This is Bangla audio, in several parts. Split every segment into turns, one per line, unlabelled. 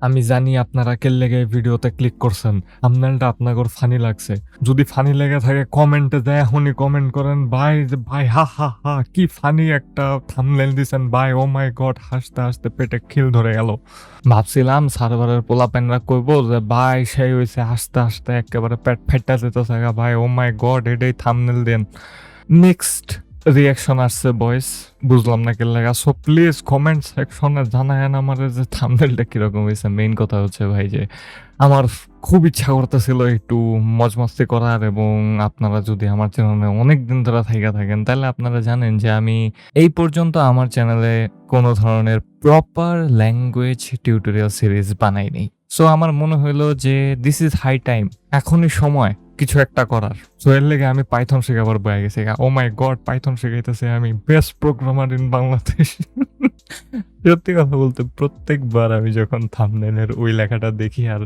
আমি জানি আপনারা কেল্লেগে এই ভিডিওতে ক্লিক করছেন। থাম্বনেলটা আপনাগর ফানি লাগছে। যদি ফানি লেগে থাকে কমেন্টে যায় এখনই কমেন্ট করেন ভাই ভাই হা হা হা কি ফানি একটা থাম্বনেল দিছেন ভাই ও মাই গড হাসতে হাসতে পেটে খিল ধরে গেল। ভাবছিলাম সার্ভারের পোলাপাইনরা কইবো যে ভাই সেই হইছে হাসতে হাসতে একেবারে পেট ফেটে যেতেছে গা ভাই ও মাই গড এটাই থাম্বনেল দেন। নেক্সট রিয়াকশন আসছে বয়েস, বুঝলাম না কেন লাগা। সো প্লিজ কমেন্ট সেকশনে জানায়েন আমারে যে থাম্বনেলটা কিরকম হয়েছে। মেইন কথা হচ্ছে ভাই যে আমার খুব ইচ্ছা করতেছিল একটু মজমস্তি করার, এবং আপনারা যদি আমার চ্যানেলে অনেক দিন ধরে থাইকা থাকেন তাহলে আপনারা জানেন যে আমি এই পর্যন্ত আমার চ্যানেলে কোনো ধরনের প্রপার ল্যাঙ্গুয়েজ টিউটোরিয়াল সিরিজ বানাইনি। সো আমার মনে হইলো যে দিস ইজ হাই টাইম, এখনই সময় কিছু একটা করার। সো এর লেগে আমি পাইথন শেখাবার বয়ে গেছি। ও মাই গড পাইথন শেখাইতেছে আমি, বেস্ট প্রোগ্রামার ইন বাংলাদেশ। সত্যি কথা বলতে প্রত্যেকবার আমি যখন থাম্বনেলের ওই লেখাটা দেখি আর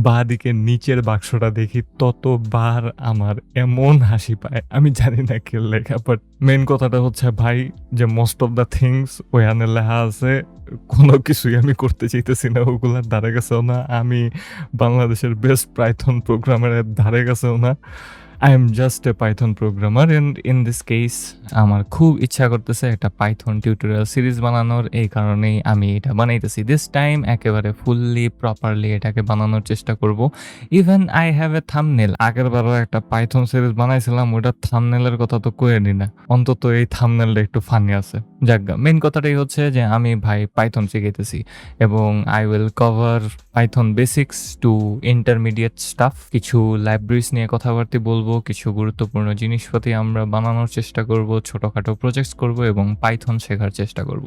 বাঁদিকে নিচের বাক্সটা দেখি ততবার আমার এমন হাসি পায়। আমি জানি না কি লেখা, বাট মেইন কথাটা হচ্ছে ভাই যে মোস্ট অফ দ্য থিংস ওইখানে লেখা আছে কোনো কিছুই আমি করতে চাইতেছি না, ওগুলার ধারে কাছেও না। আমি বাংলাদেশের বেস্ট পাইথন প্রোগ্রামারের ধারে কাছেও না। I am just a Python programmer and in this case আমার খুব ইচ্ছা করতেছে একটা পাইথন টিউটোরিয়াল সিরিজ বানানোর। এই কারণেই আমি এটা বানাইতেছি। দিস টাইম একেবারে ফুললি প্রপারলি এটাকে বানানোর চেষ্টা করব। Even I have a thumbnail. আগেরবারও একটা পাইথন সিরিজ বানাইছিলাম, ওটার থাম্বনেলের কথা তো কয়ে নি না, অন্তত এই থাম্বনেলটা একটু ফানি আছে। যাজ্ঞা মেইন কথাটাই হচ্ছে যে আমি ভাই পাইথন শিখাইতেছি এবং I will cover Python basics to intermediate stuff. কিছু লাইব্রেরিজ নিয়ে কথাবার্তা বলবো, কিছু গুরুত্বপূর্ণ জিনিসপাতি আমরা বানানোর চেষ্টা করব, ছোটখাটো প্রজেক্টস করব এবং পাইথন শেখার চেষ্টা করব।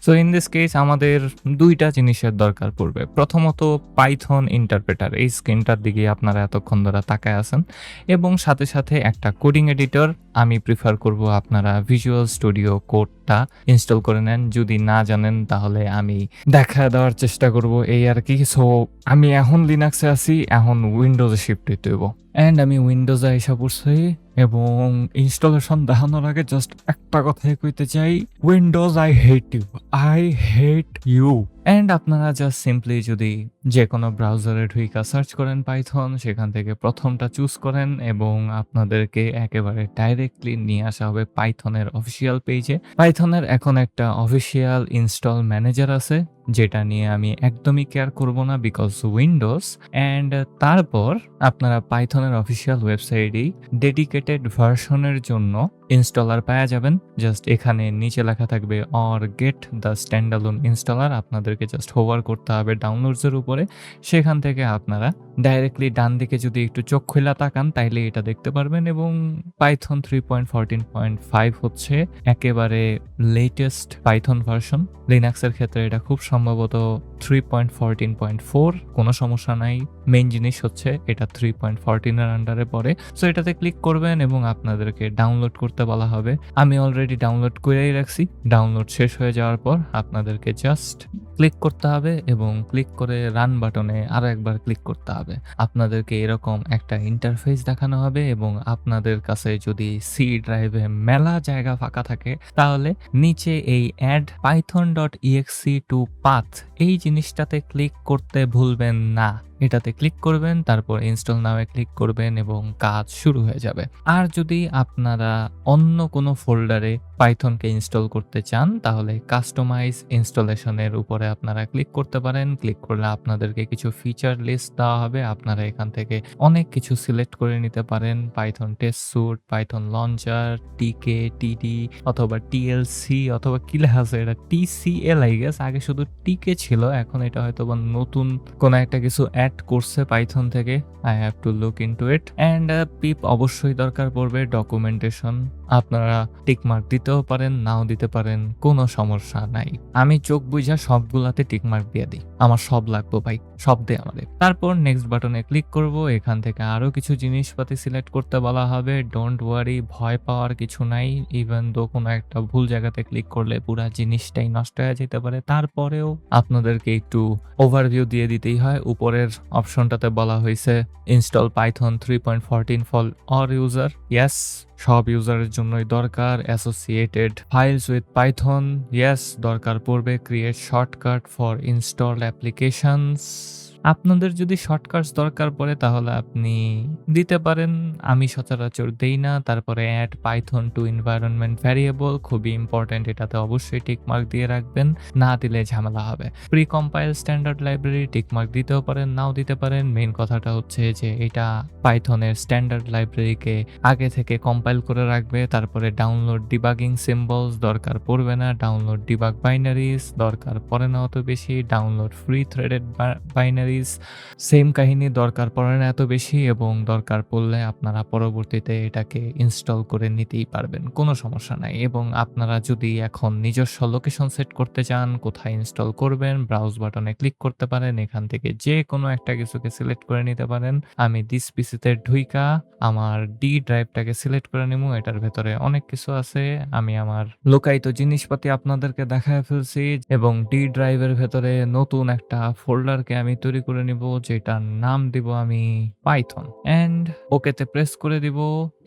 সো ইন দিস কেস আমাদের দুইটা জিনিসের দরকার পড়বে। প্রথমত পাইথন ইন্টারপ্রেটার, এই স্ক্রিনটার দিকে আপনারা এতক্ষণ ধরে তাকায় আছেন, এবং সাথে সাথে একটা কোডিং এডিটর। আমি প্রিফার করব আপনারা ভিজুয়াল স্টুডিও কোডটা ইনস্টল করে নেন। যদি না জানেন তাহলে আমি দেখা দেওয়ার চেষ্টা করব, এই আর কি। সো আমি এখন লিনাক্সে আছি, এখন উইন্ডোজে শিফট হইতে হইব। অ্যান্ড আমি উইন্ডোজে আইসা পড়ছি এবং ইনস্টলেশন দেখানোর আগে জাস্ট একটা কথাই কইতে চাই, Windows I hate you, I hate you. And আপনারা জাস্ট সিম্পলি যদি যে কোনো ব্রাউজারে ঢুইকা সার্চ করেন পাইথন, সেখান থেকে প্রথমটা চুজ করেন এবং আপনাদেরকে একেবারে ডাইরেক্টলি নিয়ে আসা হবে পাইথনের অফিসিয়াল পেজে। পাইথনের এখন একটা অফিসিয়াল ইনস্টল ম্যানেজার আছে, যেটা নিয়ে আমি একদমই কেয়ার করব না বিকজ উইন্ডোজ। অ্যান্ড তারপর আপনারা পাইথনের অফিসিয়াল ওয়েবসাইটেই ডেডিকেটেড ভার্সনের জন্য ইনস্টলার পাওয়া যাবেন। জাস্ট এখানে নিচে লেখা থাকবে or get the standalone installer. আপনাদেরকে জাস্ট হোভার করতে হবে ডাউনলোডসের উপরে। সেখান থেকে আপনারা ডাইরেক্টলি ডান দিকে যদি একটু চোখ খোলা তাকান তাইলে এটা দেখতে পারবেন। এবং পাইথন 3.14.5 হচ্ছে একেবারে লেটেস্ট পাইথন ভার্সন। লিনাক্সের ক্ষেত্রে এটা খুব সম্ভবত 3.14.4, কোনো সমস্যা নাই। মেইন জিনিস হচ্ছে এটা 3.14 এর আন্ডারে পড়ে। সো এটাতে ক্লিক করবেন এবং আপনাদেরকে ডাউনলোড করতে বলা হবে। আমি অলরেডি ডাউনলোড করেই রাখছি। ডাউনলোড শেষ হয়ে যাওয়ার পর আপনাদেরকে জাস্ট ক্লিক করতে হবে এবং ক্লিক করে রান বাটনে আরো একবার ক্লিক করতে হবে। আপনাদেরকে এরকম একটা ইন্টারফেস দেখানো হবে এবং আপনাদের কাছে যদি সি ড্রাইভে মেলা জায়গা ফাঁকা থাকে তাহলে নিচে এই অ্যাড python.exe to path এই জিনিসটাতে ক্লিক করতে ভুলবেন না। এটাতে ক্লিক করবেন, তারপর ইনস্টল নাওয়ে ক্লিক করবেন এবং কাজ শুরু হয়ে যাবে। আর যদি আপনারা অন্য কোনো ফোল্ডারে পাইথনকে ইনস্টল করতে চান তাহলে কাস্টমাইজ ইনস্টলেশনের উপরে আপনারা ক্লিক করতে পারেন। ক্লিক করলে আপনাদেরকে কিছু ফিচার লিস্ট দেওয়া হবে। আপনারা এখান থেকে অনেক কিছু সিলেক্ট করে নিতে পারেন। Python test suite, Python launcher, TK, TD অথবা টিএলসি অথবা কি লেখা আছে এটা টিসিএল আই গেস। আগে শুধু টিকে ছিল, এখন এটা হয়তো বা নতুন কোনো একটা কিছু অ্যাড করছে পাইথন থেকে। I have to look into it. And pip অবশ্যই দরকার পড়বে। ডকুমেন্টেশন আপনারা টিকমার্ক দিতেও পারেন, নাও দিতে পারেন, কোনো সমস্যা নাই। আমি চোখ বুঝা সবগুলাতে টিকমার্ক দিয়ে দিই, আমার সব লাগবে ভাই, সব দে আমাদের। তারপর নেক্সট বাটনে ক্লিক করব। এখান থেকে আরো কিছু জিনিসপাতি সিলেক্ট করতে বলা হবে। ডোন্ট ওয়ারি, ভয় পাওয়ার কিছু নাই। ইভেন দো কোনো একটা ভুল জায়গাতে ক্লিক করলে পুরা জিনিসটাই নষ্ট হয়ে যেতে পারে, তারপরেও আপনাদেরকে একটু ওভারভিউ দিয়ে দিতেই হয়। উপরের অপশনটাতে বলা হয়েছে install Python 3.14 for all user. Yes, সব ইউজারের জন্যই দরকার। Associated files with Python, yes দরকার পড়বে। Create shortcut for install applications. আপনাদের যদি শর্টকাটস দরকার পড়ে তাহলে আপনি দিতে পারেন। আমি সচরাচর দেই না। তারপরে add Python to environment variable, খুবই ইম্পর্টেন্ট, এটাতে অবশ্যই টিক মার্ক দিয়ে রাখবেন, না দিলে ঝামেলা হবে। Pre compile standard library tick mark দিতেও পারেন, নাও দিতে পারেন। মেইন কথাটা হচ্ছে যে এটা পাইথনের স্ট্যান্ডার্ড লাইব্রেরিকে আগে থেকে কম্পাইল করে রাখবে। তারপরে ডাউনলোড ডিবাগিং সিম্বলস দরকার পড়বে না, ডাউনলোড ডিবাগ বাইনারিজ দরকার পড়ে না অত বেশি, download free threaded binary same কাহিনী দরকার পড়ে না এত বেশি, এবং দরকার পড়লে আপনারা পরবর্তীতে এটাকে ইনস্টল করে নিতেই পারবেন, কোনো সমস্যা নাই। এবং আপনারা যদি এখন নিজস্ব লোকেশন সেট করতে চান, কোথায় ইনস্টল করবেন, ব্রাউজ বাটনে ক্লিক করতে পারেন, এখান থেকে যে কোনো একটা কিছুকে সিলেক্ট করে নিতে পারেন। আমি দিস পিসিতে ঢুইকা আমার ডি ড্রাইভটাকে সিলেক্ট করে নিব। এটার ভেতরে অনেক কিছু আছে, আমি আমার লোকায়িত জিনিসপাতি আপনাদেরকে দেখায় ফেলছি, এবং ডি ড্রাইভের ভেতরে নতুন একটা ফোল্ডারকে আমি তৈরি করে নিব, যেটার নাম দিব আমি পাইথন, এন্ড ওকেতে প্রেস করে দিব।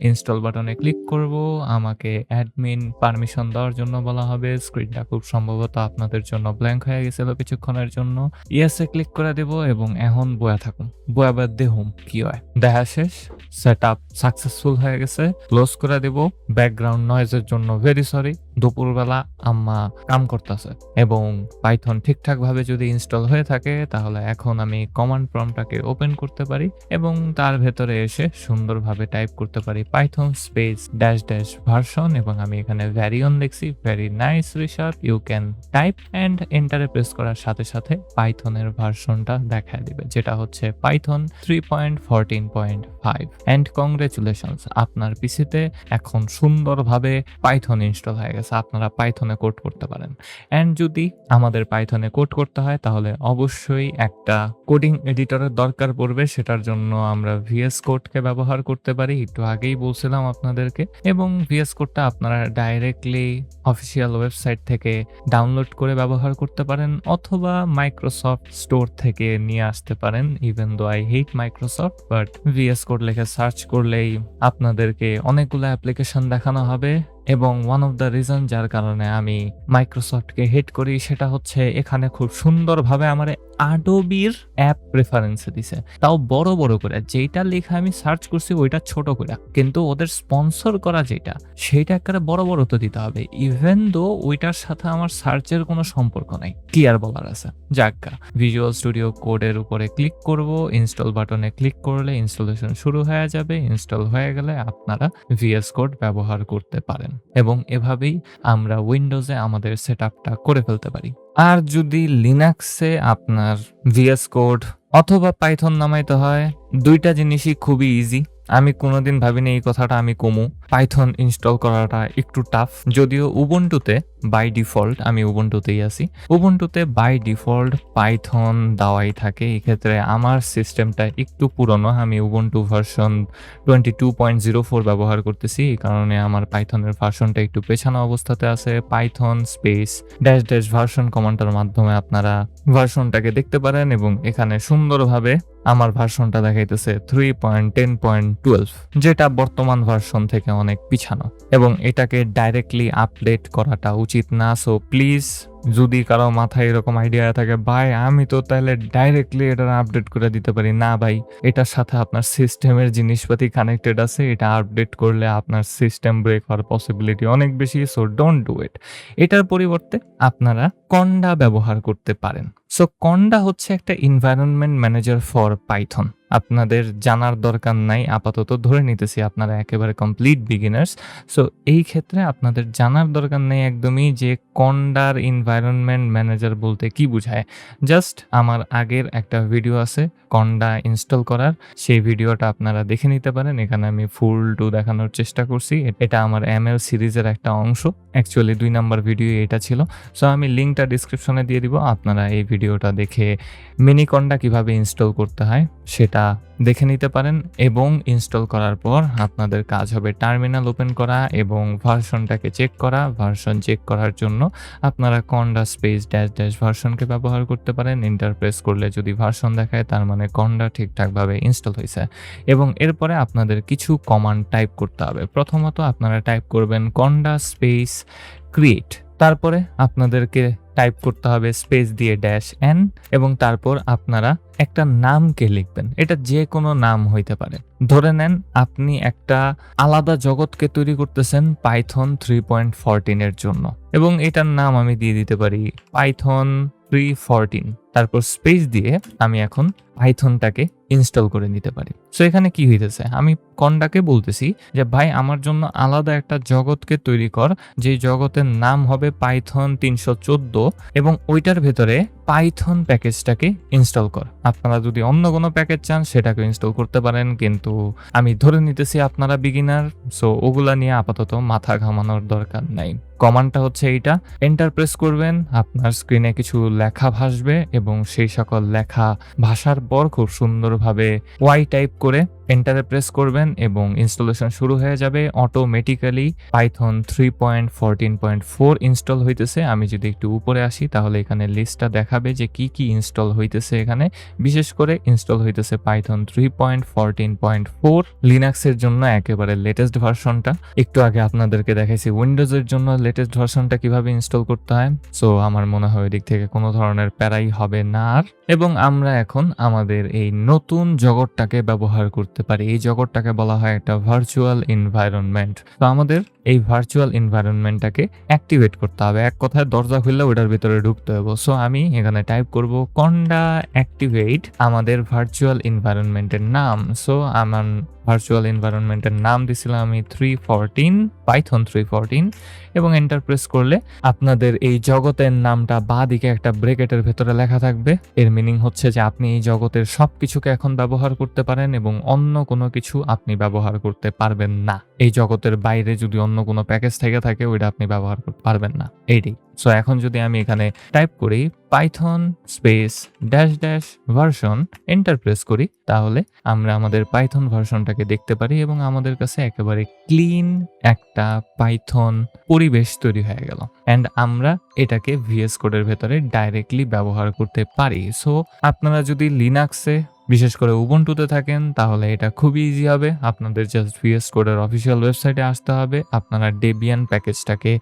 ইনস্টল বাটনে ক্লিক করব, আমাকে অ্যাডমিন পারমিশন দেওয়ার জন্য বলা হবে। স্ক্রিনটা খুব সম্ভবত আপনাদের জন্য ব্ল্যাঙ্ক হয়ে গেছিল কিছুক্ষণের জন্য। ইয়েসে ক্লিক করে দেব এবং এখন বয়া থাকুন, বয়াবার দেহুম কি হয়। দেখা শেষ, সেট আপ সাকসেসফুল হয়ে গেছে। ক্লোজ করে দেব। ব্যাকগ্রাউন্ড নয়েজের জন্য ভেরি সরি, দুপুরবেলা আম্মা কাম করতেছে। এবং পাইথন ঠিকঠাক ভাবে যদি ইনস্টল হয়ে থাকে তাহলে এখন আমি কমান্ড প্রম্পটটাকে ওপেন করতে পারি এবং তার ভেতরে এসে সুন্দরভাবে টাইপ করতে পারি Python space dash dash version, এবং আমি এখানে ভ্যারিয়ন লিখছি। ভেরি নাইস রিশার্ট, ইউ ক্যান টাইপ, এন্ড এন্টারে প্রেস করার সাথে সাথে পাইথনের ভার্সনটা দেখা দিবে, যেটা হচ্ছে পাইথন 3.14.5। এন্ড কংগ্রেচুলেশনস, আপনার পিসিতে এখন সুন্দরভাবে পাইথন ইনস্টল হয়ে গেছে। আপনারা পাইথনে কোড করতে পারেন। এন্ড যদি আমাদের পাইথনে কোড করতে হয় তাহলে অবশ্যই একটা কোডিং এডিটরের দরকার পড়বে। সেটার জন্য আমরা ভিএস কোডকে ব্যবহার করতে পারি, একটু আগেই বলছিলাম আপনাদেরকে। এবং ভিএস কোডটা আপনারা ডাইরেক্টলি অফিসিয়াল ওয়েবসাইট থেকে ডাউনলোড করে ব্যবহার করতে পারেন, অথবা মাইক্রোসফট স্টোর থেকে নিয়ে আসতে পারেন। Even though I hate Microsoft, but VS code লিখে সার্চ করলেই আপনাদেরকে অনেকগুলো অ্যাপ্লিকেশন দেখানো হবে। এবং ওয়ান অফ দ্য রিজন যার কারণে আমি মাইক্রোসফটকে হেট করি সেটা হচ্ছে এখানে খুব সুন্দরভাবে আমার অ্যাডোবির অ্যাপ প্রেফারেন্সে দিছে, তাও বড় বড় করে। যেটা লেখা আমি সার্চ করছি ওইটা ছোট করে, কিন্তু ওদের স্পন্সর করা যেটা সেইটা একেবারে বড় বড় তো দিতে হবে, ইভেন দো ওইটার সাথে আমার সার্চের কোনো সম্পর্ক নাই। কি আর বলার আছে। যাক্কা, ভিজুয়াল স্টুডিও কোডের উপরে ক্লিক করব, ইনস্টল বাটনে ক্লিক করলে ইনস্টলেশন শুরু হয়ে যাবে। ইনস্টল হয়ে গেলে আপনারা ভিএস কোড ব্যবহার করতে পারেন, এবং এভাবেই আমরা উইন্ডোজে আমাদের সেটআপটা করে ফেলতে পারি। আর যদি লিনাক্সে আপনার ভিএস কোড অথবা পাইথন নামাইতে হয়, দুইটা জিনিসই খুবই ইজি। আমি কোনোদিন ভাবিনি এই কথাটা আমি কমু। পাইথন ইনস্টল করাটা একটু টাফ, যদিও উবুন্টুতে বাই ডিফল্ট, আমি উবুন্টুতেই আছি, উবুন্টুতে বাই ডিফল্ট পাইথন দেওয়াই থাকে। এক্ষেত্রে আমার সিস্টেমটা একটু পুরনো, আমি উবুন্টু ভার্সন 22.04 ব্যবহার করতেছি, এই কারণে আমার পাইথনের ভার্সনটা একটু পেছানো অবস্থাতে আছে। Python space dash dash version কমান্ডের মাধ্যমে আপনারা ভার্সনটাকে দেখতে পারেন, এবং এখানে সুন্দরভাবে আমার ভার্সনটা দেখাইতেছে 3.10.12, যেটা বর্তমান ভার্সন থেকে অনেক পিছানো, এবং এটাকে ডাইরেক্টলি আপডেট করাটা উচিত না। সো প্লিজ, যদি কারো মাথায় এরকম আইডিয়া থাকে, ভাই আমি তো তাহলে ডাইরেক্টলি এটা আপডেট করে দিতে পারি, না ভাই, এটার সাথে আপনার সিস্টেমের জিনিসপাতি কানেক্টেড আছে, এটা আপডেট করলে আপনার সিস্টেম ব্রেক হওয়ার পসিবিলিটি অনেক বেশি। So don't do it. এটার পরিবর্তে আপনারা কন্ডা ব্যবহার করতে পারেন। সো কন্ডা হচ্ছে একটা এনভায়রনমেন্ট ম্যানেজার ফর পাইথন। আপনাদের জানার দরকার নাই, আপাতত ধরে নিতেছি আপনারা একেবারে কমপ্লিট বিগিনার্স। সো এই ক্ষেত্রে আপনাদের জানার দরকার নেই একদমই যে কন্ডার এনভায়রনমেন্ট ম্যানেজার বলতে কি বোঝায়। জাস্ট আমার আগের একটা ভিডিও আছে কন্ডা ইনস্টল করার, সেই ভিডিওটা আপনারা দেখে নিতে পারেন। এখানে আমি ফুল টু দেখানোর চেষ্টা করছি। এটা আমার এমএল সিরিজের একটা অংশ, অ্যাকচুয়ালি 2 নাম্বার ভিডিও এটা ছিল। সো আমি লিঙ্কটা ডিসক্রিপশনে দিয়ে দিব, আপনারা এই ভিডিওটা দেখে মিনি কন্ডা কিভাবে ইনস্টল করতে হয় সেটা
দেখে নিতে পারেন এবং ইনস্টল করার পর আপনাদের কাজ হবে টার্মিনাল ওপেন করা এবং ভার্সনটাকে চেক করা। ভার্সন চেক করার জন্য আপনারা conda স্পেস ড্যাশ ড্যাশ ভার্সনকে ব্যবহার করতে পারেন। এন্টার প্রেস করলে যদি ভার্সন দেখায় তার মানে conda ঠিকঠাকভাবে ইনস্টল হয়েছে এবং এরপরে আপনাদের কিছু কমান্ড টাইপ করতে হবে। প্রথমত আপনারা টাইপ করবেন conda স্পেস ক্রিয়েট, তারপরে আপনাদেরকে টাইপ করতে হবে স্পেস দিয়ে ড্যাশ এন এবং তারপর আপনারা একটা নামকে লিখবেন। এটা যে কোনো নাম হইতে পারে। ধরে নেন আপনি একটা আলাদা জগৎকে তৈরি করতেছেন পাইথন 3.14 এর জন্য এবং এটার নাম আমি দিয়ে দিতে পারি পাইথন 3.14, তারপর স্পেস দিয়ে আমি এখন পাইথনটাকে ইনস্টল করে নিতে পারি। সো এখানে কি হইতেছে, আমি কন্ডাকে বলতেছি যে ভাই আমার জন্য আলাদা একটা জগৎকে তৈরি কর, যে জগতের নাম হবে পাইথন 314 এবং ওইটার ভেতরে পাইথন প্যাকেজটাকে ইনস্টল কর। আপনারা যদি অন্য কোনো প্যাকেজ চান সেটাকে ইনস্টল করতে পারেন, কিন্তু আমি ধরে নিতেছি আপনারা বিগিনার, সো ওগুলা নিয়ে আপাতত মাথা ঘামানোর দরকার নাই। কমান্ডটা হচ্ছে এইটা, এন্টার প্রেস করবেন, আপনার স্ক্রিনে কিছু লেখা ভাসবে এবং সেই সকল লেখা ভাষার পর খুব সুন্দরভাবে ওয়াই টাইপ করে এন্টারে প্রেস করবেন এবং ইনস্টলেশন শুরু হয়ে যাবে। অটোমেটিক্যালি পাইথন 3.14.4 ইনস্টল হইতেছে। আমি যদি একটু উপরে আসি তাহলে এখানে লিস্টটা দেখাবে যে কি কি ইনস্টল হইতেছে। এখানে বিশেষ করে ইনস্টল হইতেছে পাইথন 3.14.4 লিনাক্সের জন্য একেবারে লেটেস্ট ভার্সনটা। একটু আগে আপনাদেরকে দেখাইছি উইন্ডোজের জন্য লেটেস্ট ভার্সনটা কিভাবে ইনস্টল করতে হয়। সো আমার মনে হয় এদিক থেকে কোনো ধরনের প্যারাই হবে না আর। এবং আমরা এখন আমাদের এই নতুন জগৎটাকে ব্যবহার করতে পারি। এই জগৎটাকে বলা হয় একটা ভার্চুয়াল এনভায়রনমেন্ট। তো আমাদের এই ভার্চুয়াল এনভায়রনমেন্টটাকে অ্যাক্টিভেট করতে হবে। এক কথায় দরজা খুললে ওটার ভিতরে ঢুকতে হবে। সো আমি এখানে টাইপ করব conda অ্যাক্টিভেট আমাদের ভার্চুয়াল এনভায়রনমেন্টের নাম। সো আমার ভার্চুয়াল এনভায়রনমেন্টের নাম দিছিলাম আমি 314 পাইথন 314 এবং এন্টার প্রেস করলে আপনাদের এই জগতের নামটা বাঁ দিকে একটা ব্র্যাকেটের ভেতরে লেখা থাকবে। এর মিনিং হচ্ছে যে আপনি এই জগতের সবকিছুকে এখন ব্যবহার করতে পারেন এবং অন্য কোনো কিছু আপনি ব্যবহার করতে পারবেন না। এই জগতের বাইরে যদি অন্য কোনো প্যাকেজ থেকে থাকে ওইটা আপনি ব্যবহার করতে পারবেন না, এইটাই। সো এখন যদি আমি এখানে টাইপ করি Python space dash dash version, enter press করি, তাহলে আমরা আমাদের পাইথন ভার্সনটাকে দেখতে পারি এবং আমাদের কাছে একেবারে ক্লিন একটা পাইথন পরিবেশ তৈরি হয়ে গেল অ্যান্ড আমরা এটাকে ভিএস কোডের ভেতরে ডাইরেক্টলি ব্যবহার করতে পারি। সো আপনারা যদি লিনাক্সে বিশেষ করে উবুন্টুতে থাকেন তাহলে এটা খুবই ইজি হবে। আপনাদের জাস্ট ভিএস কোডের অফিসিয়াল ওয়েবসাইটে আসতে হবে, আপনারা ডেবিয়ান প্যাকেজটাকে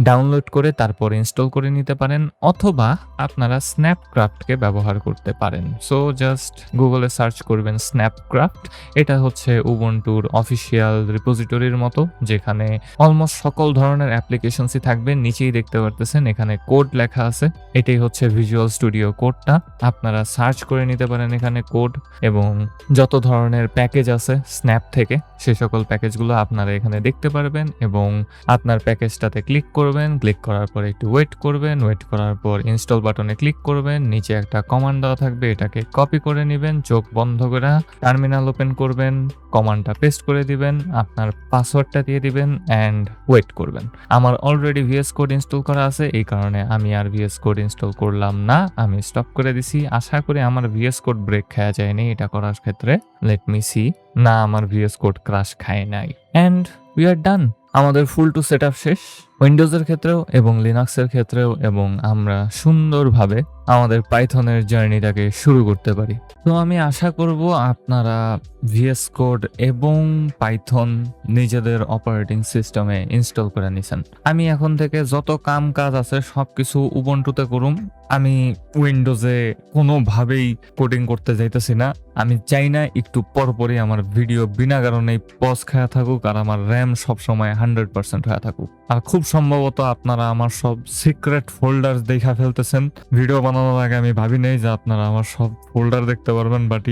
ডাউনলোড করে তারপর ইনস্টল করে নিতে পারেন, অথবা আপনারা স্ন্যাপক্রাফটকে ব্যবহার করতে পারেন। সো জাস্ট গুগলে সার্চ করবেন স্ন্যাপক্রাফট। এটা হচ্ছে উবুন্টুর অফিসিয়াল রিপোজিটরির মতো, যেখানে অলমোস্ট সকল ধরনের অ্যাপ্লিকেশনসই থাকবে। নিচেই দেখতে পারতেছেন এখানে কোড লেখা আছে, এটাই হচ্ছে ভিজুয়াল স্টুডিও কোডটা। আপনারা সার্চ করে নিতে পারেন এখানে কোড এবং যত ধরনের প্যাকেজ আছে স্ন্যাপ থেকে সে সকল প্যাকেজগুলো আপনারা এখানে দেখতে পারবেন এবং আপনার প্যাকেজটাতে ক্লিক করবেন। ক্লিক করার পর একটু ওয়েট করবেন, ওয়েট করার পর ইনস্টল বাটনে ক্লিক করবেন। নিচে একটা কমান্ড দেওয়া থাকবে, এটাকে কপি করে নেবেন, চোখ বন্ধ করে টার্মিনাল ওপেন করবেন, কমান্ডটা পেস্ট করে দিবেন, আপনার পাসওয়ার্ডটা দিয়ে দিবেন অ্যান্ড ওয়েট করবেন। আমার অলরেডি ভিএস কোড ইনস্টল করা আছে, এই কারণে আমি আর ভিএস কোড ইনস্টল করলাম না, আমি স্টপ করে দিছি। আশা করি আমার ভিএস কোড ব্রেক খাওয়া যায়নি এটা করার ক্ষেত্রে। লেট মি সি, না আমার ভিএস কোড ক্রাশ খায় নাই অ্যান্ড উই আর ডান। আমাদের ফুল টু সেটআপ শেষ উইন্ডোজের ক্ষেত্রেও এবং লিনাক্সের ক্ষেত্রেও, এবং আমরা সুন্দরভাবে আমাদের পাইথনের জার্নিটাকে শুরু করতে পারি। তো আমি আশা করব আপনারা ভিএস কোড এবং পাইথন নিজেদের অপারেটিং সিস্টেমে ইনস্টল করে নিছেন। আমি এখন থেকে যত কাম কাজ আছে সবকিছু উবুন্টুতে করুম। আমি উইন্ডোজে কোনোভাবেই কোডিং করতে যাইতেছি না। আমি চাই না একটু পরপরই আমার ভিডিও বিনা কারণে পজ খাওয়া থাকুক আর আমার র্যাম সবসময় 100% হয়ে থাকুক। আর খুব সম্ভবত আপনারা আমার সব সিক্রেট ফোল্ডার দেখা ফেলতেছেন। ভিডিও বানানোর আগে আমি ভাবি নাই যে আপনারা আমার সব ফোল্ডার দেখতে পারবেন, but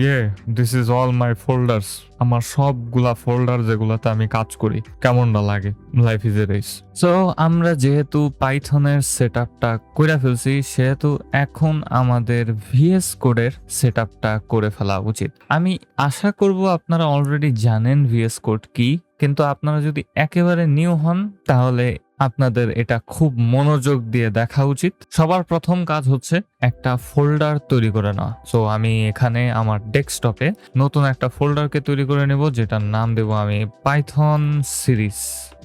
this is all my folders. আমার সবগুলা ফোল্ডার যেগুলাতে আমি কাজ করি। কেমনটা লাগে? Life is a race. So আমরা যেহেতু পাইথনের সেটআপটা করে ফেলছি, সেহেতু এখন আমাদের ভিএস কোডের সেটআপটা করে ফেলা উচিত। আমি আশা করব আপনারা অলরেডি জানেন ভিএস কোড কি, কিন্তু আপনারা যদি একেবারে নিউ হন তাহলে আপনাদের এটা খুব মনোযোগ দিয়ে দেখা উচিত। সবার প্রথম কাজ হচ্ছে একটা ফোল্ডার তৈরি করে নেওয়া। সো আমি এখানে আমার ডেস্কটপে নতুন একটা ফোল্ডারকে তৈরি করে নেব, যেটার নাম দেব আমি পাইথন সিরিজ।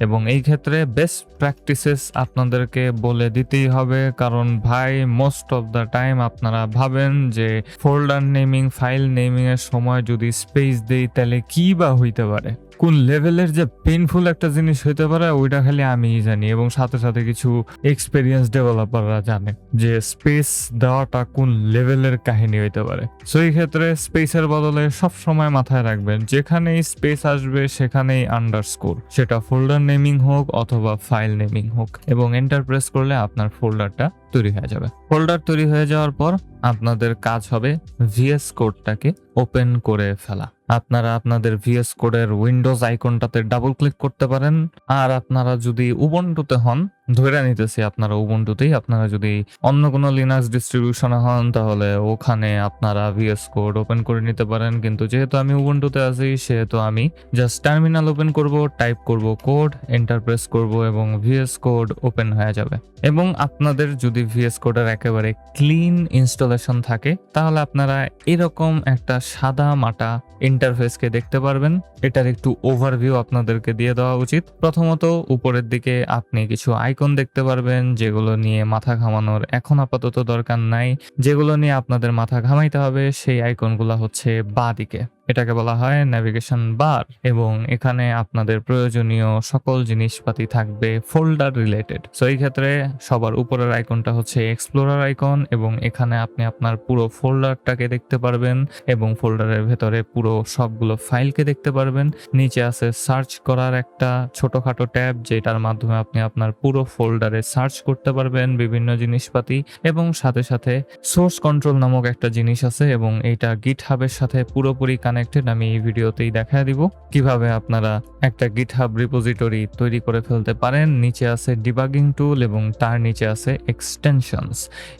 এবং এই ক্ষেত্রে বেস্ট প্র্যাকটিসেস আপনাদেরকে বলে দিতেই হবে, কারণ ভাই মোস্ট অফ দ্য টাইম আপনারা ভাবেন যে ফোল্ডার নেমিং, ফাইল নেমিং এর সময় যদি স্পেস দেই তাহলে কি বা হইতে পারে, কোন লেভেলের যে পেইনফুল একটা জিনিস হইতে পারে ওইটা খালি আমিই জানি, এবং সাথে সাথে কিছু এক্সপেরিয়েন্স ডেভেলপাররা জানে যে স্পেস দেওয়াটা কোন লেভেলের কাহিনী হইতে পারে। সো এই ক্ষেত্রে স্পেসের বদলে সব সময় মাথায় রাখবেন যেখানেই স্পেস আসবে সেখানেই আন্ডারস্কোর, সেটা ফোল্ডার নেমিং হোক অথবা ফাইল নেমিং হোক, এবং এন্টার প্রেস করলে আপনার ফোল্ডারটা তৈরি হয়ে যাবে। ফোল্ডার তৈরি হয়ে যাওয়ার পর আপনাদের কাজ হবে ভিএস কোডটাকে ওপেন করে ফেলা। আপনারা আপনাদের ভিএস কোডের উইন্ডোজ আইকনটাতে ডাবল ক্লিক করতে পারেন, আর আপনারা যদি উবুন্টুতে হন, ধরে নিতেছি আপনারা উবুন্টুতেই, আপনারা যদি অন্য কোনো লিনাক্স ডিস্ট্রিবিউশনে হন তাহলে ওখানে আপনারা ভিএস কোড ওপেন করে নিতে পারেন। কিন্তু যেহেতু আমি উবুন্টুতে আছি সেহেতু আমি জাস্ট টার্মিনাল ওপেন করব, টাইপ করব কোড, এন্টার প্রেস করব এবং ভিএস কোড ওপেন হয়ে যাবে। এবং আপনাদের যদি ভিএস কোডের একেবারে ক্লিন ইনস্টলেশন থাকে তাহলে আপনারা এরকম একটা সাদা মাটা ইন্টারফেসকে দেখতে পারবেন। এটার একটু ওভারভিউ আপনাদেরকে দিয়ে দেওয়া উচিত। প্রথমত উপরের দিকে আপনি কিছু আইকন দেখতে পারবেন যেগুলো নিয়ে মাথা ঘামানোর এখন আপাতত দরকার নাই। যেগুলো নিয়ে আপনাদের মাথা ঘামাইতে হবে সেই আইকনগুলো হচ্ছে বাঁ দিকে, এটাকে বলা হয় নেভিগেশন বার, এবং এখানে আপনাদের প্রয়োজনীয় সকল জিনিসপাতি থাকবে ফোল্ডার রিলেটেড। সো এই ক্ষেত্রে সবার উপরের আইকনটা হচ্ছে এক্সপ্লোরার আইকন, এবং এখানে আপনি আপনার পুরো ফোল্ডারটাকে দেখতে পারবেন এবং ফোল্ডারের ভেতরে পুরো সবগুলো ফাইলকে দেখতে পারবেন। নিচে আছে সার্চ করার একটা ছোটখাটো ট্যাব, যেটার মাধ্যমে আপনি আপনার পুরো ফোল্ডারে সার্চ করতে পারবেন বিভিন্ন জিনিসপাতি, এবং সাথে সাথে সোর্স কন্ট্রোল নামক একটা জিনিস আছে, এবং এইটা গিটহাবের সাথে পুরোপুরি কানেক্টেড। আমি এই ভিডিওতেই দেখা দিব কিভাবে আপনারা একটা গিটহাব রিপোজিটরি তৈরি করে ফেলতে পারেন। নিচে আছে ডিবাগিং টুল এবং তার নিচে আছে এক্সটেনশনস,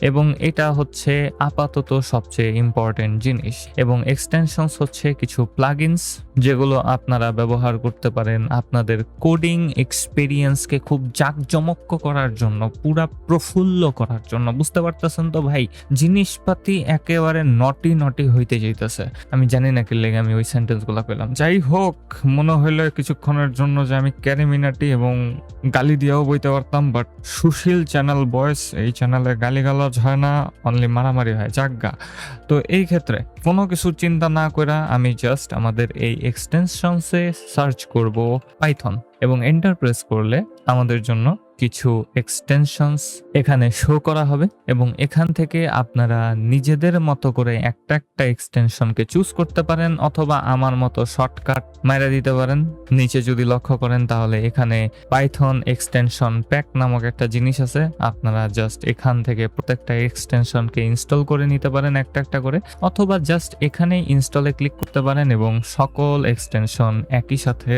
এবং এটা হচ্ছে আপাতত সবচেয়ে ইম্পর্টেন্ট জিনিস। এবং এক্সটেনশনস হচ্ছে কিছু প্লাগইনস যেগুলো আপনারা ব্যবহার করতে পারেন আপনাদের কোডিং এক্সপেরিয়েন্সকে খুব জাঁকজমক করার জন্য, পুরা প্রফুল্ল করার জন্য। বুঝতে পারতেছেন তো ভাই, জিনিসপাতি একেবারে নটি নটি হইতে যাইতেছে। আমি জানি না কি লেগে আমি ওই সেন্টেন্স গুলা পেলাম। যাই হোক, মনে হইলো কিছুক্ষণের জন্য যে আমি ক্যারিমিনাটি এবং গালি দিয়েও বইতে পারতাম, বাট সুশীল চ্যানেল বয়স, এই চ্যানেলে গালিগালাজ হয় না, অনলি মারামারি হয়, জাগগা। তো এই ক্ষেত্রে কোনো কিছু চিন্তা না করে আমি জাস্ট আমাদের এই এক্সটেনশনসে সার্চ করব পাইথন, এবং এন্টার প্রেস করলে আমাদের জন্য কিছু এক্সটেনশনস এখানে শো করা হবে, এবং এখান থেকে আপনারা নিজেদের মতো করে একটা একটা এক্সটেনশনকে চুজ করতে পারেন, অথবা আমার মতো শর্টকাট মাইরা দিতে পারেন। নিচে যদি লক্ষ্য করেন তাহলে এখানে পাইথন এক্সটেনশন প্যাক নামক একটা জিনিস আছে। আপনারা জাস্ট এখান থেকে প্রত্যেকটা এক্সটেনশনকে ইনস্টল করে নিতে পারেন একটা একটা করে, অথবা জাস্ট এখানে ইনস্টলে ক্লিক করতে পারেন এবং সকল এক্সটেনশন একই সাথে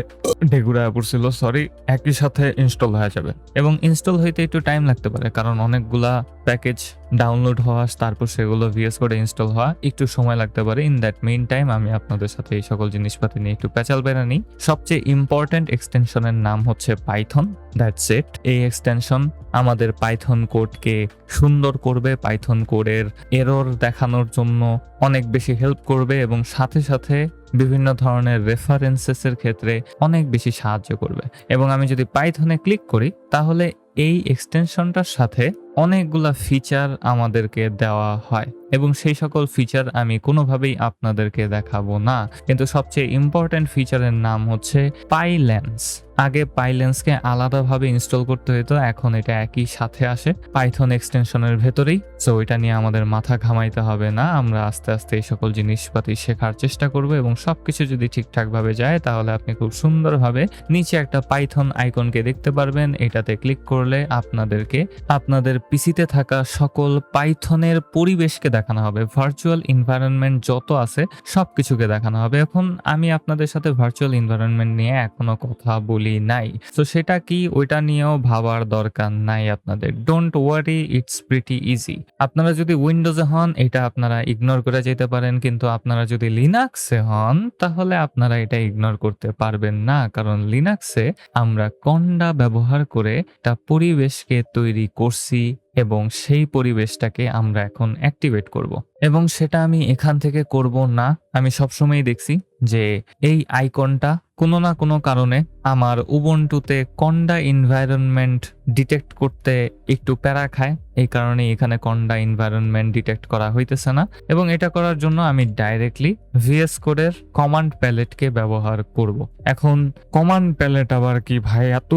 একই সাথে ইনস্টল হয়ে যাবে। এবং ইনস্টল হইতে একটু টাইম লাগতে পারে, কারণ অনেকগুলা প্যাকেজ ডাউনলোড হওয়া, তারপর সেগুলো ভিএস কোডে ইনস্টল হওয়া একটু সময় লাগতে পারে। ইন দ্যাট মেইন টাইম আমি আপনাদের সাথে এই সকল জিনিসপাতি নিয়ে একটু প্যাচাল বেড়া নিই। সবচেয়ে ইম্পর্টেন্ট এক্সটেনশনের নাম হচ্ছে পাইথন, দ্যাটস ইট। এই এক্সটেনশন আমাদের পাইথন কোডকে সুন্দর করবে, পাইথন কোডের এরর দেখানোর জন্য অনেক বেশি হেল্প করবে, এবং সাথে সাথে বিভিন্ন ধরনের রেফারেন্সেসের ক্ষেত্রে অনেক বেশি সাহায্য করবে। এবং আমি যদি পাইথনে ক্লিক করি তাহলে এই এক্সটেনশনটার সাথে অনেকগুলা ফিচার আমাদেরকে দেওয়া হয়, এবং সেই সকল ফিচার আমি কোনোভাবেই আপনাদেরকে দেখাবো না। কিন্তু সবচেয়ে ইম্পর্টেন্ট ফিচারের নাম হচ্ছে পাইল্যান্স। আগে পাইল্যান্সকে আলাদাভাবে ইনস্টল করতে হতো, এখন এটা একই সাথে আসে পাইথন এক্সটেনশনের ভেতরেই। সো এটা নিয়ে আমাদের মাথা ঘামাইতে হবে না, আমরা আস্তে আস্তে এই সকল জিনিসপাতি শেখার চেষ্টা করব, এবং সবকিছু যদি ঠিকঠাকভাবে যায় তাহলে আপনি খুব সুন্দরভাবে নিচে একটা পাইথন আইকনকে দেখতে পারবেন। এটাতে ক্লিক করলে আপনাদেরকে আপনাদের পিসিতে থাকা সকল পাইথনের পরিবেশকে দেখানো হবে, ভার্চুয়াল এনভায়রনমেন্ট যত আছে সবকিছুকে দেখানো হবে। এখন আমি আপনাদের সাথে ভার্চুয়াল এনভায়রনমেন্ট নিয়ে এখনো কথা বলি নাই, তো সেটা কি ওইটা নিয়েও ভাবার দরকার নাই আপনাদের। Don't worry, it's pretty easy. আপনারা যদি উইন্ডোজে হন এটা আপনারা ইগনোর করে যেতে পারেন, কিন্তু আপনারা যদি লিনাক্সে হন তাহলে আপনারা এটা ইগনোর করতে পারবেন না, কারণ লিনাক্সে আমরা কন্ডা ব্যবহার করে একটা পরিবেশকে তৈরি করছি এবং সেই পরিবেশটাকে আমরা এখন অ্যাক্টিভেট করব। এবং সেটা আমি এখান থেকে করব না। আমি সবসময় দেখছি যে এই আইকনটা কোনো না কোনো কারণে আমার উবুন্টুতে কন্ডা এনভায়রনমেন্ট ডিটেক্ট করতে একটু প্যারা খায়, এই কারণে এখানে কন্ডা এনভায়রনমেন্ট ডিটেক্ট করা হইতেছে না। এবং এটা করার জন্য আমি ডাইরেক্টলি ভিএস কোডের কমান্ড প্যালেটকে ব্যবহার করব। এখন কমান্ড প্যালেট আবার কি ভাই, এত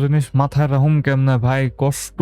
জিনিস মাথায় রাখুম কেমনে ভাই, কষ্ট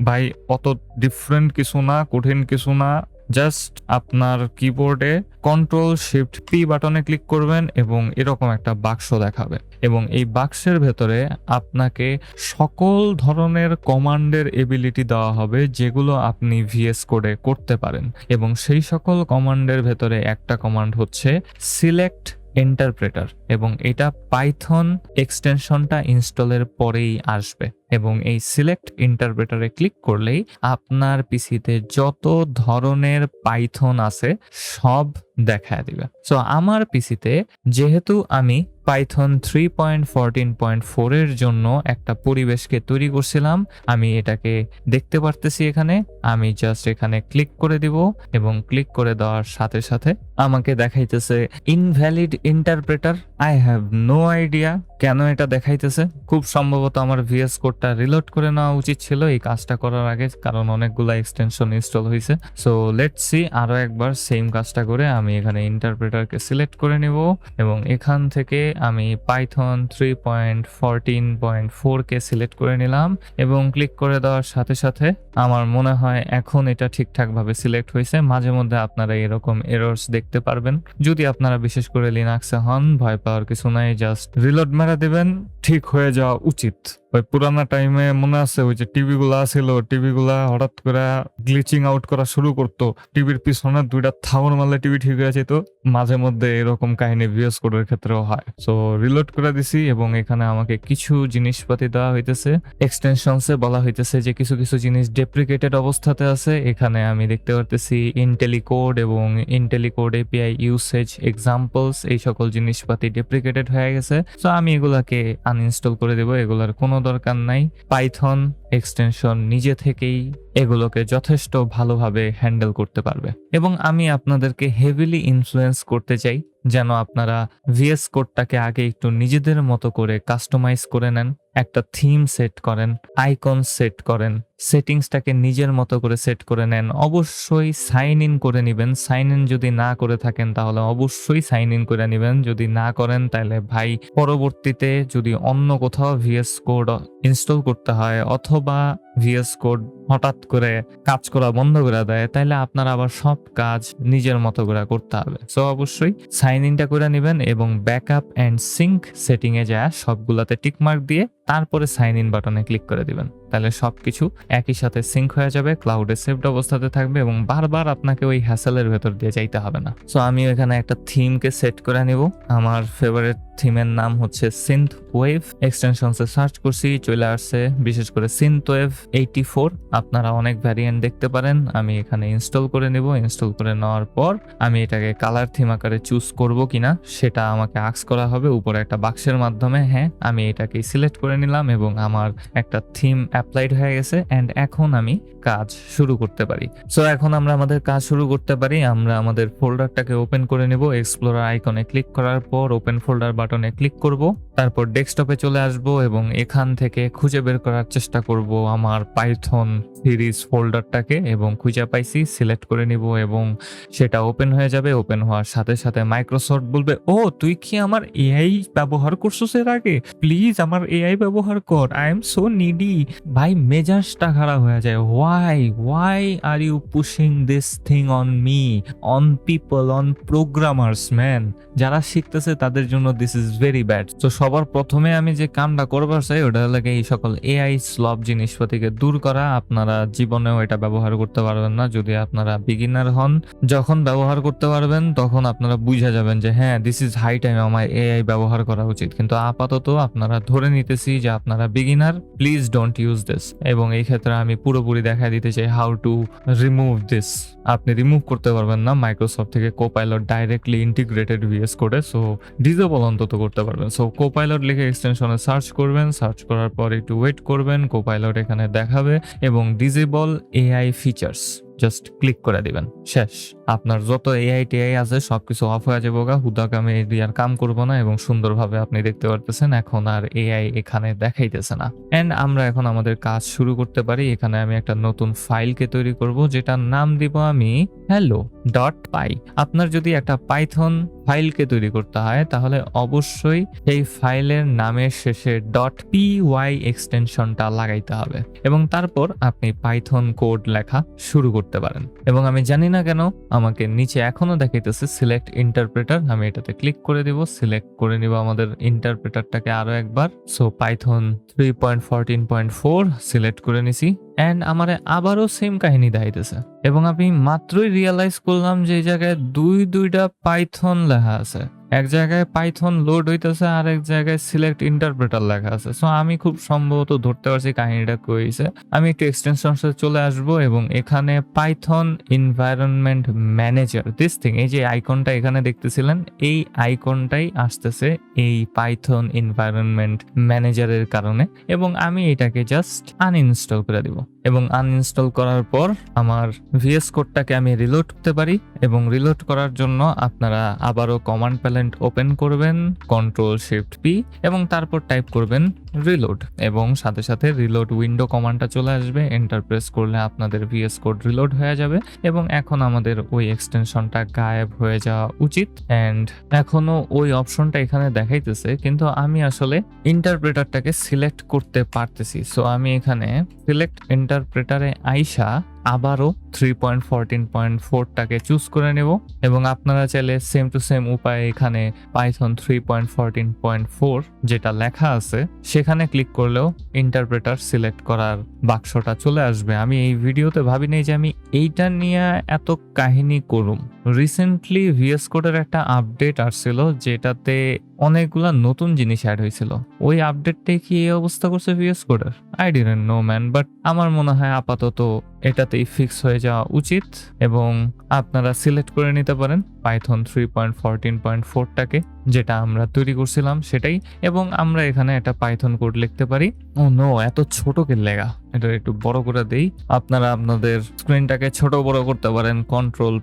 ভাই, অত ডিফারেন্ট কিছু না, কঠিন কিছু না। জাস্ট আপনার কিবোর্ডে Ctrl+Shift+P বাটনে ক্লিক করবেন এবং এরকম একটা বাক্স দেখাবে, এবং এই বাক্সের ভেতরে আপনাকে সকল ধরনের কমান্ডের এবিলিটি দেওয়া হবে যেগুলো আপনি ভিএস কোডে করতে পারেন। এবং সেই সকল কমান্ডের ভেতরে একটা কমান্ড হচ্ছে সিলেক্ট ইন্টারপ্রেটার, এবং এটা পাইথন এক্সটেনশনটা ইনস্টলের পরেই আসবে। এবং এই সিলেক্ট ইন্টারপ্রেটারে ক্লিক করলেই আপনার পিসিতে যত ধরনের পাইথন আছে সব দেখায় দিবে। সো আমার পিসিতে যেহেতু আমি পাইথন 3.14.4 এর জন্য একটা পরিবেশকে তৈরি করছিলাম, আমি এটাকে দেখতে পারতেছি এখানে। আমি জাস্ট এখানে ক্লিক করে দিব এবং ক্লিক করে দেওয়ার সাথে সাথে আমাকে দেখাইতেছে invalid interpreter. I have no idea কেন এটা দেখাইতেছে। খুব সম্ভবত আমার ভিএস কোডটা রিলোড করে নেওয়া উচিত ছিল এই কাজটা করার আগে, কারণ অনেকগুলা এক্সটেনশন ইনস্টল হয়েছে। সো লেটস সি, আরো একবার সেম কাজটা করে আমি এখানে ইন্টারপ্রেটারকে সিলেক্ট করে নেব এবং এখান থেকে আমি পাইথন 3.14.4 কে সিলেক্ট করে নিলাম এবং ক্লিক করে দেওয়ার সাথে সাথে আমার মনে হয় এখন এটা ঠিকঠাক ভাবে সিলেক্ট হয়েছে। মাঝে মধ্যে আপনারা এরকম এরর্স দেখতে পারবেন। যদি আপনারা বিশেষ করে লিনাক্সে হন, ভয় পাওয়ার কিছু নাই, জাস্ট রিলোড মেরে দেবেন, ঠিক হয়ে যাওয়া উচিত। ওই পুরানা টাইমে মনে আছে ওই যে টিভি গুলা ছিল, টিভি গুলা হঠাৎ করে গ্লিচিং আউট করা শুরু করতো, টিভির পিছনে দুইটা থাবর মারলে টিভি ঠিক হয়ে যেত। মাঝে মধ্যে এরকম কাহিনী ভিএস কোডের ক্ষেত্রেও হয়। সো রিলোড করে দিছি এবং এখানে আমাকে কিছু জিনিসপাতি দেওয়া হইতেছে। এক্সটেনশনসে বলা হইতেছে যে কিছু কিছু জিনিস ডেপ্রিকেটেড অবস্থাতে আছে। এখানে আমি দেখতে পারতেছি ইন্টেলিকোড এবং ইন্টেলিকোড এপিআই ইউসেজ এক্সাম্পলস, এই সকল জিনিসপাতি ডেপ্রিকেটেড হয়ে গেছে। সো আমি এগুলাকে আনইনস্টল করে দেবো, এগুলার কোনো দরকার নাই। পাইথন এক্সটেনশন নিজে থেকেই এগুলোকে যথেষ্ট ভালোভাবে হ্যান্ডেল করতে পারবে। এবং আমি আপনাদেরকে হেভিলি ইনফ্লুয়েন্স করতে চাই যেন আপনারা ভিএস কোডটাকে আগে একটু নিজেদের মতো করে কাস্টমাইজ করে নেন, একটা থিম সেট করেন, আইকন সেট করেন, সেটিংসটাকে নিজের মতো করে সেট করে নেন। অবশ্যই সাইন ইন করে নেবেন। সাইন ইন যদি না করে থাকেন তাহলে অবশ্যই সাইন ইন করে নেবেন। যদি না করেন তাহলে ভাই পরবর্তীতে যদি অন্য কোথাও ভিএস কোড ইনস্টল করতে হয় অথবা ভিএস কোড হঠাৎ করে কাজ করা বন্ধ করে দেয়, তাহলে আপনার আবার সব কাজ নিজের মতো করে করতে হবে। সো অবশ্যই সাইন ইনটা করে নেবেন এবং ব্যাকআপ এন্ড সিঙ্ক সেটিং এ যায় সবগুলাতে টিকমার্ক দিয়ে তারপরে সাইন ইন বাটনে ক্লিক করে দিবেন। তাহলে সবকিছু একই সাথে সিঙ্ক হয়ে যাবে, ক্লাউডে সেভড অবস্থাতে থাকবে এবং বারবার আপনাকে ওই হ্যাসেলের ভেতর দিয়ে যাইতে হবে না। সো আমি এখানে একটা থিমকে সেট করে নিব। আমার ফেভারিট থিমের নাম হচ্ছে সিনথওয়েভ। এক্সটেনশনসে সার্চ করছি, চলে আসছে বিশেষ করে সিনথওয়েভ 84। আপনারা অনেক ভ্যারিয়েন্ট দেখতে পারেন। আমি এখানে ইনস্টল করে নেব। ইনস্টল করে নেওয়ার পর আমি এটাকে কালার থিম আকারে চুজ করব কিনা সেটা আমাকে আস্ক করা হবে উপরে একটা বাক্সের মাধ্যমে। হ্যাঁ, আমি এটাকে সিলেক্ট করে নিলাম এবং আমার একটা থিম অ্যাপ্লাইড হয়ে গেছে এন্ড এখন আমি কাজ শুরু করতে পারি। সো এখন আমরা আমাদের কাজ শুরু করতে পারি। আমরা আমাদের ফোল্ডারটাকে ওপেন করে নেব। এক্সপ্লোরার আইকনে ক্লিক করার পর ওপেন ফোল্ডার বাটনে ক্লিক করব, তারপর ডেস্কটপে চলে আসব এবং এখান থেকে খুঁজে বের করার চেষ্টা করব আমার পাইথন সিরিজ ফোল্ডারটাকে, এবং খুঁজে পাইছি, সিলেক্ট করে নিব এবং সেটা ওপেন হয়ে যাবে। ওপেন হওয়ার সাথে সাথে মাইক্রোসফট বলবে, ও তুই কি আমার এআই ব্যবহার করছিস এর আগে, প্লিজ আমার এআই ব্যবহার কর, আই এম সো নিডি। ভাই মেজাজটা খারাপ হয়ে যায়। Why are you pushing this thing on me, on people, on programmers man? যারা শিখতেছে তাদের জন্য দিস ইজ ভেরি ব্যাড। তো সবার প্রথমে আমি যে কামটা করবার চাই ওটা লাগে এই সকল এআই স্লভ জিনিসপাতিকে দূর করা। আপনারা জীবনেও এটা ব্যবহার করতে পারবেন না যদি আপনারা বিগিনার হন। যখন ব্যবহার করতে পারবেন তখন আপনারা বুঝে যাবেন যে হ্যাঁ, দিস ইজ হাই টাইম আমার এআই ব্যবহার করা উচিত। কিন্তু আপাতত আপনারা ধরে নিতেছি যে আপনারা beginner, please don't use this. এবং এই ক্ষেত্রে আমি পুরোপুরি দেখা দিতে চাই হাউ টু রিমুভ দিস। আপনি রিমুভ করতে পারবেন না মাইক্রোসফট থেকে কোপাইলট ডাইরেক্টলি ইন্টিগ্রেটেড ভিএস কোডে, সো ডিসেবল অন্তত করতে পারবেন। সো কোপাইলট লিখে এক্সটেনশনে সার্চ করবেন, সার্চ করার পর একটু ওয়েট করবেন, কোপাইলট এখানে দেখাবে এবং disable AI features just click করে দিবেন, শেষ। আপনার যত এআই টিআই আছে সবকিছু অফ হয়ে যাবে, হুদাকে আমি আর কাম করবো না এবং সুন্দরভাবে আপনি দেখতে পারতেছেন এখন আর এআই এখানে দেখাইতেছে না। এন্ড আমরা এখন আমাদের কাজ শুরু করতে পারি। এখানে আমি একটা নতুন ফাইলকে তৈরি করব যেটার নাম দিব আমি hello.py। আপনার যদি একটা পাইথন ফাইলকে তৈরি করতে হয় তাহলে অবশ্যই এই ফাইলের নামের শেষে .py এক্সটেনশনটা লাগাইতে হবে এবং তারপর আপনি পাইথন কোড লেখা শুরু করতে পারেন। এবং আমি জানি না কেন আমাকে নিচে এখনো দেখাইতেছে সিলেক্ট ইন্টারপ্রেটার, আমি এটাতে ক্লিক করে দিব, সিলেক্ট করে নিব আমাদের ইন্টারপ্রেটারটাকে আরো একবার। সো পাইথন 3.14.4 সিলেক্ট করে নিছি এন্ড আমারে আবারও সেম কাহিনী দেখাইতেছে এবং আমি মাত্রই রিয়েলাইজ করলাম যে এই জায়গায় দুইটা পাইথন লেখা আছে। এক জায়গায় পাইথন লোড হইতেছে আর এক জায়গায় সিলেক্ট ইন্টারপ্রেটার লেখা আছে। সো আমি খুব সম্ভবত ধরতে পারছি কাহিনীটা কইছে। আমি একটু এক্সটেনশনসে চলে আসব এবং এখানে Python environment manager this thing, এই যে আইকনটা এখানে দেখতেছিলেন, এই আইকনটাই আসতেছে এই পাইথন এনভায়রনমেন্ট ম্যানেজারের কারণে এবং আমি এটাকে জাস্ট আনইনস্টল করে দিব। এবং আনইনস্টল করার পর আমার ভিএস কোডটাকে আমি রিলোড করতে পারি এবং রিলোড করার জন্য আপনারা আবারও কমান্ড প্যালেট ওপেন করবেন, Ctrl+Shift+P এবং তারপর টাইপ করবেন রিলোড এবং সাথে সাথে রিলোড উইন্ডো কমান্ডটা চলে আসবে। এন্টার প্রেস করলে আপনাদের ভিএস কোড রিলোড হয়ে যাবে এবং এখন আমাদের ওই এক্সটেনশনটা গায়েব হয়ে যাওয়া উচিত। এন্ড এখনো ওই অপশনটা এখানে দেখাইতেছে কিন্তু আমি আসলে ইন্টারপ্রেটারটাকে সিলেক্ট করতে পারতেছি। সো আমি এখানে সিলেক্ট ইন্টারপ্রেটারে আইসা আবারও 3.14.4টাকে চুজ করে নেব এবং আপনারা চাইলে সেম টু সেম উপায়ে এখানে পাইথন 3.14.4 যেটা লেখা আছে সেখানে ক্লিক করলেও ইন্টারপ্রেটার সিলেক্ট করার বাক্সটা চলে আসবে। আমি এই ভিডিওতে ভাবি নাই যে আমি এইটা নিয়ে এত কাহিনী করুম। রিসেন্টলি ভিএস কোডের একটা আপডেট আসছিল যেটাতে অনেকগুলা নতুন জিনিস অ্যাড হয়েছিল। ওই আপডেটটাই কি এই অবস্থা করছে ভিএস কোডের? I didn't know man, but আমার মনে হয় আপাতত এটাতেই ফিক্স হয়ে যাওয়া উচিত এবং আপনারা সিলেক্ট করে নিতে পারেন পাইথন 3.14.4টাকে যেটা আমরা তৈরি করছিলাম সেটাই এবং আমরা এখানে একটা পাইথন কোড লিখতে পারি। ও নো, এত ছোট কে লেখা, এটা একটু বড় করে দেই। আপনারা আপনাদের স্ক্রিনটাকে ছোট বড় করতে পারেন Ctrl+-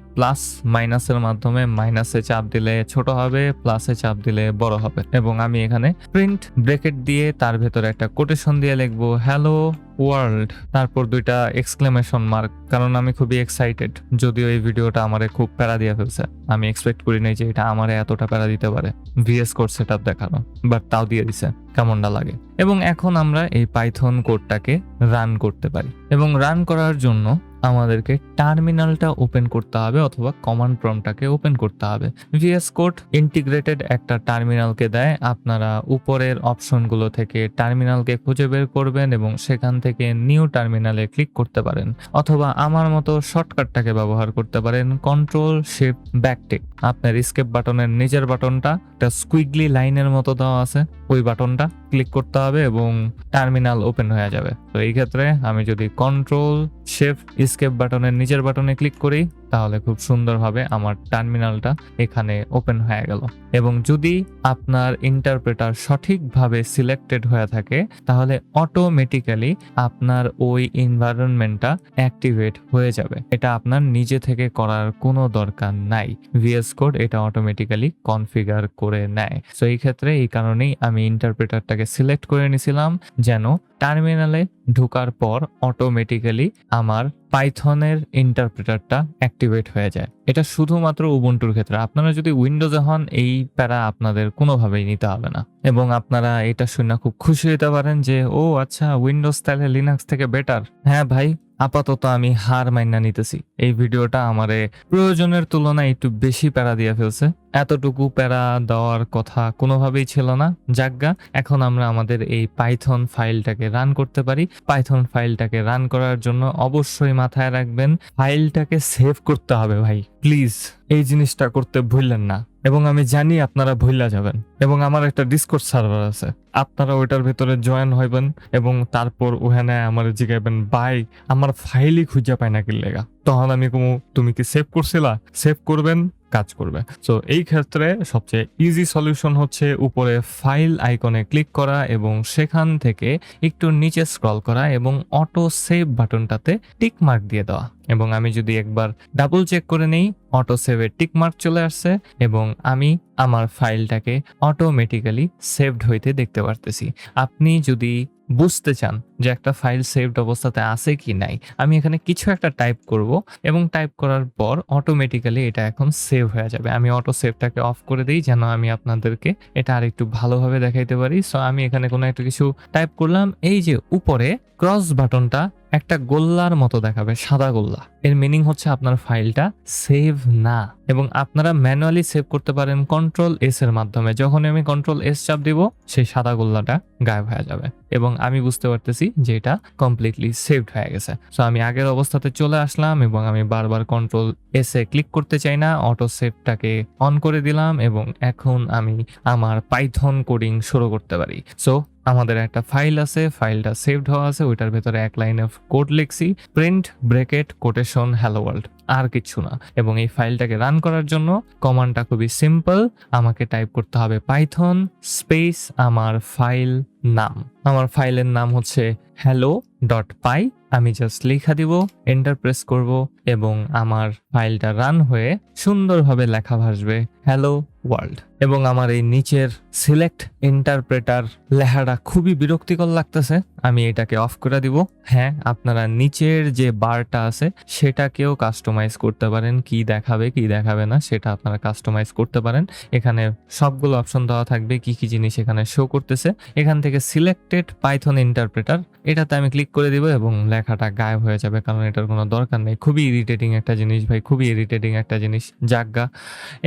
মাধ্যমে। মাইনাসে চাপ দিলে ছোট হবে, প্লাসে চাপ দিলে বড় হবে এবং আমি এখানে প্রিন্ট ব্রেকেট দিয়ে তার ভেতরে একটা কোটেশন দিয়ে লিখবো হ্যালো ওয়ার্ল্ড, তারপর দুইটা এক্সক্লেমেশন মার্ক, কারণ আমি খুবই এক্সাইটেড। যদিও এই ভিডিওটা আমারে খুব প্যারা দিয়ে ফেলছে, আমি এক্সপেক্ট করি নাই যে এটা আমারে এতটা প্যারা দিতে পারে ভিএস কোড সেটআপ দেখানো, বাট তাও দিয়ে দিছে, কেমনটা লাগে। এবং এখন আমরা এই পাইথন কোডটাকে রান করতে পারি এবং রান করার জন্য আমাদেরকে টার্মিনালটা ওপেন করতে হবে অথবা কমান্ড প্রম্পটটাকে ওপেন করতে হবে। ভিএস কোড ইন্টিগ্রেটেড একটা টার্মিনালকে দেয়। আপনারা উপরের অপশনগুলো থেকে টার্মিনালকে খুঁজে বের করবেন এবং সেখান থেকে নিউ টার্মিনালে ক্লিক করতে পারেন অথবা আমার মতো শর্টকাটটাকে ব্যবহার করতে পারেন Ctrl+Shift+Backtick। আপনার স্কেপ বাটনের নিচের বাটনটা একটা স্কুইগলি লাইনের মতো দেওয়া আছে, ওই বাটনটা ক্লিক করতে হবে এবং টার্মিনাল ওপেন হয়ে যাবে। তো এই ক্ষেত্রে আমি যদি Ctrl+Shift+Escape বাটনের নিচের বাটনে ক্লিক করি তাহলে খুব সুন্দরভাবে আমার টার্মিনালটা এখানে ওপেন হয়ে গেল। এবং যদি আপনার ইন্টারপ্রেটার সঠিকভাবে সিলেক্টেড হয়ে থাকে তাহলে অটোমেটিক্যালি আপনার ওই এনভায়রনমেন্টটা অ্যাক্টিভেট হয়ে যাবে। এটা আপনার নিজে থেকে করার কোনো দরকার নাই, ভিএস কোড এটা অটোমেটিক্যালি কনফিগার করে নেয়। সো এই ক্ষেত্রে এই কারণেই আমি ইন্টারপ্রেটারটাকে সিলেক্ট করে নিয়েছিলাম যেন টার্মিনালে ঢোকার পর অটোমেটিক্যালি আমার পাইথনের ইন্টারপ্রেটারটা অ্যাক্টিভেট হয়ে যায়। এটা শুধুমাত্র উবুন্টুর ক্ষেত্রে। আপনারা যদি উইন্ডোজে হন এই প্যারা আপনাদের কোনোভাবেই নিতে হবে না। এবং আপনারা এটা শুনে খুব খুশি হতে পারেন যে ও আচ্ছা উইন্ডোজ তাহলে লিনাক্স থেকে বেটার। হ্যাঁ ভাই, আপাতত আমি হার মাইনা নিতেছি। এই ভিডিওটা আমারে প্রয়োজনের তুলনায় একটু বেশি প্যারা দিয়ে ফেলছে। এতটুকু প্যারা দেওয়ার কথা কোনোভাবেই ছিল না। যাজ্ঞা, এখন আমরা আমাদের এই পাইথন ফাইলটাকে রান করতে পারি। পাইথন ফাইলটাকে রান করার জন্য অবশ্যই মাথায় রাখবেন ফাইলটাকে সেভ করতে হবে ভাই। প্লিজ এই জিনিসটা করতে ভুললেন না। এবং আমি জানি আপনারা ভুইলা যাবেন। এবং আমার একটা ডিসকর্ড সার্ভার আছে, আপনারা ওইটার ভেতরে জয়েন হইবেন এবং তারপর ওখানে আমার জিগাইবেন ভাই আমার ফাইলই খুঁজে পায় না কি লেগা। তখন আমি কমু তুমি কি সেভ করছিলা? সেভ করবেন, কাজ করবে। সো এই ক্ষেত্রে সবচেয়ে ইজি সলিউশন হচ্ছে উপরে ফাইল আইকনে ক্লিক করা এবং সেখান থেকে একটু নিচে স্ক্রল করা এবং অটো সেভ বাটনটাতে টিক মার্ক দিয়ে দেওয়া। এবং আমি যদি একবার ডাবল চেক করে নেই, অটো সেভের টিক মার্ক চলে আসছে এবং আমি আমার ফাইলটাকে অটোমেটিক্যালি সেভড হইতে দেখতে পারতেছি। আপনি যদি বুঝতে চান যে একটা ফাইল সেভড অবস্থাতে আছে কি নাই, আমি এখানে কিছু একটা টাইপ করব এবং টাইপ করার পর অটোমেটিক্যালি এটা এখন সেভ হয়ে যাবে। আমি অটো সেভটাকে অফ করে দিই যেন আমি আপনাদেরকে এটা আরেকটু ভালোভাবে দেখাইতে পারি। সো আমি এখানে কোনো একটা কিছু টাইপ করলাম, এই যে উপরে ক্রস বাটনটা একটা গোল্লার মতো দেখাবে, সাদা গোল্লা। এর মিনিং হচ্ছে আপনার ফাইলটা সেভ না। এবং আপনারা ম্যানুয়ালি সেভ করতে পারেন কন্ট্রোল এস এর মাধ্যমে। যখন আমি কন্ট্রোল এস চাপ দিব সেই সাদা গোল্লাটা গায়েব হয়ে যাবে এবং আমি বুঝতে পারতেছি যে এটা কমপ্লিটলি সেভড হয়ে গেছে। সো আমি আগের অবস্থাতে চলে আসলাম এবং আমি বারবার কন্ট্রোল এস এ ক্লিক করতে চাই না, অটো সেভটাকে অন করে দিলাম এবং এখন আমি আমার পাইথন কোডিং শুরু করতে পারি। সো আমাদের একটা ফাইল আছে, ফাইলটা সেভড হওয়া আছে, ওইটার ভেতরে এক লাইন অফ কোড লিখছি, print bracket quotation hello world, আর কিছু না। এবং এই ফাইলটাকে রান করার জন্য কমান্ডটা খুবই সিম্পল, আমাকে টাইপ করতে হবে পাইথন স্পেস আমার ফাইল নাম। আমার ফাইলের নাম হচ্ছে hello.py। আমি জাস্ট লেখা দিব, এন্টার প্রেস করব এবং আমার ফাইলটা রান হয়ে সুন্দরভাবে লেখা ভাসবে হ্যালো ওয়ার্ল্ড। এবং আমার এই নিচের সিলেক্ট ইন্টারপ্রেটার লেখাটা খুবই বিরক্তিকর লাগতেছে, আমি এটাকে অফ করে দিব। হ্যাঁ, আপনারা নিচের যে বারটা আছে সেটাকেও কাস্টমাইজ করতে পারেন, কি দেখাবে কি দেখাবে না সেটা আপনারা কাস্টমাইজ করতে পারেন। এখানে সবগুলো অপশন দেওয়া থাকবে, কি কি জিনিস এখানে শো করতেছে। এখান থেকে সিলেক্টেড পাইথন ইন্টারপ্রেটার এটাতে আমি ক্লিক করে দিব এবং লেখাটা গায়েব হয়ে যাবে, কারণ এটার কোনো দরকার নেই। খুবই ইরিটেটিং একটা জিনিস ভাই, খুবই ইরিটেটিং একটা জিনিস, যাজ্ঞা।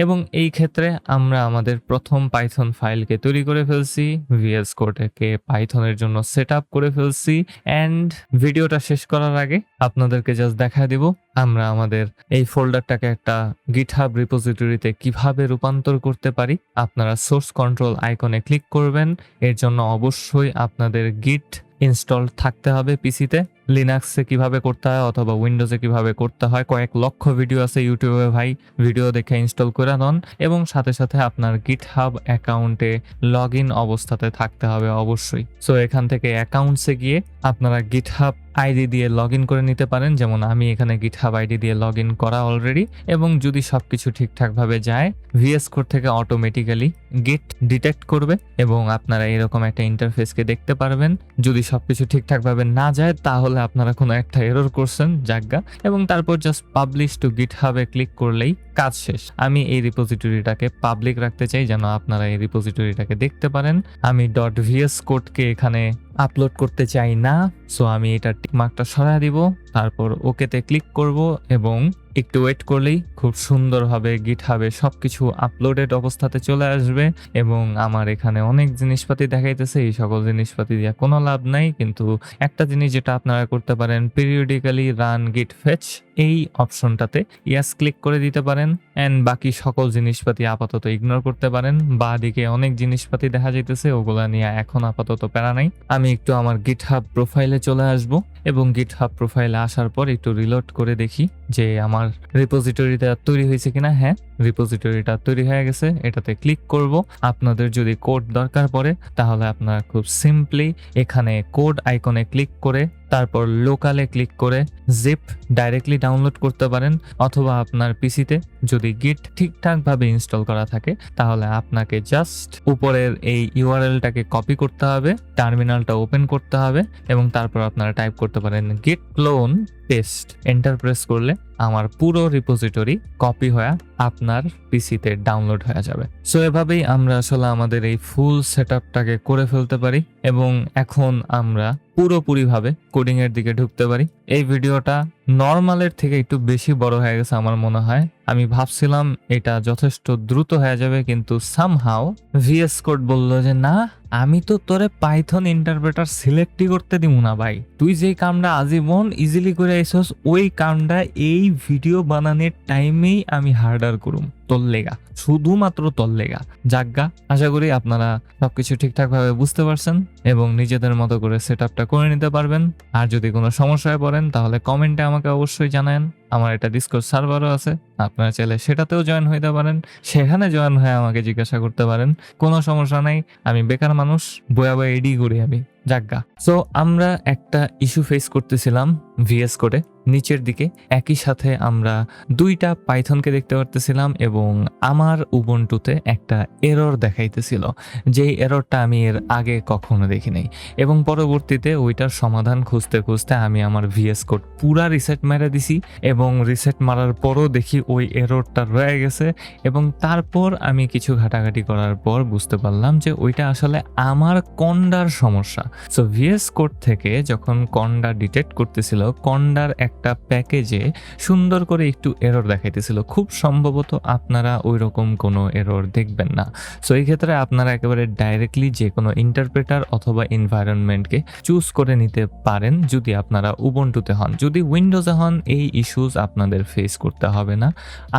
এবং এই ক্ষেত্রে আমরা আমাদের প্রথম পাইথন ফাইলকে তৈরি করে ফেলছি, ভিএস কোডকে পাইথনের জন্য সেট আপ করে ফেলছি। অ্যান্ড ভিডিওটা শেষ করার আগে আপনাদেরকে জাস্ট দেখা দিব আমরা আমাদের এই ফোল্ডারটাকে একটা গিটহাব রিপোজিটরিতে কিভাবে রূপান্তর করতে পারি। আপনারা সোর্স কন্ট্রোল আইকনে ক্লিক করবেন, এর জন্য অবশ্যই আপনাদের গিট ইনস্টল থাকতে হবে পিসিতে। লিনাক্সে কিভাবে করতে হয় অথবা উইন্ডোজে কিভাবে করতে হয় কয়েক লক্ষ ভিডিও আছে ইউটিউবে ভাই, ভিডিও দেখে ইনস্টল করে নন। এবং সাথে সাথে আপনার গিটহাব অ্যাকাউন্টে লগ ইন অবস্থাতে থাকতে হবে অবশ্যই। সো এখান থেকে অ্যাকাউন্টসে গিয়ে আপনারা গিটহাব আইডি দিয়ে লগ ইন করে নিতে পারেন, যেমন আমি এখানে গিটহাব আইডি দিয়ে লগ ইন করা অলরেডি। এবং যদি সবকিছু ঠিকঠাকভাবে যায় ভিএস কোড থেকে অটোমেটিক্যালি গিট ডিটেক্ট করবে এবং আপনারা এরকম একটা ইন্টারফেসকে দেখতে পারবেন। যদি সবকিছু ঠিকঠাকভাবে না যায় তাহলে আপনারা কোনো একটা এরর করছেন, যাজ্ঞা। এবং তারপর জাস্ট পাবলিশ টু গিটহাবে ক্লিক করলেই কাজ শেষ। আমি এই রিপোজিটরিটাকে পাবলিক রাখতে চাই যেন আপনারা এই রিপোজিটরিটাকে দেখতে পারেন। আমি .vs কোডকে এখানে আপলোড করতে চাই না, সো আমি এটা টিকমার্কটা সরায় দিব, তারপর ওকেতে ক্লিক করব এবং একটু ওয়েট করলেই খুব সুন্দরভাবে গিটহাবে সবকিছু আপলোডেড অবস্থাতে চলে আসবে। এবং আমার এখানে অনেক জিনিসপাতি দেখাইতেছে, এই সকল জিনিসপাতি দিয়ে কোনো লাভ নাই, কিন্তু একটা জিনিস যেটা আপনারা করতে পারেন, পিরিয়ডিক্যালি রান গিট ফেচ এই অপশনটাতে ইয়াস ক্লিক করে দিতে পারেন। এন্ড বাকি সকল জিনিসপাতি আপাতত ইগনোর করতে পারেন। বাঁ দিকে অনেক জিনিসপাতি দেখা যাইতেছে, ওগুলা নিয়ে এখন আপাতত প্যারা নাই। আমি একটু আমার গিটহাব প্রোফাইলে চলে আসব এবং গিটহাব প্রোফাইলে আসার পর একটু রিলোড করে দেখি যে আমার রিপোজিটরিটা তৈরি হয়েছে কিনা। হ্যাঁ, রিপোজিটরিটা তৈরি হয়ে গেছে, এটাতে ক্লিক করব। আপনাদের যদি কোড দরকার পড়ে তাহলে আপনারা খুব সিম্পলি এখানে কোড আইকনে ক্লিক করে তারপর লোকালে ক্লিক করে জিপ ডাইরেক্টলি ডাউনলোড করতে পারেন, অথবা আপনার পিসিতে যদি গিট ঠিকঠাকভাবে ইনস্টল করা থাকে তাহলে আপনাকে জাস্ট উপরের এই ইউআরএলটাকে কপি করতে হবে, টার্মিনালটা ওপেন করতে হবে এবং তারপর আপনারা টাইপ করতে পারেন git clone paste enter press করলে আমার পুরো রিপোজিটরি কপি হয়ে আপনার পিসিতে ডাউনলোড হয়ে যাবে। সো এভাবেই আমরা আসলে আমাদের এই ফুল সেটআপটাকে করে ফেলতে পারি এবং এখন আমরা পুরোপুরিভাবে কোডিং এর দিকে ঢুকতে পারি। এই ভিডিওটা নর্মালের থেকে একটু বেশি বড় হয়ে গেছে আমার মনে হয়। আমি ভাবছিলাম এটা যথেষ্ট দ্রুত হয়ে যাবে, কিন্তু সামহাও ভিএস কোড বলল যে না, আমি তো তোরে পাইথন ইন্টারপ্রেটার সিলেক্টই করতে দিব না ভাই, তুই যেই কামটা আজীবন ইজিলি করে আইছস ওই কামটা এই ভিডিও বানানোর টাইমেই আমি হার্ডার করুম তোর লেগা, শুধুমাত্র তোর লেগা। যাজ্ঞা, আশা করি আপনারা সবকিছু ঠিকঠাক ভাবে বুঝতে পারছেন এবং নিজেদের মতো করে সেটআপটা করে নিতে পারবেন। আর যদি কোনো সমস্যায় পড়েন তাহলে কমেন্টে আমাকে অবশ্যই জানান। আমার একটা ডিসকর্ড সার্ভারও আছে, আপনারা চাইলে সেটাতেও জয়েন হইতে পারেন, সেখানে জয়েন হয়ে আমাকে জিজ্ঞাসা করতে পারেন, কোনো সমস্যা নাই। আমি বেকার মানুষ, বয়া বয়া এডি করি আমি। যাজ্ঞা, সো আমরা একটা ইস্যু ফেস করতেছিলাম ভিএস কোডে। নিচের দিকে একই সাথে আমরা দুইটা পাইথনকে দেখতে পারতেছিলাম এবং আমার উবুন্টুতে একটা এরর দেখাইতেছিল, যেই এররটা আমি এর আগে কখনো দেখি নাই। এবং পরবর্তীতে ওইটার সমাধান খুঁজতে খুঁজতে আমি আমার ভিএস কোড পুরা রিসেট মেরে দিছি এবং রিসেট মারার পরও দেখি ওই এররটা রয়ে গেছে। এবং তারপর আমি কিছু ঘাটাঘাটি করার পর বুঝতে পারলাম যে ওইটা আসলে আমার কন্ডার সমস্যা। সো ভিএস কোড থেকে যখন কন্ডা ডিটেক্ট করতেছিল, কন্ডার একটা প্যাকেজে সুন্দর করে একটু এরর দেখাইতেছিল। খুব সম্ভবত আপনারা ওই রকম কোনো এরর দেখবেন না। সো এই ক্ষেত্রে আপনারা একেবারে ডাইরেক্টলি যে কোনো ইন্টারপ্রেটার অথবা এনভায়রনমেন্টকে চুজ করে নিতে পারেন যদি আপনারা উবুন্টুতে হন। যদি উইন্ডোজে হন এই ইস্যুস আপনাদের ফেস করতে হবে না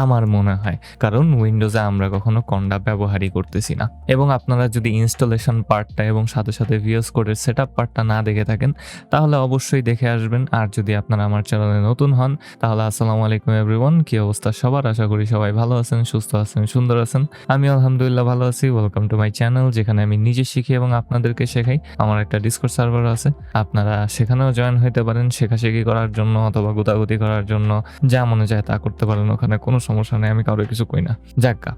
আমার মনে হয়, কারণ উইন্ডোজে আমরা কখনো কন্ডা ব্যবহারই করতেছি না। এবং আপনারা যদি ইনস্টলেশন পার্টটা এবং সাথে সাথে ভিএস কোডের সেটআপ পার্টটা না দেখে থাকেন তাহলে অবশ্যই দেখে আসবেন। আর যদি আপনারা আমার চ্যানেলে নতুন হন তাহলে আসসালামু আলাইকুম এভরিওয়ান, কি অবস্থা সবার? আশা করি সবাই ভালো আছেন, সুস্থ আছেন, সুন্দর আছেন। আমি আলহামদুলিল্লাহ ভালো আছি। ওয়েলকাম টু মাই চ্যানেল, যেখানে আমি নিজে শিখি এবং আপনাদেরকে শেখাই। আমার একটা ডিসকর্ড সার্ভার আছে, আপনারা সেখানেও জয়েন হইতে পারেন শেখাশেখি করার জন্য অথবা গুতাগুতি করার জন্য। যা মনে চায় তা করতে পারেন, ওখানে কোনো সমস্যা নেই, আমি কারো কিছু কই না। যাজ্ঞা,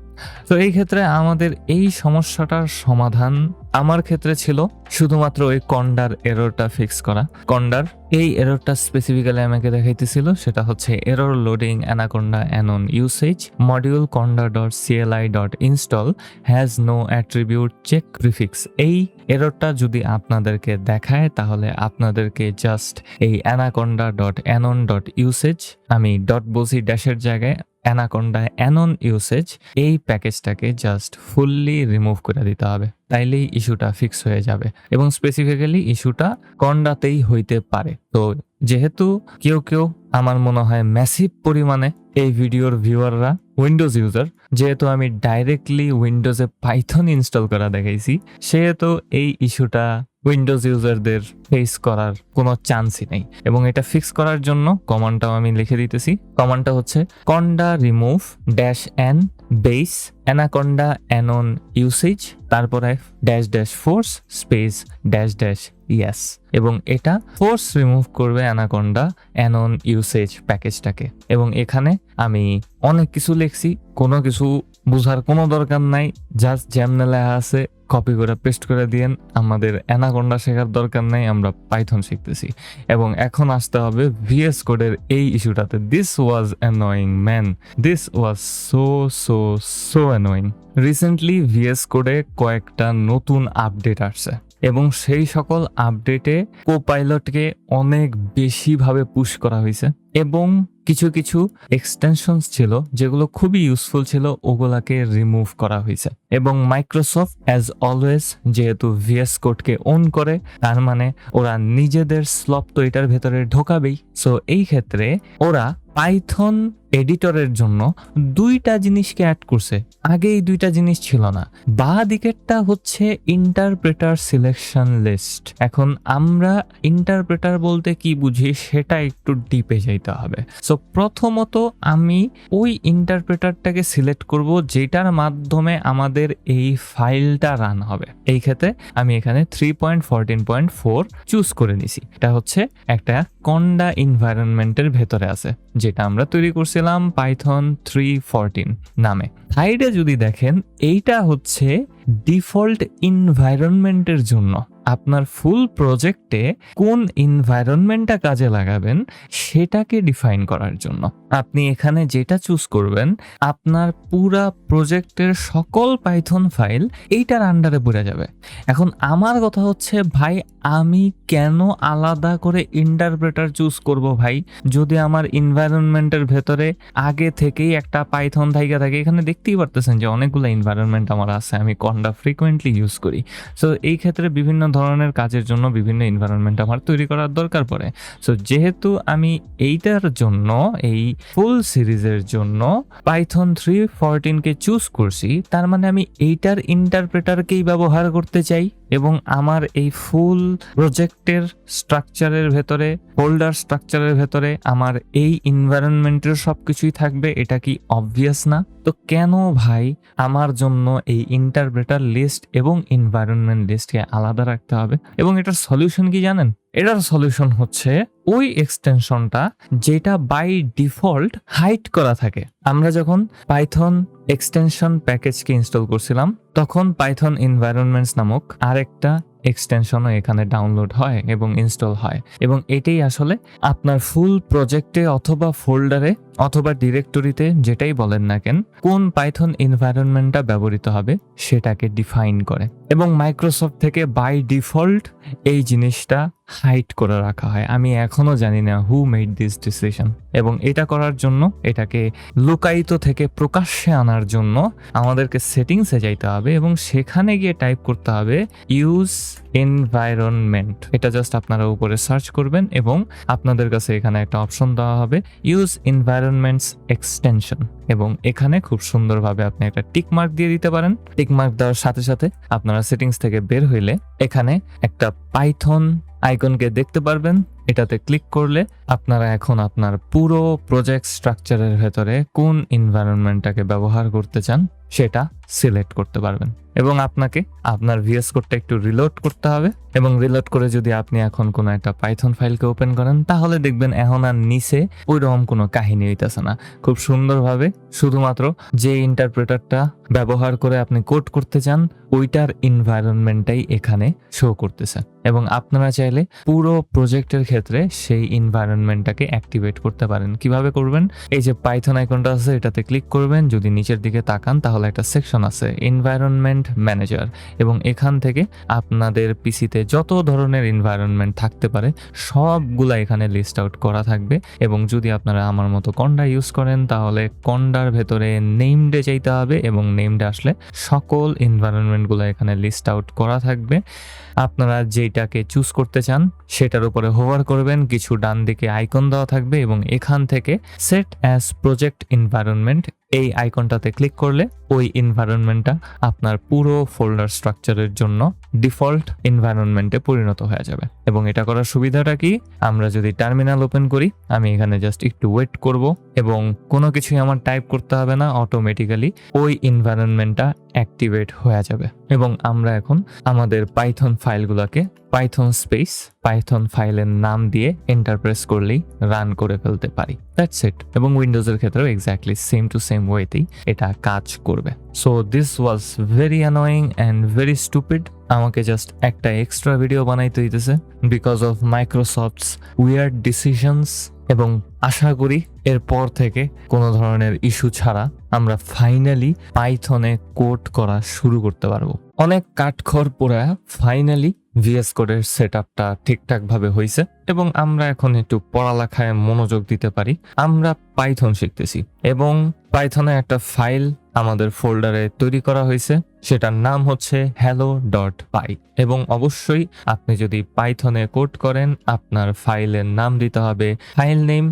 তো এই ক্ষেত্রে আমাদের এই সমস্যাটার সমাধান আমার ক্ষেত্রে ছিল শুধুমাত্র ওই কন্ডার এররটা ফিক্স করা। কন্ডার এই এররটা স্পেসিফিক্যালি আমাকে দেখাইতেছিল, সেটা হচ্ছে error loading Anaconda anon usage module conda.cli.install has no attribute check prefix. এই এররটা যদি আপনাদেরকে দেখায় তাহলে আপনাদেরকে জাস্ট এই anaconda.anon.usage, আমি ডট বসি ড্যাশের জায়গায় অ্যানাকোন্ডা অ্যানন ইউসেজ এই প্যাকেজটাকে জাস্ট ফুললি রিমুভ করে দিতে হবে, তাইলেই ইস্যুটা ফিক্স হয়ে যাবে। এবং স্পেসিফিক্যালি ইস্যুটা কন্ডাতেই হইতে পারে। তো যেহেতু কেউ আমার মনে হয় ম্যাসিভ পরিমাণে এই ভিডিওর ভিউয়াররা উইন্ডোজ ইউজার, যেহেতু আমি ডাইরেক্টলি উইন্ডোজে পাইথন ইনস্টল করা দেখাইছি, সেহেতু এই ইস্যুটা উইন্ডোজ ইউজারদের ফেস করার কোনো চান্সই নেই। এবং এটা ফিক্স করার জন্য কমান্ডটাও আমি লিখে দিতেছি। কমান্ডটা হচ্ছে conda remove -n base anaconda anon usage, তারপরে --force space -yes, এবং এটা ফোর্স রিমুভ করবে অ্যানাকোন্ডা অ্যানন ইউসেজ প্যাকেজটাকে। এবং এখানে আমি অনেক কিছু লিখছি, কোনো কিছু বুঝার কোনো দরকার নাই, জাস্ট যেমনে লেখা আছে কপি করে পেস্ট করে দিয়েন। আমাদের অ্যানাকোন্ডা শেখার দরকার নাই, আমরা পাইথন শিখতেছি। এবং এখন আসতে হবে ভিএস কোডের এই ইস্যুটাতে। This was annoying man, this was so annoying. Recently VS কোডে কয়েকটা নতুন আপডেট আসছে এবং সেই সকল আপডেটে কোপাইলটকে অনেক বেশিভাবে পুশ করা হয়েছে এবং কিছু এক্সটেনশনস ছিল যেগুলো খুবই ইউজফুল ছিল, ওগুলাকে রিমুভ করা হয়েছে। এবং মাইক্রোসফট অ্যাজ অলওয়েজ যেহেতু ভিএস কোডকে অন করে, তার মানে ওরা নিজেদের স্লপ তো এটার ভেতরে ঢোকাবেই। সো এই ক্ষেত্রে ওরা পাইথন এডিটরের জন্য দুইটা জিনিসকে অ্যাড করছে, আগে এই দুইটা জিনিস ছিল না। বাঁ দিকেরটা হচ্ছে ইন্টারপ্রেটার সিলেকশন লিস্ট। এখন আমরা ইন্টারপ্রেটার বলতে কি বুঝি সেটা একটু ডিপে যাইতে হবে। সো প্রথমত আমি ওই ইন্টারপ্রেটারটাকে সিলেক্ট করব যেটার মাধ্যমে আমাদের এই ফাইলটা রান হবে। এই ক্ষেত্রে আমি এখানে 3.14.4 চুজ করে নিছি। এটা হচ্ছে একটা কন্ডা এনভায়রনমেন্টের ভেতরে আছে, যেটা আমরা তৈরি করছিলাম পাইথন 3.14 নামে। সাইডে যদি দেখেন এইটা হচ্ছে ডিফল্ট এনভায়রনমেন্টের জন্য। আপনার ফুল প্রজেক্টে কোন এনভায়রনমেন্টটা কাজে লাগাবেন সেটাকে ডিফাইন করার জন্য। আপনি এখানে যেটা চুজ করবেন আপনার পুরা প্রজেক্টের সকল পাইথন ফাইল এইটার আন্ডারে পড়ে যাবে। এখন আমার কথা হচ্ছে ভাই আমি কেন আলাদা করে ইন্টারপ্রেটার চুজ করব ভাই, যদি আমার এনভায়রনমেন্টের ভেতরে আগে থেকেই একটা পাইথন থাইকা থাকে। এখানে দেখতেই পারতেছেন যে অনেকগুলো এনভায়রনমেন্ট আমার আছে, আমি কন্ডা ফ্রিকোয়েন্টলি ইউজ করি। সো এই ক্ষেত্রে বিভিন্ন ধরনের কাজের জন্য বিভিন্ন এনভায়রনমেন্ট আমার তৈরি করার দরকার পড়ে। সো যেহেতু আমি এইটার জন্য এই ফুল সিরিজের জন্য পাইথন 3.14 কে চুজ করছি, তার মানে আমি এইটার ইন্টারপ্রেটারকেই ব্যবহার করতে চাই এবং আমার এই ফুল প্রজেক্টের স্ট্রাকচারের ভেতরে, ফোল্ডার স্ট্রাকচারের ভেতরে আমার এই এনভায়রনমেন্টের সবকিছুই থাকবে। এটা কি অবভিয়াস না? তো কেন ভাই আমার জন্য এই ইন্টারপ্রেটার লিস্ট এবং এনভায়রনমেন্ট লিস্টকে আলাদা রাখতে হবে? এবং এটার সলিউশন কি জানেন? এটার সলিউশন হচ্ছে ওই এক্সটেনশনটা যেটা বাই ডিফল্ট হাইড করা থাকে। আমরা যখন পাইথন এক্সটেনশন প্যাকেজকে ইনস্টল করছিলাম তখন পাইথন এনভায়রনমেন্টস নামক আরেকটা এক্সটেনশনও এখানে ডাউনলোড হয় এবং ইনস্টল হয়, এবং এটাই আসলে আপনার ফুল প্রজেক্টে অথবা ফোল্ডারে অথবা ডিরেক্টরিতে যেটাই বলেন না কেন কোন পাইথন এনভায়রনমেন্টটা ব্যবহৃত হবে সেটাকে ডিফাইন করে। এবং মাইক্রোসফট থেকে বাই ডিফল্ট এই জিনিসটা হাইড করে রাখা হয়। আমি এখনো জানি না হু মেড দিস ডিসিশন, এবং এটা করার জন্য, এটাকে লুকায়িত থেকে প্রকাশ্যে আনার জন্য আমাদেরকে সেটিংসে যাইতে হবে এবং সেখানে গিয়ে টাইপ করতে হবে ইউজ এনভায়রনমেন্ট। এটা জাস্ট আপনারা উপরে সার্চ করবেন এবং আপনাদের কাছে এখানে একটা অপশন দেওয়া হবে ইউজ এনভায়রনমেন্টস এক্সটেনশন, এবং এখানে খুব সুন্দরভাবে আপনি একটা টিক মার্ক দিয়ে দিতে পারেন। টিক মার্ক দেওয়ার সাথে সাথে আপনারা সেটিংস থেকে বের হইলে এখানে একটা পাইথন আইকনকে দেখতে পারবেন। এটাতে ক্লিক করলে আপনারা এখন আপনার পুরো প্রজেক্ট স্ট্রাকচারের ভেতরে কোন এনভায়রনমেন্টটাকে ব্যবহার করতে চান সেটা সিলেক্ট করতে পারবেন। এবং আপনাকে আপনার ভিএস কোডটা একটু রিলোড করতে হবে, এবং রিলোড করে যদি আপনি এখন কোনো একটা পাইথন ফাইলকে ওপেন করেন তাহলে দেখবেন এখন আর নিচে ওইরকম কোনো কাহিনী হইতেছে না। খুব সুন্দরভাবে শুধুমাত্র যে ইন্টারপ্রেটারটা ব্যবহার করে আপনি কোড করতে চান ওইটার এনভায়রনমেন্টটাই এখানে শো করতেছে, এবং আপনারা চাইলে পুরো প্রজেক্টের ক্ষেত্রে সেই এনভায়রনমেন্টটাকে অ্যাক্টিভেট করতে পারেন। কিভাবে করবেন? এই যে পাইথন আইকনটা আছে এটাতে ক্লিক করবেন, যদি নিচের দিকে তাকান তাহলে একটা সেকশন আছে এনভায়রনমেন্ট ম্যানেজার, এবং এখান থেকে আপনাদের পিসিতে যত ধরনের এনভায়রনমেন্ট থাকতে পারে সবগুলা এখানে লিস্ট আউট করা থাকবে। এবং যদি আপনারা আমার মতো কন্ডা ইউজ করেন তাহলে কন্ডার ভেতরে নেমডে চাইতে হবে, এবং নেমডে আসলে সকল এনভায়রনমেন্টগুলো এখানে লিস্ট আউট করা থাকবে। আপনারা যেটাকে চুজ করতে চান সেটার উপরে হোভার করবেন, কিছু ডান দিকে আইকন দেওয়া থাকবে এবং এখান থেকে সেট অ্যাজ প্রজেক্ট এনভায়রনমেন্ট এই আইকনটাতে ক্লিক করলে ওই এনভায়রনমেন্টটা আপনার পুরো ফোল্ডার স্ট্রাকচারের জন্য ডিফল্ট এনভায়রনমেন্টে পরিণত হয়ে যাবে। এবং এটা করার সুবিধাটা কি? আমরা যদি টার্মিনাল ওপেন করি, আমি এখানে জাস্ট একটু ওয়েট করব এবং কোনো কিছুই আমার টাইপ করতে হবে না, অটোমেটিক্যালি ওই এনভায়রনমেন্টটা অ্যাক্টিভেট হয়ে যাবে। এবং আমরা এখন আমাদের পাইথন ফাইলগুলোকে পাইথন স্পেস পাইথন ফাইলের নাম দিয়ে এন্টার প্রেস করলেই রান করে ফেলতে পারি। That's it. এবং উইন্ডোজের ক্ষেত্রেও এক্স্যাক্টলি সেম টু সেম ওয়েতেই এটা কাজ করবে। So this was very annoying and very stupid. আমাকে জাস্ট একটা এক্সট্রা ভিডিও বানাইতে হইতেছে বিকজ অফ মাইক্রোসফটস উইয়ার্ড ডিসিশনস, এবং আশা করি এরপর থেকে কোনো ধরনের ইস্যু ছাড়া আমরা ফাইনালি পাইথনে কোড করা শুরু করতে পারবো। অনেক কাঠখড় পোড়া ফাইনালি ভিএস কোডের সেটআপটা ঠিকঠাক ভাবে হয়েছে এবং আমরা এখন একটু পড়ালেখায় মনোযোগ দিতে পারি। আমরা পাইথন শিখতেছি এবং পাইথনে একটা ফাইল আমাদের ফোল্ডারে তৈরি করা হয়েছে, সেটার নাম হচ্ছে hello.py। এবং অবশ্যই আপনি যদি পাইথনে কোড করেন আপনার ফাইলের নাম দিতে হবে ফাইল নেম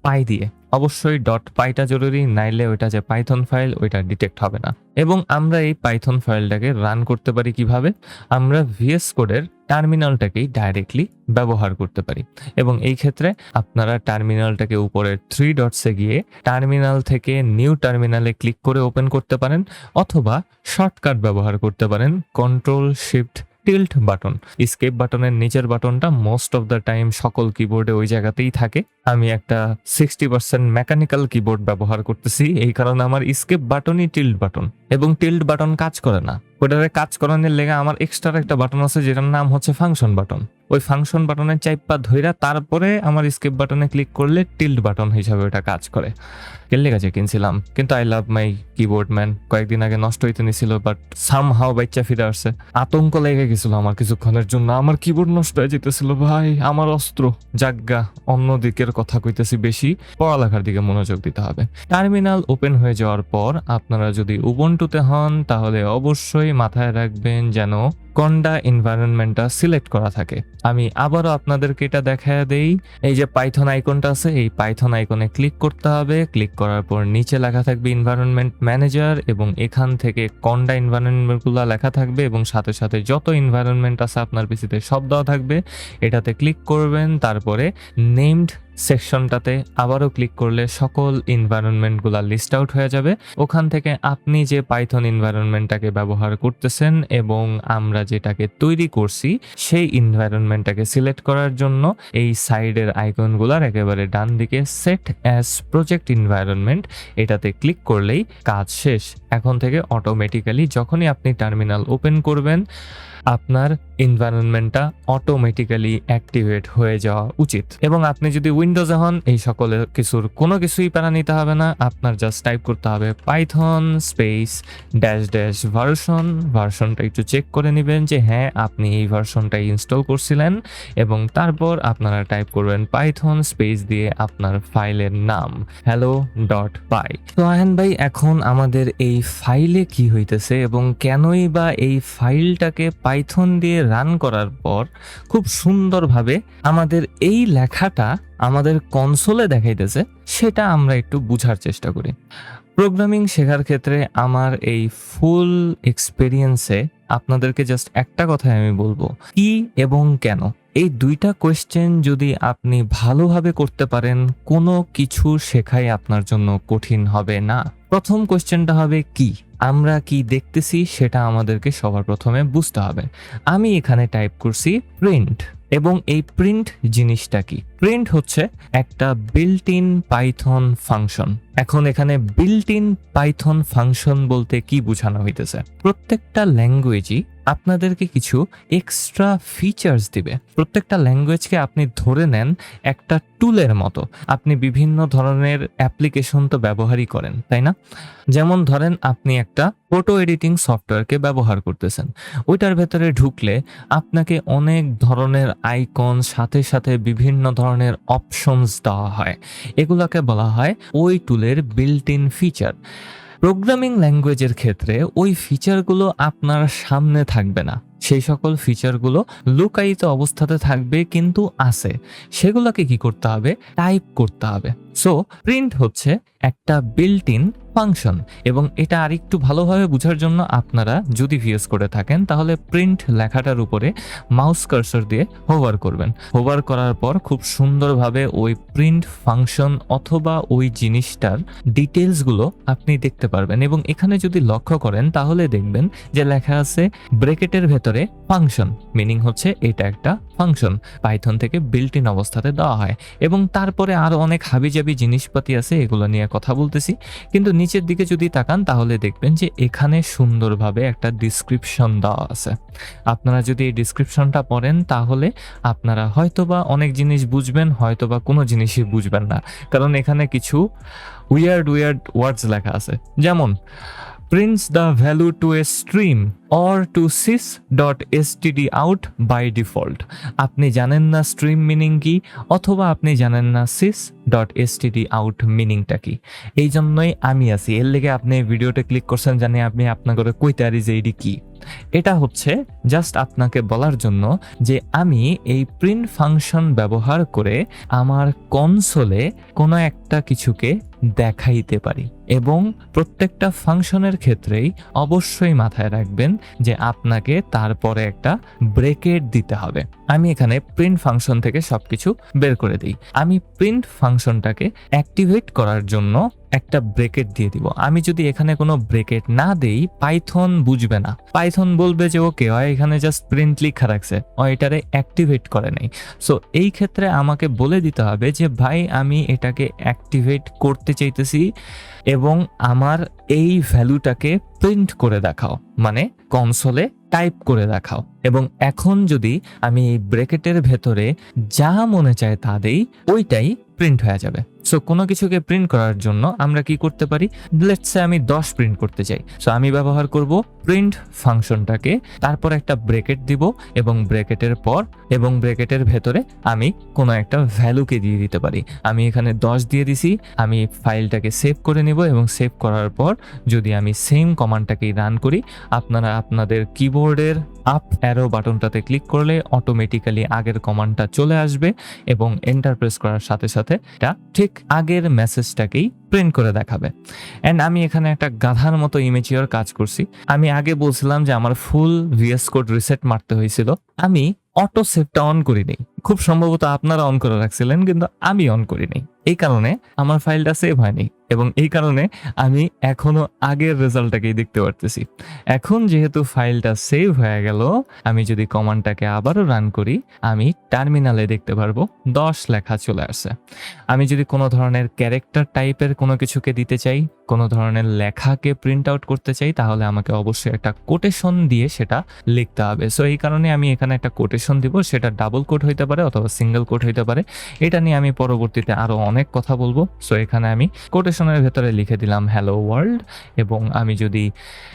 .py দিয়ে। অবশ্যই .pyটা জরুরি, নাইলে ওইটা যে পাইথন ফাইল ওইটা ডিটেক্ট হবে না। এবং আমরা এই পাইথন ফাইলটাকে রান করতে পারি কিভাবে? আমরা ভিএস কোডের টার্মিনালটাকেই ডাইরেক্টলি ব্যবহার করতে পারি। এবং এই ক্ষেত্রে আপনারা টার্মিনালটাকে উপরের 3 ডটসে গিয়ে টার্মিনাল থেকে নিউ টার্মিনালে ক্লিক করে ওপেন করতে পারেন, অথবা শর্টকাট ব্যবহার করতে পারেন Ctrl+Shift+Tilt বাটন। স্কেপ বাটনের নিচের বাটনটা মোস্ট অফ দ্য টাইম সকল কিবোর্ডে ওই জায়গাতেই থাকে। আমি একটা 60% মেকানিক্যাল কিবোর্ড ব্যবহার করতেছি, এই কারণে আমার স্কেপ বাটনই টিল্ট বাটন। এবং টিল্ট বাটন কাজ করে না। ওটারে কাজ করানোর লেগে আমার এক্সট্রা একটা বাটন আছে যেটার নাম হচ্ছে ফাংশন বাটন। ওই ফাংশন বাটনের চাইপা ধইরা তারপরে আমার স্কেপ বাটনে ক্লিক করলে টিল্ট বাটন হিসাবে ওটা কাজ করে। কেলে কাছে কিনছিলাম, কিন্তু I love my keyboard man. কয়েকদিন আগে নষ্ট হইতে নিছিল, বাট সামহাও বাচ্চা ফিরে আসছে। আতঙ্ক লেগে গেছিল আমার কিছুক্ষণের জন্য, আমার কিবোর্ড নষ্ট হয়ে যেতেছিল ভাই, আমার অস্ত্র জাগ্গা। অন্য দিকের কথা কইতেছি, বেশি পড়ালেখার দিকে মনোযোগ দিতে হবে। টার্মিনাল ওপেন হয়ে যাওয়ার পর আপনারা যদি উবুন্টুতে হন তাহলে অবশ্যই মাথায় রাখবেন যেন কন্ডা এনভায়রনমেন্টটা সিলেক্ট করা থাকে। আমি আবারও আপনাদেরকে এটা দেখায় দেই। এই যে পাইথন আইকনটা আছে, এই পাইথন আইকনে ক্লিক করতে হবে। ক্লিক করার পর নিচে লেখা থাকবে এনভায়রনমেন্ট ম্যানেজার, এবং এখান থেকে কন্ডা এনভায়রনমেন্টগুলো লেখা থাকবে এবং সাথে সাথে যত এনভায়রনমেন্ট আছে আপনার পিসিতে সব দেওয়া থাকবে। এটাতে ক্লিক করবেন, তারপরে নেমড সেকশনটাতে আবারও ক্লিক করলে সকল এনভায়রনমেন্টগুলো লিস্ট আউট হয়ে যাবে। ওখান থেকে আপনি যে পাইথন এনভায়রনমেন্টটাকে ব্যবহার করতেছেন এবং আমরা যেটাকে তৈরি করছি সেই এনভায়রনমেন্টটাকে সিলেক্ট করার জন্য এই সাইডের আইকনগুলোর একেবারে ডান দিকে সেট অ্যাজ প্রজেক্ট এনভায়রনমেন্ট, এটাতে ক্লিক করলেই কাজ শেষ। এখন থেকে অটোমেটিক্যালি যখনই আপনি টার্মিনাল ওপেন করবেন আপনার এনভায়রনমেন্টটা অটোমেটিক্যালি অ্যাক্টিভেট হয়ে যাওয়া উচিত। এবং আপনি যদি উইন্ডোজে হন এই সকলে কোনো কিছুই প্যারা নিতে হবে না। আপনার জাস্ট টাইপ করতে হবে পাইথন স্পেস ড্যাশ ড্যাশ ভার্সনটা একটু চেক করে নেবেন যে হ্যাঁ আপনি এই ভার্সনটাই ইনস্টল করছিলেন, এবং তারপর আপনারা টাইপ করবেন পাইথন স্পেস দিয়ে আপনার ফাইলের নাম hello.py। তো আয়ন ভাই, এখন আমাদের এই ফাইলে কি হইতেছে এবং কেনই বা এই ফাইলটাকে পাইথন দিয়ে রান করার পর খুব সুন্দরভাবে আমাদের এই লেখাটা আমাদের কনসোলে দেখাইতেছে, সেটা আমরা একটু বুঝার চেষ্টা করি। প্রোগ্রামিং শেখার ক্ষেত্রে আমার এই ফুল এক্সপেরিয়েন্সে আপনাদেরকে জাস্ট একটা কথাই আমি বলবো, কি এবং কেন, এই দুইটা কোয়েশ্চেন যদি আপনি ভালোভাবে করতে পারেন কোনো কিছু শেখাই আপনার জন্য কঠিন হবে না। প্রথম কোয়েশ্চেনটা হবে কি, আমরা কি দেখতেছি সেটা আমাদেরকে সবার প্রথমে বুঝতে হবে। আমি এখানে টাইপ করছি প্রিন্ট, এবং এই প্রিন্ট জিনিসটা কি? প্রিন্ট হচ্ছে একটা বিল্ট ইন পাইথন ফাংশন। এখন এখানে বিল্ট ইন পাইথন ফাংশন বলতে কি বোঝানো হইতেছে? প্রত্যেকটা ল্যাঙ্গুয়েজই আপনাদেরকে কিছু এক্সট্রা ফিচার্স দিবে। প্রত্যেকটা ল্যাঙ্গুয়েজকে আপনি ধরে নেন একটা টুলের মতো। আপনি বিভিন্ন ধরনের অ্যাপ্লিকেশন তো ব্যবহারই করেন, তাই না? যেমন ধরেন আপনি একটা ফটো এডিটিং সফটওয়্যারকে ব্যবহার করতেছেন, ওইটার ভেতরে ঢুকলে আপনাকে অনেক ধরনের আইকন সাথে সাথে বিভিন্ন ধরনের অপশনস দেওয়া হয়। এগুলোকে বলা হয় ওই টুলের বিল্ট ইন ফিচার। প্রোগ্রামিং ল্যাঙ্গুয়েজের ক্ষেত্রে ওই ফিচারগুলো আপনার সামনে থাকবে না, সেই সকল ফিচারগুলো লুকায়িত অবস্থাতে থাকবে, কিন্তু আছে। সেগুলোকে কি করতে হবে? টাইপ করতে হবে। সো প্রিন্ট হচ্ছে একটা বিল্ট ইন ফাংশন, এবং এটা আরেকটু ভালোভাবে বোঝার জন্য আপনারা যদি ভিএস করে থাকেন তাহলে প্রিন্ট লেখাটার উপরে মাউস কার্সর দিয়ে হোভার করবেন। হোভার করার পর খুব সুন্দরভাবে ওই প্রিন্ট ফাংশন অথবা ওই জিনিসটার ডিটেলসগুলো আপনি দেখতে পারবেন। এবং এখানে যদি লক্ষ্য করেন তাহলে দেখবেন যে লেখা আছে ব্র্যাকেটের ভেতরে ফাংশন, মিনিং হচ্ছে এটা একটা ফাংশন পাইথন থেকে বিল্ট ইন অবস্থাতে দেওয়া হয়। এবং তারপরে আরো অনেক হাবিজাবি জিনিসপাতি আছে, এগুলো নিয়ে কথা বলতেছি। কিন্তু নিচের দিকে যদি তাকান তাহলে দেখবেন যে এখানে সুন্দরভাবে একটা ডিসক্রিপশন দেওয়া আছে। আপনারা যদি এই ডিসক্রিপশনটা পড়েন তাহলে আপনারা হয়তোবা অনেক জিনিস বুঝবেন, হয়তোবা কোনো জিনিসই বুঝবেন না, কারণ এখানে কিছু উইয়ার্ড ওয়ার্ডস লেখা আছে। যেমন prints the value to a stream or to sys.stdout by default। আপনি জানেন না স্ট্রিম মিনিং কি, অথবা আপনি জানেন না sys.stdout মিনিংটা কি। এই জন্যই আমি আছি, এর লেগে আপনি ভিডিওতে ক্লিক করছেন জানি আমি আপনাকে কইতে পারি যে এইটি কি। এটা হচ্ছে জাস্ট আপনাকে বলার জন্য যে আমি এই প্রিন্ট ফাংশন ব্যবহার করে আমার কনসোলে কোনো একটা কিছুকে দেখাইতে পারি। এবং প্রত্যেকটা ফাংশনের ক্ষেত্রেই অবশ্যই মাথায় রাখবেন যে আপনাকে তারপরে একটা ব্রেকেট দিতে হবে। আমি এখানে প্রিন্ট ফাংশন থেকে সবকিছু বের করে দিই। আমি প্রিন্ট ফাংশনটাকে অ্যাক্টিভেট করার জন্য একটা ব্রেকেট দিয়ে দিব। আমি যদি এখানে কোনো ব্রেকেট না দেই পাইথন বুঝবে না, পাইথন বলবে যে ওকে এখানে জাস্ট প্রিন্ট লিখা রাখছে, এটারে অ্যাক্টিভেট করে নাই। সো এই ক্ষেত্রে আমাকে বলে দিতে হবে যে ভাই আমি এটাকে অ্যাক্টিভেট করতে চাইতেছি এবং আমার এই ভ্যালুটাকে প্রিন্ট করে দেখাও, মানে কনসোলে টাইপ করে দেখাও। এবং এখন যদি আমি এই ব্র্যাকেটের ভেতরে যা মনে চায় তা দেই, ওইটাই প্রিন্ট হয়ে যাবে। সো কোনো কিছুকে প্রিন্ট করার জন্য আমরা কি করতে পারি, লেটস সে আমি 10 প্রিন্ট করতে চাই। সো আমি ব্যবহার করব প্রিন্ট ফাংশনটাকে, তারপর একটা ব্র্যাকেট দিব এবং ব্র্যাকেটের পর এবং ব্র্যাকেটের ভেতরে আমি কোনো একটা ভ্যালুকে দিয়ে দিতে পারি। আমি এখানে 10 দিয়ে দিছি। আমি ফাইলটাকে সেভ করে নিব এবং সেভ করার পর যদি আমি সেম কমান্ডটাকেই রান করি, আপনারা আপনাদের কিবোর্ডের আপ অ্যারো বাটনটাতে ক্লিক করলে অটোমেটিক্যালি আগের কমান্ডটা চলে আসবে এবং এন্টার প্রেস করার সাথে সাথে এটা ঠিক আগের মেসেজটাকেই প্রিন্ট করে দেখাবে। অ্যান্ড আমি এখানে একটা গাধার মতো ইমেচিওর কাজ করছি। আমি আগে বলছিলাম যে আমার ফুল ভিএস কোড রিসেট মারতে হয়েছিল, আমি অটো সেভটা অন করিনি। খুব সম্ভবত আপনারা অন করে রাখছিলেন, কিন্তু আমি অন করিনি। এই কারণে আমার ফাইলটা সেভ হয়নি এবং এই কারণে আমি এখনো আগের রেজাল্টটাকেই দেখতে পারতেছি। এখন যেহেতু ফাইলটা সেভ হয়ে গেল, আমি যদি কমান্ডটাকে আবারও রান করি, আমি টার্মিনালে দেখতে পারবো 10 লেখা চলে আসছে। আমি যদি কোনো ধরনের ক্যারেক্টার টাইপের কোনো কিছুকে দিতে চাই, কোনো ধরনের লেখাকে প্রিন্ট আউট করতে চাই, তাহলে আমাকে অবশ্যই একটা কোটেশন দিয়ে সেটা লিখতে হবে। সো এই কারণে আমি এখানে একটা কোটেশন দিব, সেটা ডাবল কোট হইতে পারে অথবা সিঙ্গেল কোট হইতে পারে। এটা নিয়ে আমি পরবর্তীতে আরো অনেক কথা বলবো। সো এখানে আমি কোটেশনের ভেতরে লিখে দিলাম হ্যালো ওয়ার্ল্ড এবং আমি যদি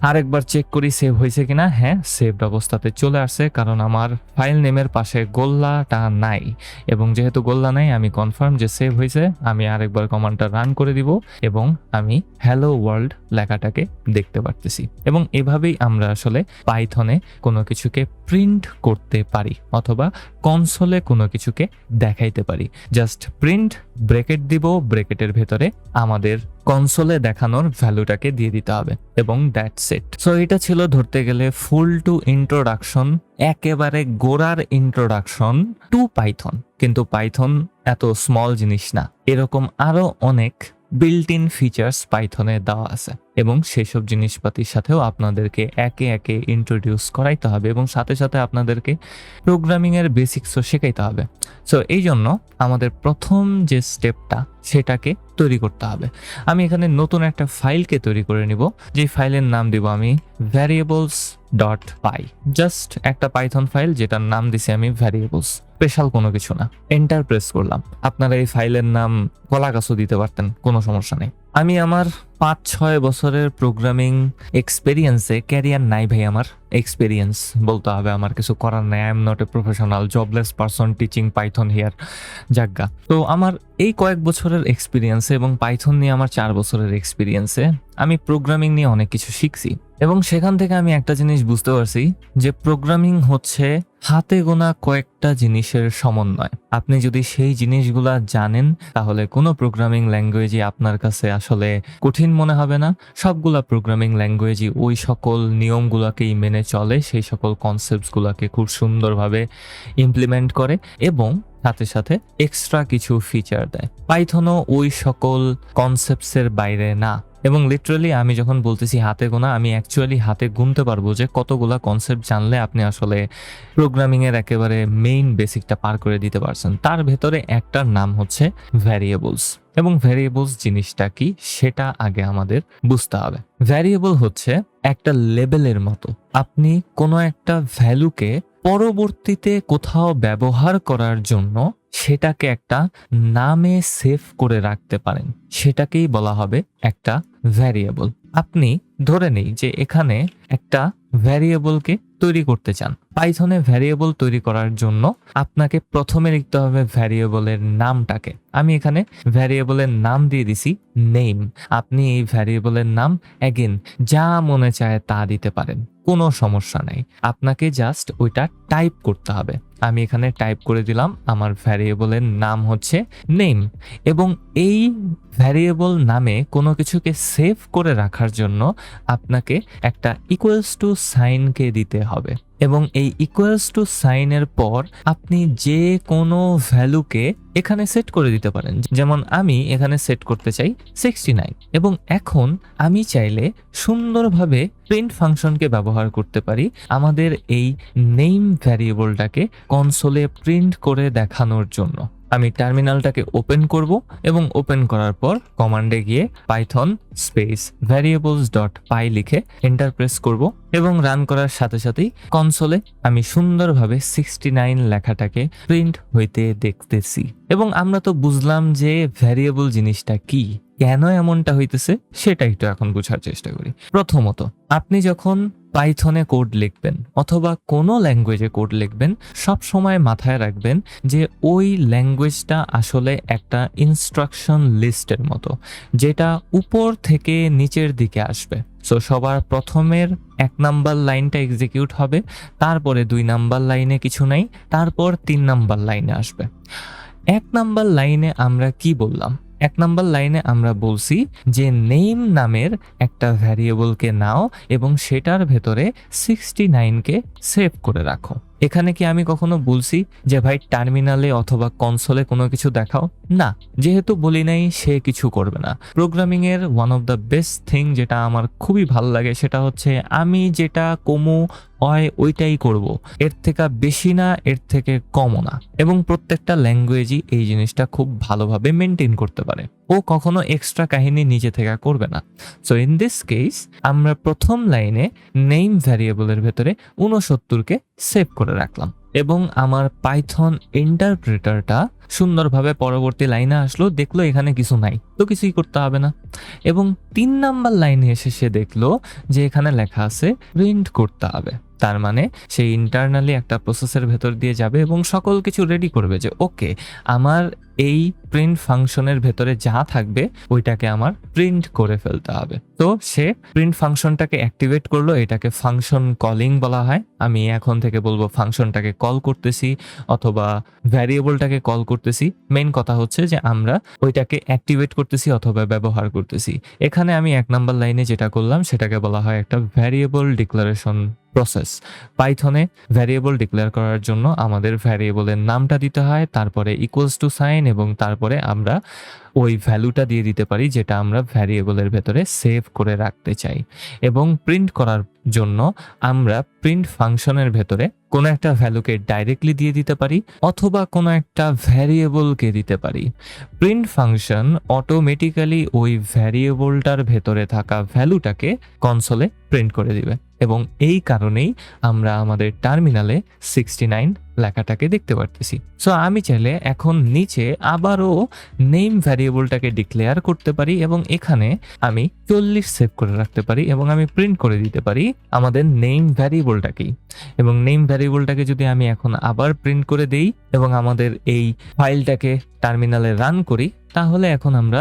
আরেকবার চেক করি সেভ হয়েছে কিনা, হ্যাঁ সেভড অবস্থাতে চলে আসছে, কারণ আমার ফাইল নেমের পাশে গোল্লাটা নাই এবং যেহেতু গোল্লা নাই আমি কনফার্ম যে সেভ হয়েছে। আমি আরেকবার কমান্ডটা রান করে দিব এবং আমি হ্যালো ওয়ার্ল্ড লেখাটাকে দেখতে পারতেছি। এবং এভাবেই আমরা আসলে পাইথনে কোনো কিছুকে প্রিন্ট করতে পারি অথবা কনসোলে কোনো কিছুকে দেখাইতে পারি। জাস্ট প্রিন্ট ব্র্যাকেট দিব, ব্র্যাকেটের ভেতরে আমাদের কনসোলে দেখানোর ভ্যালুটাকে দিয়ে দিতে হবে এবং দ্যাটস ইট। সো এটা ছিল ধরতে গেলে ফুল টু ইন্ট্রোডাকশন, একেবারে গোড়ার ইন্ট্রোডাকশন টু পাইথন। কিন্তু পাইথন এত স্মল জিনিস না, এরকম আরো অনেক বিল্ট ইন ফিচার্স পাইথনে দেওয়া আছে এবং সেসব জিনিসপাতির সাথেও আপনাদেরকে একে একে ইন্ট্রোডিউস করাইতে হবে এবং সাথে সাথে আপনাদেরকে প্রোগ্রামিং এর বেসিক্সও শেখাইতে হবে। সো এই জন্য আমাদের প্রথম যে স্টেপটা সেটাকে তৈরি করতে হবে। আমি এখানে নতুন একটা ফাইলকে তৈরি করে নিব, যে ফাইলের নাম দিব আমি variables.py। জাস্ট একটা পাইথন ফাইল যেটার নাম দিছি আমি ভ্যারিয়েবলস, স্পেশাল কোনো কিছু না। এন্টার প্রেস করলাম। আপনারা এই ফাইলের নাম কলা গাছও দিতে পারতেন, কোনো সমস্যা নেই। আমি আমার 5-6 বছরের প্রোগ্রামিং এক্সপেরিয়েন্সে, ক্যারিয়ার নাই ভাই, আমার এক্সপেরিয়েন্স বলতে হবে, আমার কিছু করার নাই। I am not a professional jobless person teaching Python here, জাগা। তো আমার এই কয়েক বছরের এক্সপিরিয়েন্সে এবং পাইথন নিয়ে আমার 4 বছরের এক্সপিরিয়েন্সে আমি প্রোগ্রামিং নিয়ে অনেক কিছু শিখছি এবং সেখান থেকে আমি একটা জিনিস বুঝতে পারছি যে প্রোগ্রামিং হচ্ছে হাতে গোনা কয়েকটা জিনিসের সমন্বয়। আপনি যদি সেই জিনিসগুলা জানেন তাহলে কোনো প্রোগ্রামিং ল্যাঙ্গুয়েজই আপনার কাছে আসলে কঠিন মনে হবে না। সবগুলা প্রোগ্রামিং ল্যাঙ্গুয়েজই ওই সকল নিয়মগুলোকেই মেনে চলে, সেই সকল কনসেপ্টসগুলোকে খুব সুন্দরভাবে ইমপ্লিমেন্ট করে এবং সাথে সাথে এক্সট্রা কিছু ফিচার দেয়। পাইথনও ওই সকল কনসেপ্টসের বাইরে না এবং লিটারালি আমি যখন বলতেছি হাতে গোনা, আমি অ্যাকচুয়ালি হাতে গুনতে পারবো যে কতগুলা কনসেপ্ট জানলে আপনি আসলে প্রোগ্রামিং এর একেবারে মেইন বেসিকটা পার করে দিতে পারছেন। তার ভেতরে একটার নাম হচ্ছে ভ্যারিয়েবলস এবং ভ্যারিয়েবলস জিনিসটা কি সেটা আগে আমাদের বুঝতে হবে। ভ্যারিয়েবল হচ্ছে একটা লেবেলের মতো। আপনি কোনো একটা ভ্যালুকে পরবর্তীতে কোথাও ব্যবহার করার জন্য সেটাকে একটা নামে সেভ করে রাখতে পারেন, সেটাকেই বলা হবে একটা ভ্যারিয়েবল। আপনি ধরে নেই যে এখানে একটা ভ্যারিয়েবলকে তৈরি করতে চান। পাইথনে ভ্যারিয়েবল তৈরি করার জন্য আপনাকে প্রথমে লিখতে হবে ভ্যারিয়েবলের নামটাকে। আমি এখানে ভ্যারিয়েবলের নাম দিয়ে দিছি নেম। আপনি এই ভ্যারিয়েবলের নাম এগেন যা মনে চায় তা দিতে পারেন, কোনো সমস্যা নাই। আপনাকে জাস্ট ওইটা টাইপ করতে হবে। আমি এখানে টাইপ করে দিলাম আমার ভ্যারিয়েবলের নাম হচ্ছে নেম এবং এই ভ্যারিয়েবল নামে কোনো কিছুকে সেভ করে রাখার জন্য আপনাকে একটা ইকুয়ালস টু সাইনকে দিতে হবে এবং এই ইকুয়ালস টু সাইনের পর আপনি যে কোনো ভ্যালুকে এখানে সেট করে দিতে পারেন। যেমন আমি এখানে সেট করতে চাই 69 এবং এখন আমি চাইলে সুন্দরভাবে প্রিন্ট ফাংশনকে ব্যবহার করতে পারি আমাদের এই নেম ভ্যারিয়েবলটাকে কনসোলে প্রিন্ট করে দেখানোর জন্য। আমি টার্মিনালটাকে ওপেন করব এবং ওপেন করার পর কমান্ডে গিয়ে পাইথন স্পেস variables.py লিখে এন্টার প্রেস করব এবং রান করার সাথে সাথেই কনসোলে আমি সুন্দরভাবে 69 লেখাটাকে প্রিন্ট হইতে দেখতেছি। এবং আমরা তো বুঝলাম যে ভ্যারিয়েবল জিনিসটা কি, কেন এমনটা হইতেছে সেটা একটু এখন বোঝার চেষ্টা করি। প্রথমত, আপনি যখন পাইথনে কোড লিখবেন অথবা কোনো ল্যাঙ্গুয়েজে কোড লিখবেন, সব সময় মাথায় রাখবেন যে ওই ল্যাঙ্গুয়েজটা আসলে একটা ইনস্ট্রাকশন লিস্টের মতো, যেটা উপর থেকে নিচের দিকে আসবে। সো সবার প্রথমের 1 নাম্বার লাইনটা এক্সিকিউট হবে, তারপরে 2 নাম্বার লাইনে কিছু নাই, তারপর 3 নাম্বার লাইনে আসবে। 1 নাম্বার লাইনে আমরা কি বললাম? 1 নাম্বার লাইনে আমরা বলছি যে নেম নামের একটা ভ্যারিয়েবলকে নাও এবং সেটার ভেতরে 69কে সেভ করে রাখো। এখানে কি আমি কখনো বলছি যে ভাই টার্মিনালে অথবা কনসোলে কোনো কিছু দেখাও? না, যেহেতু বলি নাই সে কিছু করবে না। প্রোগ্রামিং এর one of the best thing যেটা আমার খুবই ভালো লাগে সেটা হচ্ছে আমি যেটা কমু হয় ওইটাই করব, এর থেকে বেশি না, এর থেকে কমও না। এবং প্রত্যেকটা ল্যাঙ্গুয়েজই এই জিনিসটা খুব ভালোভাবে মেনটেন করতে পারে, ও কখনো এক্সট্রা কাহিনী নিজে থেকে করবে না। সো ইন দিস কেস আমরা প্রথম লাইনে নেম ভ্যারিয়েবলের ভেতরে 69কে সেভ করে রাখলাম এবং আমার পাইথন ইন্টারপ্রেটারটা সুন্দরভাবে পরবর্তী লাইনে আসলো, দেখলো এখানে কিছু নাই, তো কিছুই করতে হবে না। এবং 3 নাম্বার লাইনে এসে সে দেখলো যে এখানে লেখা আছে প্রিন্ট করতে হবে। তার মানে সে ইন্টারনালি একটা প্রসেসের ভেতর দিয়ে যাবে এবং সকল কিছু রেডি করবে যে ওকে, আমার এই প্রিন্ট ফাংশনের ভেতরে যা থাকবে ওইটাকে আমার প্রিন্ট করে ফেলতে হবে। তো সে প্রিন্ট ফাংশনটাকে অ্যাক্টিভেট করলো, এটাকে ফাংশন কলিং বলা হয়। আমি এখন থেকে বলবো ফাংশনটাকে কল করতেছি অথবা ভ্যারিয়েবলটাকে কল করতেছি। মেইন কথা হচ্ছে যে আমরা ওইটাকে অ্যাক্টিভেট করতেছি অথবা ব্যবহার করতেছি। এখানে আমি 1 নাম্বার লাইনে যেটা করলাম সেটাকে বলা হয় একটা ভ্যারিয়েবল ডিক্লারেশন প্রসেস। পাইথনে ভ্যারিয়েবল ডিক্লেয়ার করার জন্য আমাদের ভ্যারিয়েবলের নামটা দিতে হয়, তারপরে ইকুয়ালস টু সাইন এবং তারপরে আমরা ওই ভ্যালুটা দিয়ে দিতে পারি যেটা আমরা ভ্যারিয়েবলের ভেতরে সেভ করে রাখতে চাই। এবং প্রিন্ট করার জন্য আমরা প্রিন্ট ফাংশনের ভেতরে কোনো একটা ভ্যালুকে ডাইরেক্টলি দিয়ে দিতে পারি অথবা কোনো একটা ভ্যারিয়েবলকে দিতে পারি। প্রিন্ট ফাংশন অটোমেটিক্যালি ওই ভ্যারিয়েবলটার ভেতরে থাকা ভ্যালুটাকে কনসোলে প্রিন্ট করে দিবে এবং এই কারণেই আমরা আমাদের টার্মিনালে 69 লেখাটাকে দেখতে পারতেছি। সো আমি চাইলে এখন নিচে আবারও নেম ভ্যারিয়েবলটাকে ডিক্লেয়ার করতে পারি এবং এখানে আমি 40 সেভ করে রাখতে পারি এবং আমি প্রিন্ট করে দিতে পারি আমাদের নেম ভ্যারিয়েবলটাকেই। এবং নেম ভ্যারিয়েবলটাকে যদি আমি এখন আবার প্রিন্ট করে দেই এবং আমাদের এই ফাইলটাকে টার্মিনালে রান করি, তাহলে এখন আমরা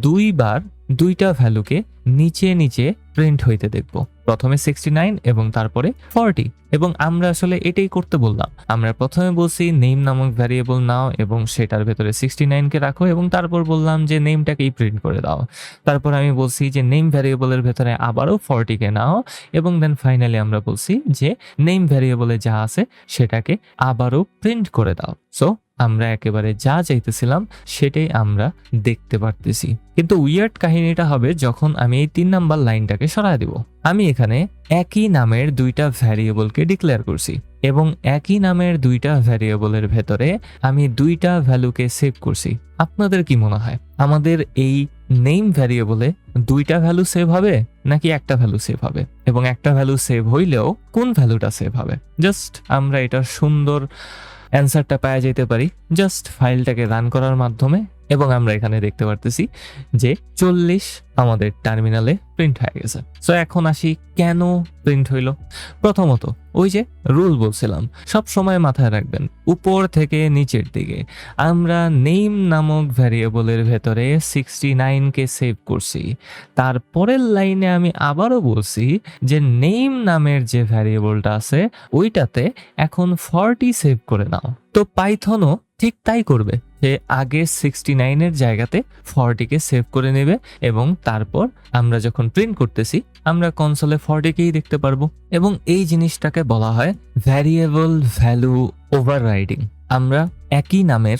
2 বার 2টা ভ্যালুকে নিচে নিচে প্রিন্ট হইতে দেখব। প্রথমে 69 এবং তারপরে 40। এবং আমরা আসলে এটাই করতে বললাম। আমরা প্রথমে বলছি নেম নামক ভ্যারিয়েবল নাও এবং সেটার ভেতরে 69কে রাখো এবং তারপর বললাম যে নেমটাকেই প্রিন্ট করে দাও। তারপর আমি বলছি যে নেম ভ্যারিয়েবলের ভেতরে আবারও 40কে নাও এবং দেন ফাইনালি আমরা বলছি যে নেম ভ্যারিয়েবলে যা আছে সেটাকে আবারও প্রিন্ট করে দাও। সো আমরা একেবারে যা চাইতেছিলাম সেটাই আমরা দেখতে পারতেছি। কিন্তু উইয়ার্ড কাহিনীটা হবে যখন আমি এই 3 নাম্বার লাইনটাকে সরায় দিব। আমি এখানে একই নামের 2টা ভ্যারিয়েবলকে ডিক্লেয়ার করছি এবং একই নামের 2টা ভ্যারিয়েবলের ভেতরে আমি 2টা ভ্যালুকে সেভ করছি। আপনাদের কি মনে হয় আমাদের এই নেম ভ্যারিয়েবলে 2টা ভ্যালু সেভ হবে নাকি একটা ভ্যালু সেভ হবে? এবং একটা ভ্যালু সেভ হইলেও কোন ভ্যালুটা সেভ হবে? জাস্ট আমরা এটা সুন্দর অ্যান্সারটা পাওয়া যেতে পারি জাস্ট ফাইলটাকে রান করার মাধ্যমে। এবং আমরা এখানে দেখতে পারতেছি যে 40 আমাদের টার্মিনালে প্রিন্ট হয়ে গেছে। সো এখন আসি কেন প্রিন্ট হইল। প্রথমত ওই যে রুল বলছিলাম, সব সময় মাথায় রাখবেন উপর থেকে নিচের দিকে আমরা নেম নামক ভ্যারিয়েবলের ভেতরে 69কে সেভ করছি। তারপরের লাইনে আমি আবারও বলছি যে নেম নামের যে ভ্যারিয়েবলটা আছে ওইটাতে এখন 40 সেভ করে নাও। তো পাইথনও ঠিক তাই করবে, যে আগে 69 এর জায়গাতে 40কে সেভ করে নেবে এবং তারপর আমরা যখন প্রিন্ট করতেছি আমরা কনসোলে 40কেই দেখতে পারবো। এবং এই জিনিসটাকে বলা হয় ভ্যারিয়েবল ভ্যালু ওভাররাইডিং। আমরা একই নামের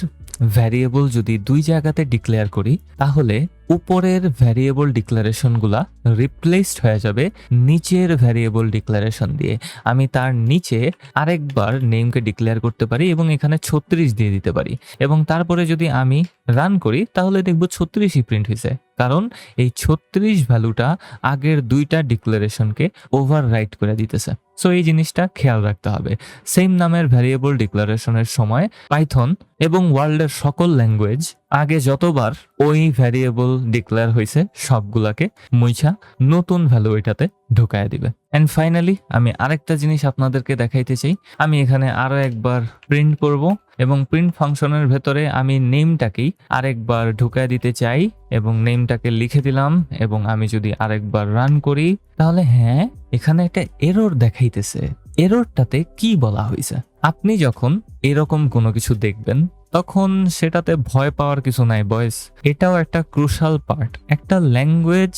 ভ্যারিয়েবল যদি 2 জায়গাতে ডিক্লেয়ার করি তাহলে উপরের ভ্যারিয়েবল ডিক্লারেশনগুলা রিপ্লেসড হয়ে যাবে নিচের ভ্যারিয়েবল ডিক্লারেশন দিয়ে। আমি তার নিচে আরেকবার নেমকে ডিক্লেয়ার করতে পারি এবং এখানে 36 দিয়ে দিতে পারি, এবং তারপরে যদি আমি রান করি তাহলে দেখব 36ই প্রিন্ট হয়েছে, কারণ এই 36 ভ্যালুটা আগের দুইটা ডিক্লারেশনকে ওভাররাইট করে দিতেছে। সো এই জিনিসটা খেয়াল রাখতে হবে। সেম নামের ভ্যারিয়েবল ডিক্লারেশনের সময় পাইথন এবং ওয়ার্ল্ডের সকল ল্যাঙ্গুয়েজ আগে যতবার ওই ভ্যারিয়েবল ডিক্লেয়ার হয়েছে সবগুলাকে মুইছা নতুন ভ্যালু এটাতে ঢুকায় দিবে। এন্ড ফাইনালি আমি আরেকটা জিনিস আপনাদেরকে দেখাইতে চাই। আমি এখানে আরো একবার প্রিন্ট করব এবং প্রিন্ট ফাংশনের ভেতরে আমি নেমটাকেই আরেকবার ঢুকায় দিতে চাই এবং নেমটাকে লিখে দিলাম, এবং আমি যদি আরেকবার রান করি তাহলে হ্যাঁ, এখানে একটা এরর দেখাইতেছে। এররটাতে কি বলা হয়েছে? আপনি যখন এরকম কোনো কিছু দেখবেন তখন সেটাতে ভয় পাওয়ার কিছু নাই বয়েস। এটাও একটা ক্রুশাল পার্ট। একটা ল্যাঙ্গুয়েজ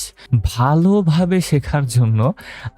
ভালোভাবে শেখার জন্য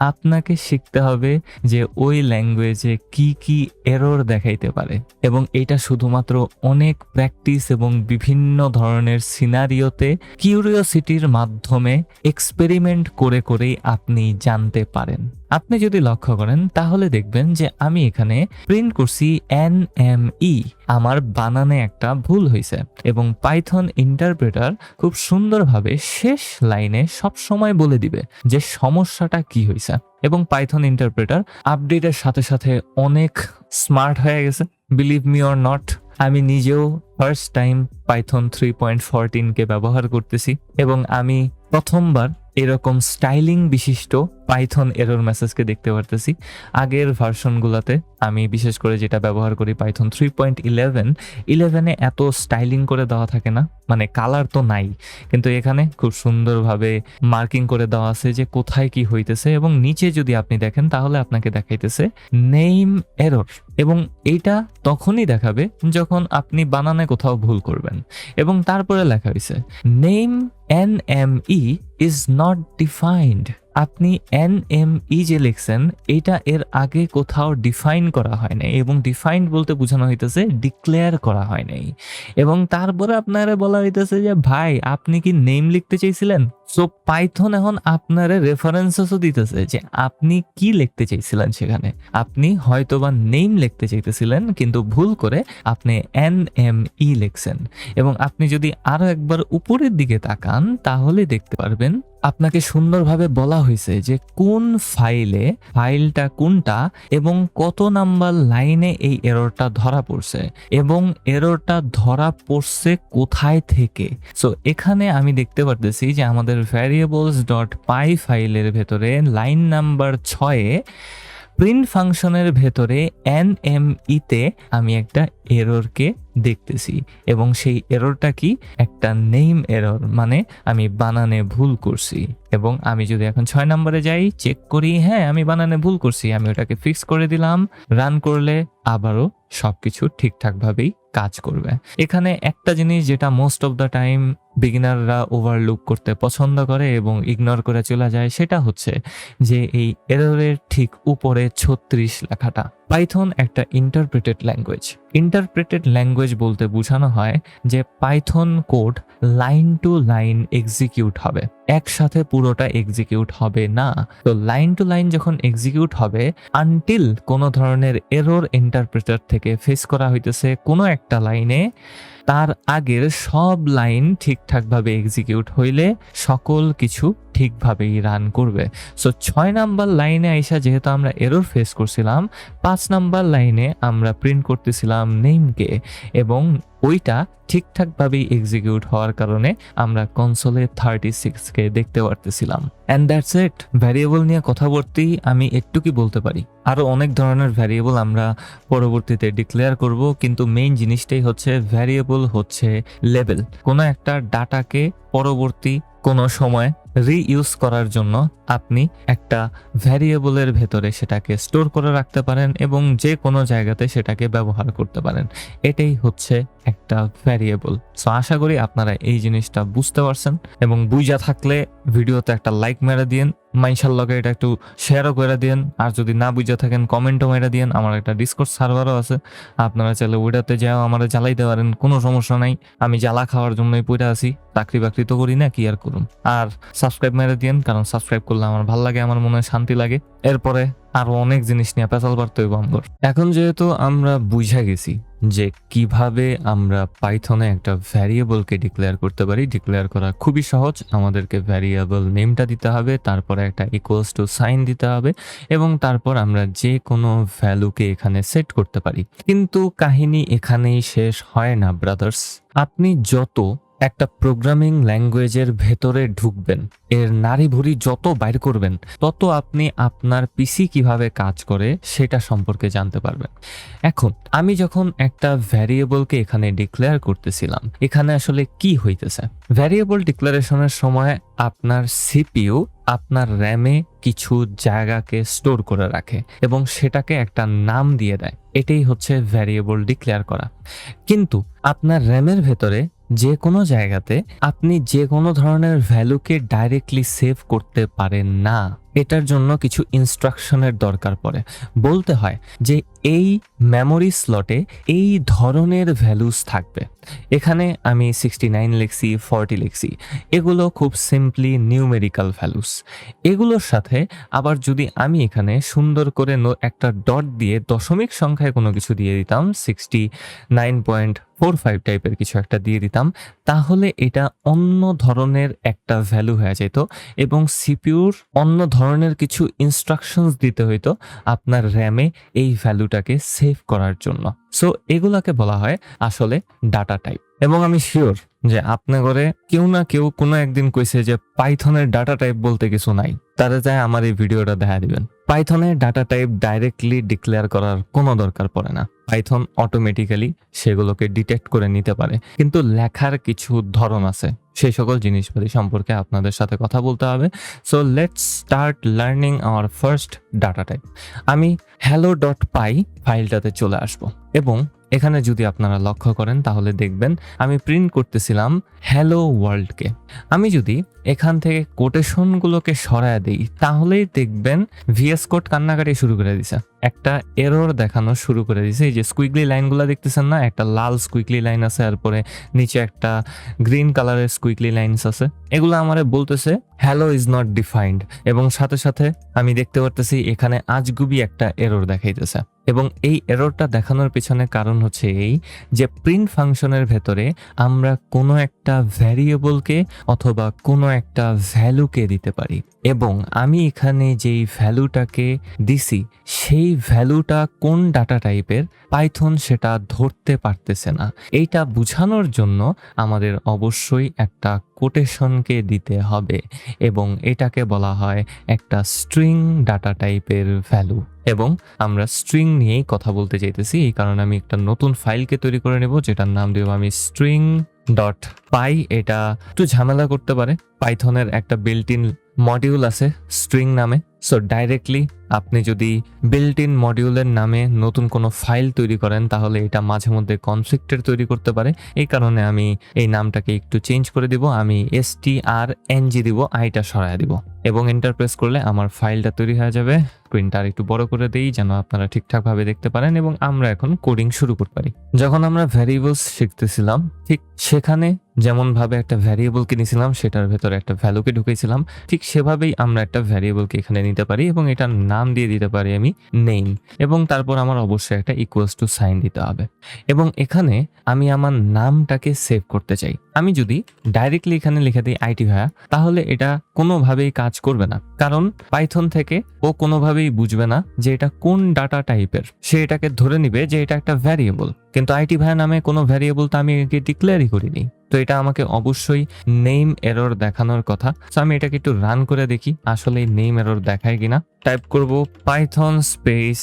আপনাকে শিখতে হবে যে ওই ল্যাঙ্গুয়েজে কি কি এরর দেখাইতে পারে, এবং এটা শুধুমাত্র অনেক প্র্যাকটিস এবং বিভিন্ন ধরনের সিনারিওতে কিউরিওসিটির মাধ্যমে এক্সপেরিমেন্ট করে করেই আপনি জানতে পারেন। আপনি যদি লক্ষ্য করেন তাহলে দেখবেন যে আমি এখানে প্রিন্ট করছি NME, আমার বানানে একটা ভুল হয়েছে, এবং পাইথন ইন্টারপ্রেটার খুব সুন্দরভাবে শেষ লাইনে সব সময় বলে দিবে যে সমস্যাটা কি হয়েছে। এবং পাইথন ইন্টারপ্রেটার আপডেটের সাথে সাথে অনেক স্মার্ট হয়ে গেছে, বিলিভ মি অর নট। আমি নিজেও ফার্স্ট টাইম পাইথন 3.14 কে ব্যবহার করতেছি, এবং আমি প্রথমবার এরকম স্টাইলিং বিশিষ্ট পাইথন এরর মেসেজকে দেখতে পারতেছি। আগের ভার্সনগুলোতে আমি বিশেষ করে যেটা ব্যবহার করি পাইথন 3.11 এত স্টাইলিং করে দেওয়া থাকে না, মানে কালার তো নাই, কিন্তু এখানে খুব সুন্দরভাবে মার্কিং করে দেওয়া আছে যে কোথায় কি হইতেছে, এবং নিচে যদি আপনি দেখেন তাহলে আপনাকে দেখাইতেছে নেম এরর, এবং এইটা তখনই দেখাবে যখন আপনি বানানে কোথাও ভুল করবেন। এবং তারপরে লেখা হয়েছে name NME is not defined। আপনি NME যে লিখছেন এটা এর আগে কোথাও ডিফাইন করা হয় নাই, এবং ডিফাইন্ড বলতে বোঝানো হইতেছে ডিক্লেয়ার করা হয় নাই। এবং তারপরে আপনারা বলা হইতেছে যে ভাই আপনি কি নেম লিখতে চাইছিলেন? সো পাইথন এখন আপনারা রেফারেন্সও দিতেছে যে আপনি কি লিখতে চাইছিলেন। সেখানে আপনি হয়তোবা নেম লিখতে চাইতেছিলেন কিন্তু ভুল করে আপনি NME লিখছেন। এবং আপনি যদি আরো একবার উপরের দিকে তাকান তাহলে দেখতে পারবেন আপনাকে সুন্দরভাবে বলা হয়েছে যে কোন ফাইলটা কোনটা এবং কত নাম্বার লাইনে এই এররটা ধরা পড়ছে, এবং এররটা ধরা পড়ছে কোথায় থেকে। সো এখানে আমি দেখতে পারতেছি যে আমাদের variables.py ফাইলের ভেতরে লাইন নাম্বার 6-এ প্রিন্ট ফাংশনের ভেতরে NME তে আমি একটা এররকে দেখতেছি, এবং সেই এররটা কি? একটা নেম এরর, মানে আমি বানানে ভুল করছি। এবং আমি যদি এখন 6 নম্বরে যাই, চেক করি, হ্যাঁ আমি বানানে ভুল করছি, আমি ওটাকে ফিক্স করে দিলাম, রান করলে আবারও সবকিছু ঠিকঠাকভাবেই কাজ করবে। এখানে একটা জিনিস যেটা মোস্ট অফ দ্য টাইম বিগিনাররা ওভারলুক করতে পছন্দ করে এবং ইগনোর করে চলে যায়, সেটা হচ্ছে যে এই এররের ঠিক উপরে 36 লেখাটা। পাইথন একটা ইন্টারপ্রেটেড ল্যাঙ্গুয়েজ। ইন্টারপ্রেটেড ল্যাঙ্গুয়েজ বলতে বোঝানো হয় যে Python code line to line execute হবে, একসাথে পুরোটা এক্সিকিউট হবে না। তো লাইন টু লাইন যখন এক্সিকিউট হবে, আনটিল কোনো ধরনের এরর ইন্টারপ্রেটার থেকে ফেস করা হইতেছে কোনো একটা লাইনে, তার আগের সব লাইন ঠিকঠাকভাবে এক্সিকিউট হইলে সকল কিছু ঠিকভাবেই রান করবে। সো 6 নাম্বার লাইনে আইসা যেহেতু আমরা এরর ফেস করছিলাম, 5 নাম্বার লাইনে আমরা প্রিন্ট করতেছিলাম নেমকে, এবং ওইটা ঠিকঠাকভাবেই এক্সিকিউট হওয়ার কারণে আমরা কনসোলে 36কে দেখতে পারতেছিলাম। And that's it. ভ্যারিয়েবল নিয়ে কথা বলতেই আমি একটু কি বলতে পারি, আরো অনেক ধরনের ভ্যারিয়েবল আমরা পরবর্তীতে ডিক্লেয়ার করব, কিন্তু মেইন জিনিসটাই হচ্ছে ভ্যারিয়েবল হচ্ছে লেভেল। কোনো একটা ডাটাকে পরবর্তী কোনো সময় রিইউজ করার জন্য আপনি একটা ভ্যারিয়েবলের ভেতরে সেটাকে স্টোর করে রাখতে পারেন এবং যে কোনো জায়গাতে সেটাকে ব্যবহার করতে পারেন। এটাই হচ্ছে একটা ভ্যারিয়েবল। সো আশা করি আপনারা এই জিনিসটা বুঝতে পারছেন এবং বুঝা থাকলে ভিডিওতে একটা লাইক মেরে দিন, মাইশার লগে এটা একটু শেয়ারও করে দিন, আর যদি না বুঝে থাকেন কমেন্টও মেরে দিন। আমার একটা ডিসকর্ড সার্ভারও আছে, আপনারা চাইলে ওইটাতে যাও আমারে জ্বালাইতে পারেন, কোনো সমস্যা নাই। আমি জ্বালা খাওয়ার জন্যই পড়ে আছি, চাকরি বাকরি তো করি না, কি আর করুন। আর সাবস্ক্রাইব মেরে দিন, কারণ সাবস্ক্রাইব করলে আমার ভালো লাগে, আমার মনে হয় শান্তি লাগে। এরপরে আরো অনেক জিনিস নিয়ে পেঁচাল পারতে হইব আমগর। এখন যেহেতু আমরা বুঝা গেছি যে কিভাবে আমরা পাইথনে একটা ভ্যারিয়েবলকে ডিক্লেয়ার করতে পারি, ডিক্লেয়ার করা খুবই সহজ। আমাদেরকে ভ্যারিয়েবল নেমটা দিতে হবে, তারপরে একটা ইকুয়ালস টু সাইন দিতে হবে এবং তারপর আমরা যে কোনো ভ্যালুকে এখানে সেট করতে পারি। কিন্তু কাহিনী এখানেই শেষ হয় না ব্রাদার্স। আপনি যত একটা প্রোগ্রামিং ল্যাঙ্গুয়েজের ভেতরে ঢুকবেন, এর নাড়িভুড়ি যত বাইর করবেন, তত আপনি আপনার পিসি কিভাবে কাজ করে সেটা সম্পর্কে জানতে পারবেন। এখন আমি যখন একটা ভ্যারিয়েবলকে এখানে ডিক্লেয়ার করতেছিলাম, এখানে আসলে কি হইতেছে? ভ্যারিয়েবল ডিক্লারেশনের সময় আপনার সিপিইউ আপনার র্যামে কিছু জায়গাকে স্টোর করে রাখে এবং সেটাকে একটা নাম দিয়ে দেয়। এটাই হচ্ছে ভ্যারিয়েবল ডিক্লেয়ার করা। কিন্তু আপনার র্যামের ভেতরে যে কোনো জায়গাতে আপনি যে কোনো ধরনের ভ্যালুকে ডাইরেক্টলি সেভ করতে পারেন না। এটার জন্য কিছু ইনস্ট্রাকশনের দরকার পড়ে। বলতে হয় যে এই মেমোরি স্লটে এই ধরনের ভ্যালুস থাকবে। এখানে আমি 69 লিখছি, 40 লিখছি, এগুলো খুব সিম্পলি নিউমেরিক্যাল ভ্যালুস। এগুলোর সাথে আবার যদি আমি এখানে সুন্দর করে একটা ডট দিয়ে দশমিক সংখ্যায় কোনো কিছু দিয়ে দিতাম, 69.45 টাইপের কিছু একটা দিয়ে দিতাম, তাহলে এটা অন্য ধরনের একটা ভ্যালু হয়ে যেত এবং সিপিইউর অন্য ধরনের কিছু ইনস্ট্রাকশনস দিতে হইতো আপনার র্যামে এই ভ্যালুটাকে সেভ করার জন্য। সো এগুলাকে বলা হয় আসলে ডাটা টাইপ। এবং আমি শিওর যে আপনাগরে কেউ না কেউ কোনো একদিন কইছে যে পাইথনের ডাটা টাইপ বলতে কিছু নাই, তারা যায় আমার এই ভিডিওটা দেখা দিবেন। পাইথনের ডাটা টাইপ ডাইরেক্টলি ডিক্লেয়ার করার কোনো দরকার পড়ে না। পাইথন অটোমেটিক্যালি সেগুলোকে ডিটেক্ট করে নিতে পারে, কিন্তু লেখার কিছু ধরন আছে, সেই সকল জিনিসপাতি সম্পর্কে আপনাদের সাথে কথা বলতে হবে। So let's start learning our first data type. আমি hello.py ফাইলটাতে চলে আসব এবং এখানে যদি আপনারা লক্ষ্য করেন তাহলে দেখবেন আমি প্রিন্ট করতেছিলাম হ্যালো ওয়ার্ল্ডকে। আমি যদি এখান থেকে কোটেশনগুলোকে সরায় দিই তাহলেই দেখবেন ভিএস কোড কান্নাকাটি শুরু করে দিছে, একটা এরর দেখানো শুরু করে দিছে। এই যে স্কুইগলি লাইনগুলো দেখতেছেন না, একটা লাল স্কুইগলি লাইন আছে, তারপরে নিচে একটা গ্রিন কালারের স্কুইগলি লাইনস আছে, এগুলো আমারে বলতেছে হ্যালো ইজ নট ডিফাইন্ড। এবং সাথে সাথে আমি দেখতে পারতেছি এখানে আজগুবি একটা এরর দেখাইতেছে। এবং এই এররটা দেখানোর পিছনে কারণ হচ্ছে এই যে প্রিন্ট ফাংশনের ভেতরে আমরা কোনো একটা ভ্যারিয়েবলকে অথবা কোনো একটা ভ্যালুকে দিতে পারি এবং আমি এখানে যেই ভ্যালুটাকে দিছি সেই ভ্যালুটা কোন ডাটা টাইপের পাইথন সেটা ধরতে পারতেছে না। এইটা বোঝানোর জন্য আমাদের অবশ্যই একটা কোটেশনকে দিতে হবে এবং এটাকে বলা হয় একটা স্ট্রিং ডাটা টাইপের ভ্যালু। এবং আমরা স্ট্রিং নিয়েই কথা বলতে চাইতেছি, এই কারণে আমি একটা নতুন ফাইলকে তৈরি করে নেব যেটার নাম দেব আমি string.py। এটা একটু ঝামেলা করতে পারে, পাইথনের একটা বিল্ট ইন মডিউল আছে স্ট্রিং নামে। সো ডাইরেক্টলি আপনি যদি বিল্ট ইন মডিউলের নামে নতুন কোনো ফাইল তৈরি করেন তাহলে এটা মাঝে মধ্যে কনফ্লিক্টের তৈরি করতে পারে। এই কারণে আমি এই নামটাকে একটু চেঞ্জ করে দিব, আমি strng দিব, আইটা সরায় দিব এবং এন্টার প্রেস করলে আমার ফাইলটা তৈরি হয়ে যাবে। স্ক্রিনটা আর একটু বড় করে দেই যেন আপনারা ঠিকঠাকভাবে দেখতে পারেন এবং আমরা এখন কোডিং শুরু করতে পারি। যখন আমরা ভ্যারিয়েবলস শিখতেছিলাম ঠিক সেখানে যেমন ভাবে একটা ভ্যারিয়েবলকে নিয়েছিলাম সেটার ভেতরে একটা ভ্যালুকে ঢুকেছিলাম, ঠিক সেভাবেই আমরা একটা ভ্যারিয়েবলকে এখানে নিতে পারি এবং এটার নাম দিয়ে দিতে পারি আমি নেম এবং তারপর আমার অবশ্যই একটা ইকুয়ালস টু সাইন দিতে হবে। এবং এখানে আমি আমার নামটাকে সেভ করতে চাই। আমি যদি ডাইরেক্টলি এখানে লিখে দিই আইটি ভাইয়া তাহলে এটা কোনোভাবেই কাজ করবে না, কারণ পাইথন থেকে ও কোনোভাবেই বুঝবে না যে এটা কোন ডাটা টাইপের। সে এটাকে ধরে নিবে যে এটা একটা ভ্যারিয়েবল, কিন্তু আইটি ভাইয়া নামে কোনো ভ্যারিয়েবল তো আমি ডিক্লেয়ারই করিনি। তো এটা আমাকে অবশ্যই নেম এরর দেখানোর কথা। তো আমি এটাকে একটু রান করে দেখি আসলে নেম এরর দেখায় কিনা। টাইপ করব পাইথন স্পেস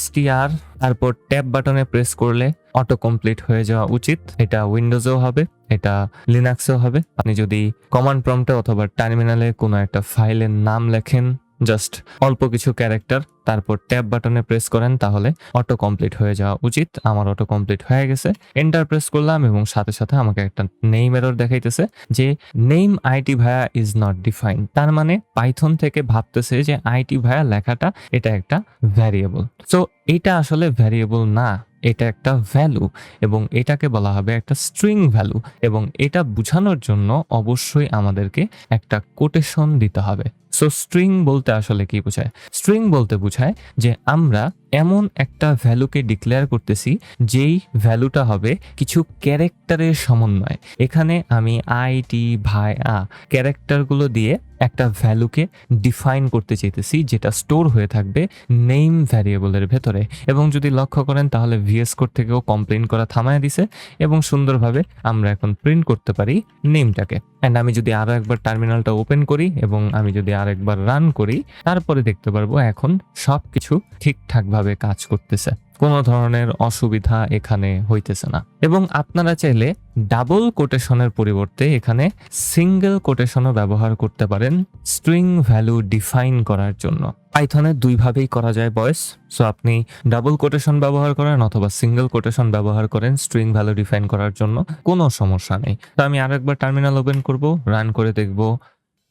str, তারপর ট্যাব বাটনে প্রেস করলে অটো কমপ্লিট হয়ে যাওয়া উচিত। এটা উইন্ডোজেও হবে এটা লিনাক্সেও হবে। আপনি যদি কমান্ড প্রম্পটে অথবা টার্মিনালে কোনো একটা ফাইলের নাম লেখেন, জাস্ট অল্প কিছু ক্যারেক্টার, তারপর ট্যাব বাটনে প্রেস করেন, তাহলে অটো কমপ্লিট হয়ে যাওয়া উচিত। আমার অটো কমপ্লিট হয়ে গেছে। এন্টার প্রেস করলাম এবং সাথে সাথে আমাকে একটা নেম এরর দেখাইতেছে যে name IT via is not defined. তার মানে পাইথন থেকে ভাবতেছে যে আইটি ভায়া লেখাটা এটা একটা ভ্যারিয়েবল। সো এটা আসলে ভ্যারিয়েবল না, এটা একটা ভ্যালু এবং এটাকে বলা হবে একটা স্ট্রিং ভ্যালু। এবং এটা বোঝানোর জন্য অবশ্যই আমাদেরকে একটা কোটেশন দিতে হবে। সো স্ট্রিং বলতে আসলে কি বোঝায়? স্ট্রিং বলতে বোঝায় যে আমরা এমন একটা ভ্যালুকে ডিক্লেয়ার করতেছি যেই ভ্যালুটা হবে কিছু ক্যারেক্টারের সমন্বয়। এখানে আমি আইটি ভায়া ক্যারেক্টারগুলো দিয়ে একটা ভ্যালুকে ডিফাইন করতে চাইতেছি যেটা স্টোর হয়ে থাকবে নেম ভ্যারিয়েবলের ভেতরে। এবং যদি লক্ষ্য করেন তাহলে ভিএস কোড থেকেও কমপ্লেন করা থামায় দিছে এবং সুন্দরভাবে আমরা এখন প্রিন্ট করতে পারি নেমটাকে। অ্যান্ড আমি যদি আরো একবার টার্মিনালটা ওপেন করি এবং আমি যদি আরেকবার রান করি, তারপরে দেখতে পারবো এখন সবকিছু ঠিকঠাকভাবে কাজ করতেছে, কোনো ধরনের অসুবিধা এখানে হইতেছে না। এবং আপনারা চাইলে ডাবল কোটেশনের পরিবর্তে এখানে সিঙ্গেল কোটেশনও ব্যবহার করতে পারেন স্ট্রিং ভ্যালু ডিফাইন করার জন্য। পাইথনে দুইভাবেই করা যায় বয়েস। সো আপনি ডাবল কোটেশন ব্যবহার করেন অথবা সিঙ্গেল কোটেশন ব্যবহার করেন স্ট্রিং ভ্যালু ডিফাইন করার জন্য, কোনো সমস্যা নেই। তো আমি আরেকবার টার্মিনাল ওপেন করব, রান করে দেখব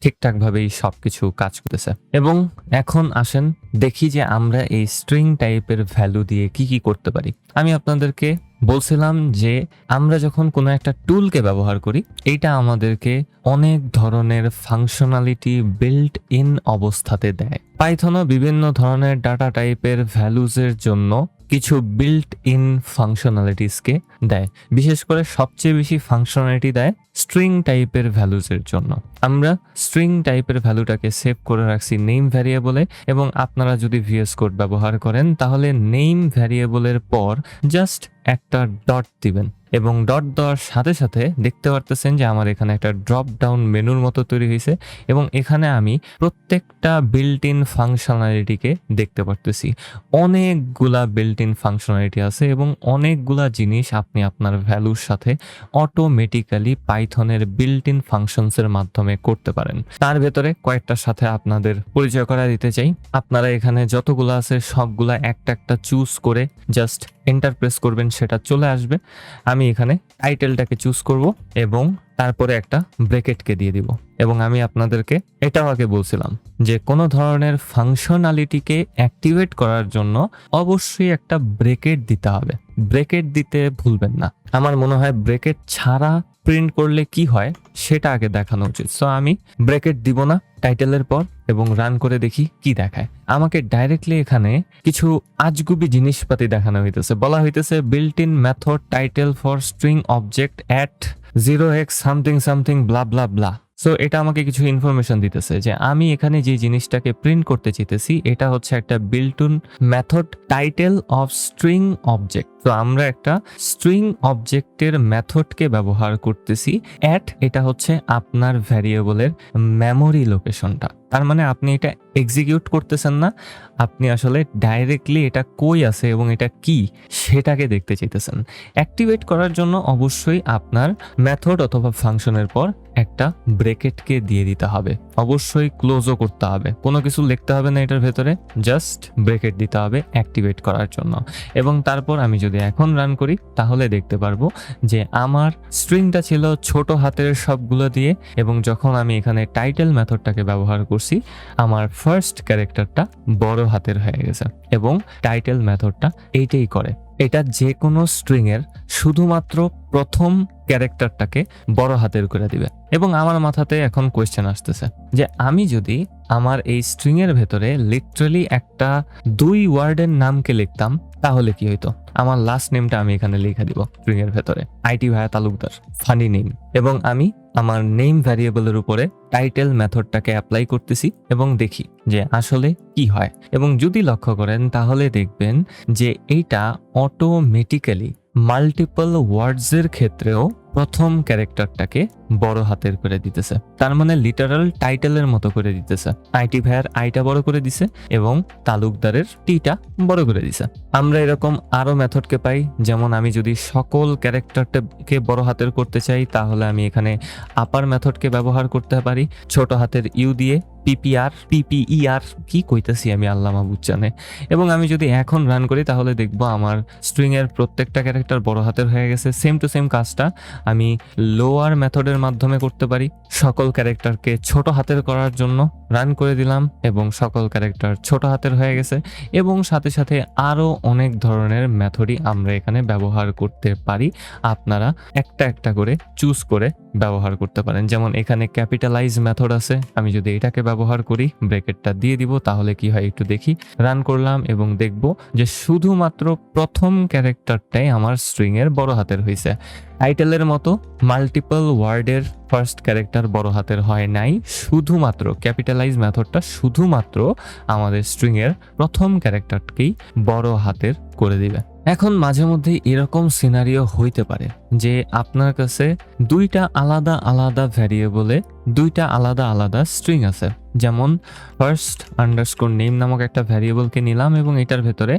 ঠিকঠাকভাবেই সবকিছু কাজ করতেছে। এবং এখন আসেন দেখি যে আমরা এই স্ট্রিং টাইপের ভ্যালু দিয়ে কি কি করতে পারি। আমি আপনাদেরকে বলছিলাম যে আমরা যখন কোনো একটা টুলকে ব্যবহার করি, এইটা আমাদেরকে অনেক ধরনের ফাংশনালিটি বিল্ট ইন অবস্থাতে দেয়। পাইথনও বিভিন্ন ধরনের ডাটা টাইপের ভ্যালুজের জন্য কিছু বিল্ট ইন ফাংশনালিটিসকে দেয়। বিশেষ করে সবচেয়ে বেশি ফাংশনালিটি দেয় স্ট্রিং টাইপের ভ্যালুজের জন্য। আমরা স্ট্রিং টাইপের ভ্যালুটাকে সেভ করে রাখছি নেম ভ্যারিয়েবলে। এবং আপনারা যদি ভিএস কোড ব্যবহার করেন তাহলে নেম ভ্যারিয়েবলের পর জাস্ট একটা ডট দিবেন এবং ডট দেওয়ার সাথে সাথে দেখতে পারতেছেন যে আমার এখানে একটা ড্রপ ডাউন মেনুর মতো তৈরি হয়েছে এবং এখানে আমি প্রত্যেকটা বিল্ট ইন ফাংশনালিটিকে দেখতে পারতেছি। অনেকগুলা বিল্ট ইন ফাংশনালিটি আছে এবং অনেকগুলা জিনিস আপনি আপনার ভ্যালুর সাথে অটোমেটিক্যালি পাইথনের বিল্ট ইন ফাংশনসের মাধ্যমে করতে পারেন। তার ভেতরে কয়েকটার সাথে আপনাদের পরিচয় করা দিতে চাই। আপনারা এখানে যতগুলো আছে সবগুলা একটা একটা চুজ করে জাস্ট এন্টার প্রেস করবেন, সেটা চলে আসবে। আমি এখানে টাইটেলটাকে চুজ করব এবং তারপরে একটা ব্রেকেটকে দিয়ে দিব। এবং আমি আপনাদেরকে এটাও আগে বলছিলাম যে কোনো ধরনের ফাংশনালিটিকে অ্যাক্টিভেট করার জন্য অবশ্যই একটা ব্রেকেট দিতে হবে। ব্রেকেট দিতে ভুলবেন না। আমার মনে হয় ব্রেকেট ছাড়া প্রিন্ট করলে কি হয় সেটা আগে দেখানো উচিত। সো আমি ব্রেকেট দিব না টাইটেলের পর এবং রান করে দেখি কি দেখায়। আমাকে ডাইরেক্টলি এখানে কিছু আজগুবি জিনিসপাতি দেখানো হইতেছে। বলা হইতেছে built in method title for string object at 0x something something blah blah blah. So এটা আমাকে কিছু ইনফরমেশন দিতেছে যে আমি এখানে যে জিনিসটাকে প্রিন্ট করতে চাইতেছি এটা হচ্ছে একটা built in method title of string object. তো আমরা একটা স্ট্রিং অবজেক্টের মেথডকে ব্যবহার করতেছি অ্যাট, এটা হচ্ছে আপনার ভ্যারিয়েবলের মেমোরি লোকেশনটা। তার মানে আপনি এটা এক্সিকিউট করতেছেন না, আপনি আসলে ডাইরেক্টলি এটা কই আছে এবং এটা কি সেটাকে দেখতে চাইতেছেন। অ্যাক্টিভেট করার জন্য অবশ্যই আপনার মেথড অথবা ফাংশনের পর একটা ব্রেকেটকে দিয়ে দিতে হবে। অবশ্যই ক্লোজও করতে হবে, কোনো কিছু লিখতে হবে না এটার ভেতরে, জাস্ট ব্রেকেট দিতে হবে অ্যাক্টিভেট করার জন্য। এবং তারপর আমি যদি এখন রান করি তাহলে দেখতে পারবো যে আমার স্ট্রিংটা ছিল ছোট হাতের সবগুলো দিয়ে এবং যখন আমি এখানে টাইটেল মেথডটাকে ব্যবহার করছি আমার ফার্স্ট ক্যারেক্টারটা বড় হাতের হয়ে গেছে। এবং টাইটেল মেথডটা এইটাই করে, এটা যে কোনো স্ট্রিং এর শুধুমাত্র প্রথম ক্যারেক্টারটাকে বড় হাতের করে দিবে। এবং আমার মাথাতে এখন কোয়েশ্চেন আসতেছে যে আমি যদি আমার এই স্ট্রিং এর ভেতরে লিটারালি একটা 2 ওয়ার্ডের নামকে লিখতাম তাহলে কি হইতো? আমার লাস্ট নেমটা আমি এখানে লিখে দিব স্ট্রিং এর ভেতরে, IT via Talukdar, funny name. এবং আমি আমার নেম ভ্যারিয়েবলের উপরে টাইটেল মেথডটাকে অ্যাপ্লাই করতেছি এবং দেখি যে আসলে কি হয়। এবং যদি লক্ষ্য করেন তাহলে দেখবেন যে এইটা অটোমেটিক্যালি মাল্টিপল ওয়ার্ডসের ক্ষেত্রেও প্রথম ক্যারেক্টারটাকে বড় হাতের করে দিতেছে, তার মানে লিটারাল টাইটেলের মতো করে দিতেছে। আইটি ভাইয়ের আইটা বড় করে দিছে এবং তালুকদারের টিটা বড় করে দিছে। আমরা এরকম আরো মেথডকে পাই, যেমন আমি যদি সকল ক্যারেক্টারটাকে বড় হাতের করতে চাই তাহলে আমি এখানে আপার মেথডকে ব্যবহার করতে পারি ছোট হাতের ইউ দিয়ে, পিপিইআর কি কইতেছি আমি আল্লাহ মাহবুব জানে। এবং আমি যদি এখন রান করি তাহলে দেখবো আমার স্ট্রিং এর প্রত্যেকটা ক্যারেক্টার বড় হাতের হয়ে গেছে। সেম টু সেম কাজটা আমি লোয়ার মেথডের মাধ্যমে করতে পারি। সকল ক্যারেক্টারকে ছোট হাতের করার জন্য রান করে দিলাম এবং সকল ক্যারেক্টার ছোট হাতের হয়ে গেছে। এবং সাথে সাথে আরো অনেক ধরনের মেথডই আমরা এখানে ব্যবহার করতে পারি। আপনারা একটা একটা করে চুজ করে ব্যবহার করতে পারেন। যেমন এখানে ক্যাপিটালাইজ মেথড আছে, আমি যদি এটাকে ব্যবহার করি, ব্র্যাকেটটা দিয়ে দিব, তাহলে কি হয় একটু দেখি। রান করলাম এবং দেখব যে শুধুমাত্র প্রথম ক্যারেক্টারটাই আমার স্ট্রিং এর বড় হাতের হয়েছে। টাইটেলের মতো মাল্টিপল ওয়ার্ডের ফার্স্ট ক্যারেক্টার বড় হাতের হয় নাই, শুধুমাত্র ক্যাপিটালাইজ মেথডটা শুধুমাত্র আমাদের স্ট্রিং এর প্রথম ক্যারেক্টারকেই বড় হাতের করে দিবে। এখন মাঝে মধ্যে এরকম সিনারিও হইতে পারে যে আপনার কাছে দুইটা আলাদা আলাদা ভ্যারিয়েবলে দুইটা আলাদা আলাদা স্ট্রিং আছে। যেমন ফার্স্ট আন্ডারস্কোর নেম নামক একটা ভ্যারিয়েবলকে নিলাম এবং এটার ভেতরে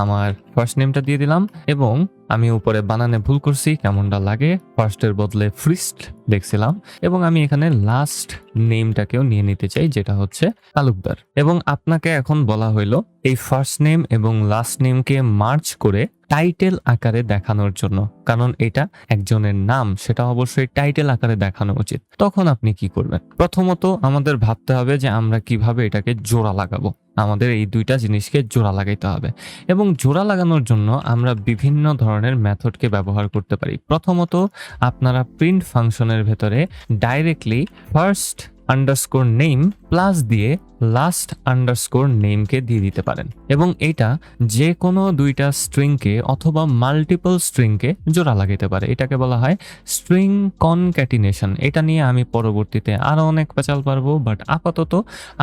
আমার ফার্স্ট নেমটা দিয়ে দিলাম এবং আমি উপরে বানানে ভুল করছি, কেমনটা লাগে, ফার্স্টের বদলে ফ্রিস্ট দেখছিলাম। এবং আমি এখানে লাস্ট নেমটাকেও নিয়ে নিতে চাই, যেটা হচ্ছে তালুকদার। এবং আপনাকে এখন বলা হইলো এই ফার্স্ট নেম এবং লাস্ট নেমকে মার্জ করে টাইটেল আকারে দেখানোর জন্য, কারণ এটা একজনের নাম, সেটা অবশ্যই টাইটেল আকারে দেখানো উচিত। তখন আপনি কি করবেন? প্রথমত আমাদের ভাবতে হবে যে আমরা কিভাবে এটাকে জোড়া লাগাবো। আমাদের এই দুইটা জিনিসকে জোড়া লাগাইতে হবে এবং জোড়া লাগানোর জন্য আমরা বিভিন্ন ধরনের মেথডকে ব্যবহার করতে পারি। প্রথমত আপনারা প্রিন্ট ফাংশনের ভেতরে directly first underscore name plus দিয়ে লাস্ট আন্ডারস্কোর নেমকে দিয়ে দিতে পারেন এবং এটা যে কোনো দুইটা স্ট্রিংকে অথবা মাল্টিপল স্ট্রিংকে জোড়া লাগাইতে পারে। এটাকে বলা হয় স্ট্রিং কনক্যাটিনেশন। এটা নিয়ে আমি পরবর্তীতে আরো অনেক পেঁচাল পারবো, বাট আপাতত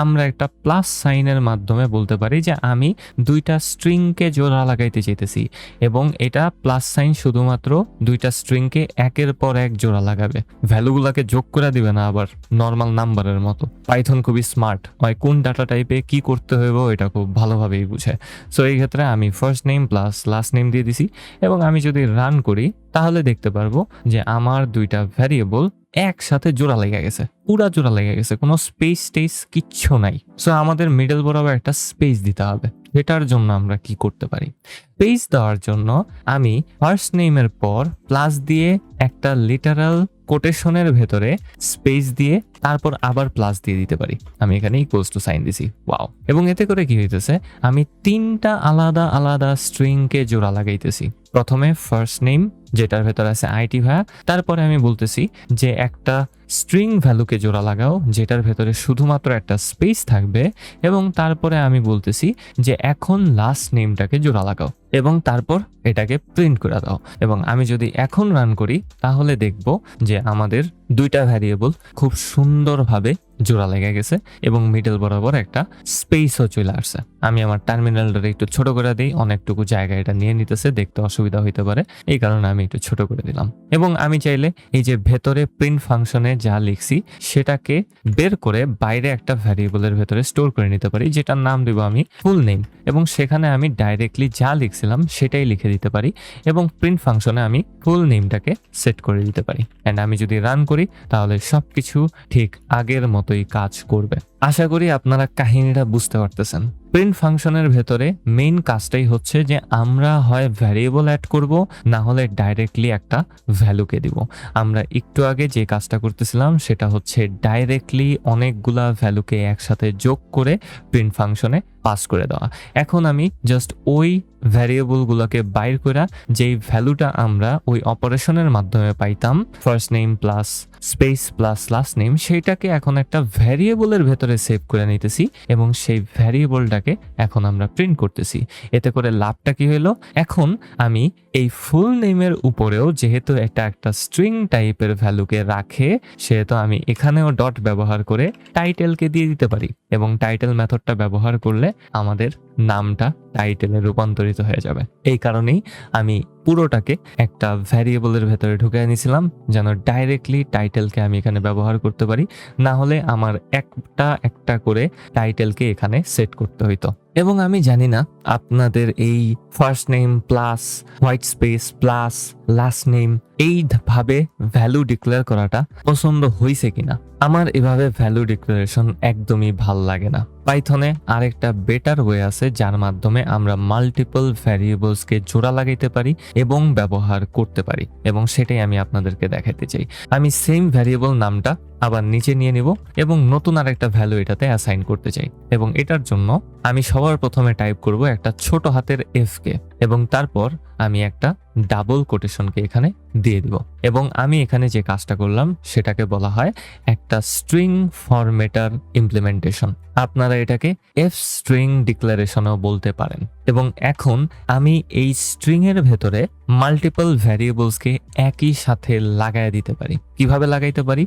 আমরা একটা প্লাস সাইনের মাধ্যমে বলতে পারি যে আমি দুইটা স্ট্রিংকে জোড়া লাগাইতে চাইতেছি এবং এটা প্লাস সাইন শুধুমাত্র দুইটা স্ট্রিংকে একের পর এক জোড়া লাগাবে, ভ্যালুগুলোকে যোগ করে দিবে না আবার নর্মাল নাম্বারের মতো। পাইথন খুবই স্মার্ট হয়, কোন ডাটা টাইপে কি করতে হইব এটা খুব ভালোভাবেই বুঝে। সো এই ক্ষেত্রে আমি first name plus last name দিয়ে দিছি এবং আমি যদি রান করি তাহলে দেখতে পারবো যে আমার দুইটা ভ্যারিয়েবল একসাথে জোড়া লেগে গেছে, পুরা জোড়া লেগে গেছে, কোনো স্পেস টেস কিচ্ছু নাই। সো আমাদের মিডল বরাবর একটা স্পেস দিতে হবে। এটার জন্য আমরা কি করতে পারি? স্পেস দেওয়ার জন্য আমি ফার্স্ট নেমের পর প্লাস দিয়ে একটা লিটারাল কোটেশনের ভেতরে স্পেস দিয়ে তারপর আবার প্লাস দিয়ে দিতে পারি। আমি এখানে ইকুয়ালস টু সাইন দিছি, ওয়াও। এবং এতে করে কি হইতেছে, আমি তিনটা আলাদা আলাদা স্ট্রিংকে জোড়া লাগাইতেছি। প্রথমে ফার্স্ট নেম যেটার ভেতরে আছে আইটি ভাইয়া, তারপরে আমি বলতেছি যে একটা স্ট্রিং ভ্যালুকে জোড়া লাগাও যেটার ভেতরে শুধুমাত্র একটা স্পেস থাকবে এবং তারপরে আমি বলতেছি যে এখন লাস্ট নেমটাকে জোড়া লাগাও এবং তারপর এটাকে প্রিন্ট করে দাও। এবং আমি যদি এখন রান করি তাহলে দেখব যে আমাদের দুইটা ভ্যারিয়েবল খুব সুন্দরভাবে জোড়া লেগে গেছে এবং মিডল বরাবর একটা স্পেসও চলে আসছে। আমি আমার টার্মিনালটা একটু ছোট করে দিই, অনেকটুকু জায়গা এটা নিয়ে নিতেছে, দেখতে অসুবিধা হইতে পারে, এই কারণে আমি একটু ছোট করে দিলাম। এবং আমি চাইলে এই যে ভেতরে প্রিন্ট ফাংশনে যা লিখছি সেটাকে বের করে বাইরে একটা ভ্যারিয়েবলের ভেতরে স্টোর করে নিতে পারি, যেটার নাম দেব আমি ফুল নেম এবং সেখানে আমি ডাইরেক্টলি যা লিখছিলাম সেটাই লিখে দিতে পারি এবং প্রিন্ট ফাংশনে আমি ফুল নেমটাকে সেট করে দিতে পারি। এন্ড আমি যদি রান করি তাহলে সবকিছু ঠিক আগের মতোই কাজ করবে। আশা করি আপনারা কাহিনীটা বুঝতে পারতেছেন। প্রিন্ট ফাংশনের ভেতরে মেইন কাজটাই হচ্ছে যে আমরা হয় ভ্যারিয়েবল অ্যাড করব, না হলে ডাইরেক্টলি একটা ভ্যালুকে দিব। আমরা একটু আগে যে কাজটা করতেছিলাম সেটা হচ্ছে ডাইরেক্টলি অনেকগুলা ভ্যালুকে একসাথে যোগ করে প্রিন্ট ফাংশনে পাস করে দেওয়া। এখন আমি জাস্ট ওই ভ্যারিয়েবলগুলোকে বাইর করে যেই ভ্যালুটা আমরা ওই অপারেশনের মাধ্যমে পাইতাম first name plus space plus last name, সেইটাকে এখন একটা ভ্যারিয়েবলের ভেতরে সেভ করে নিতেছি এবং সেই ভ্যারিয়েবলটাকে এখন আমরা প্রিন্ট করতেছি। এতে করে লাভটা কি হলো, এখন আমি এই ফুল নেমের উপরেও যেহেতু এটা একটা স্ট্রিং টাইপের ভ্যালুকে রাখে, সেহেতু আমি এখানেও ডট ব্যবহার করে টাইটেলকে দিয়ে দিতে পারি এবং টাইটেল মেথডটা ব্যবহার করলে আমাদের নামটা টাইটেলে রূপান্তরিত হয়ে যাবে। এই কারণেই আমি পুরোটাকে একটা ভ্যারিয়েবলের ভেতরে ঢুকিয়ে নিয়েছিলাম, যেন ডাইরেক্টলি টাইটেলকে আমি এখানে ব্যবহার করতে পারি। না হলে আমার একটা একটা করে টাইটেলকে এখানে সেট করতে হইতো। এবং আমি জানি না আপনাদের এই first name plus white space plus last name এইভাবে ভ্যালু ডিক্লেয়ার করাটা পছন্দ হয়েছে কিনা। আমার এভাবে ভ্যালু ডিক্লারেশন একদমই ভাল লাগে না। পাইথনে আরেকটা বেটার ওয়ে আছে যার মাধ্যমে আমরা মাল্টিপল ভ্যারিয়েবলসকে জোড়া লাগাইতে পারি এবং ব্যবহার করতে পারি, এবং সেটাই আমি আপনাদেরকে দেখাতে চাই। আমি সেম ভ্যারিয়েবল নামটা আবার নিচে নিয়ে নিব এবং নতুন আরেকটা ভ্যালু এটাতে অ্যাসাইন করতে চাই। এবং এটার জন্য আমি সবার প্রথমে টাইপ করব একটা ছোট হাতের এফ কে, এবং তারপর আমি একটা ডাবল কোটেশনকে এখানে দিয়ে দিব। এবং আমি এখানে যে কাজটা করলাম সেটাকে বলা হয় একটা স্ট্রিং ফরম্যাটার ইমপ্লিমেন্টেশন। আপনারা এটাকে এফ স্ট্রিং ডিক্লারেশনও বলতে পারেন। এবং এখন আমি এই স্ট্রিং এর ভেতরে মাল্টিপল ভ্যারিয়েবলসকে একই সাথে লাগায় দিতে পারি। কিভাবে লাগাইতে পারি?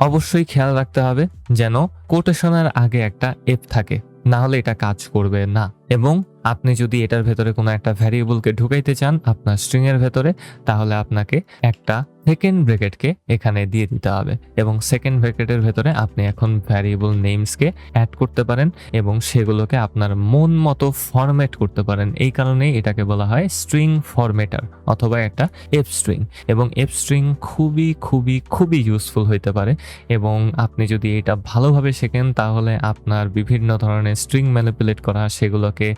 অবশ্যই খেয়াল রাখতে হবে যেন কোটেশনের আগে একটা এফ থাকে, না হলে এটা কাজ করবে না। এবং আপনি যদি এটার ভেতরে কোনো একটা ভ্যারিয়েবলকে ঢুকাইতে চান আপনার স্ট্রিং এর ভেতরে, তাহলে আপনাকে একটা সেকেন্ড ব্র্যাকেটকে এখানে দিয়ে দিতে হবে। এবং সেকেন্ড ব্র্যাকেটের ভেতরে আপনি এখন ভ্যারিয়েবল নেমসকে অ্যাড করতে পারেন এবং সেগুলোকে আপনার মন মতো ফরম্যাট করতে পারেন। এই কারণেই এটাকে বলা হয় স্ট্রিং ফরম্যাটার অথবা একটা এফ স্ট্রিং। এবং এফ স্ট্রিং খুবই খুবই খুবই ইউজফুল হইতে পারে। এবং আপনি যদি এটা ভালোভাবে শেখেন তাহলে আপনার বিভিন্ন ধরনের স্ট্রিং ম্যানিপুলেট করা, সেগুলোকে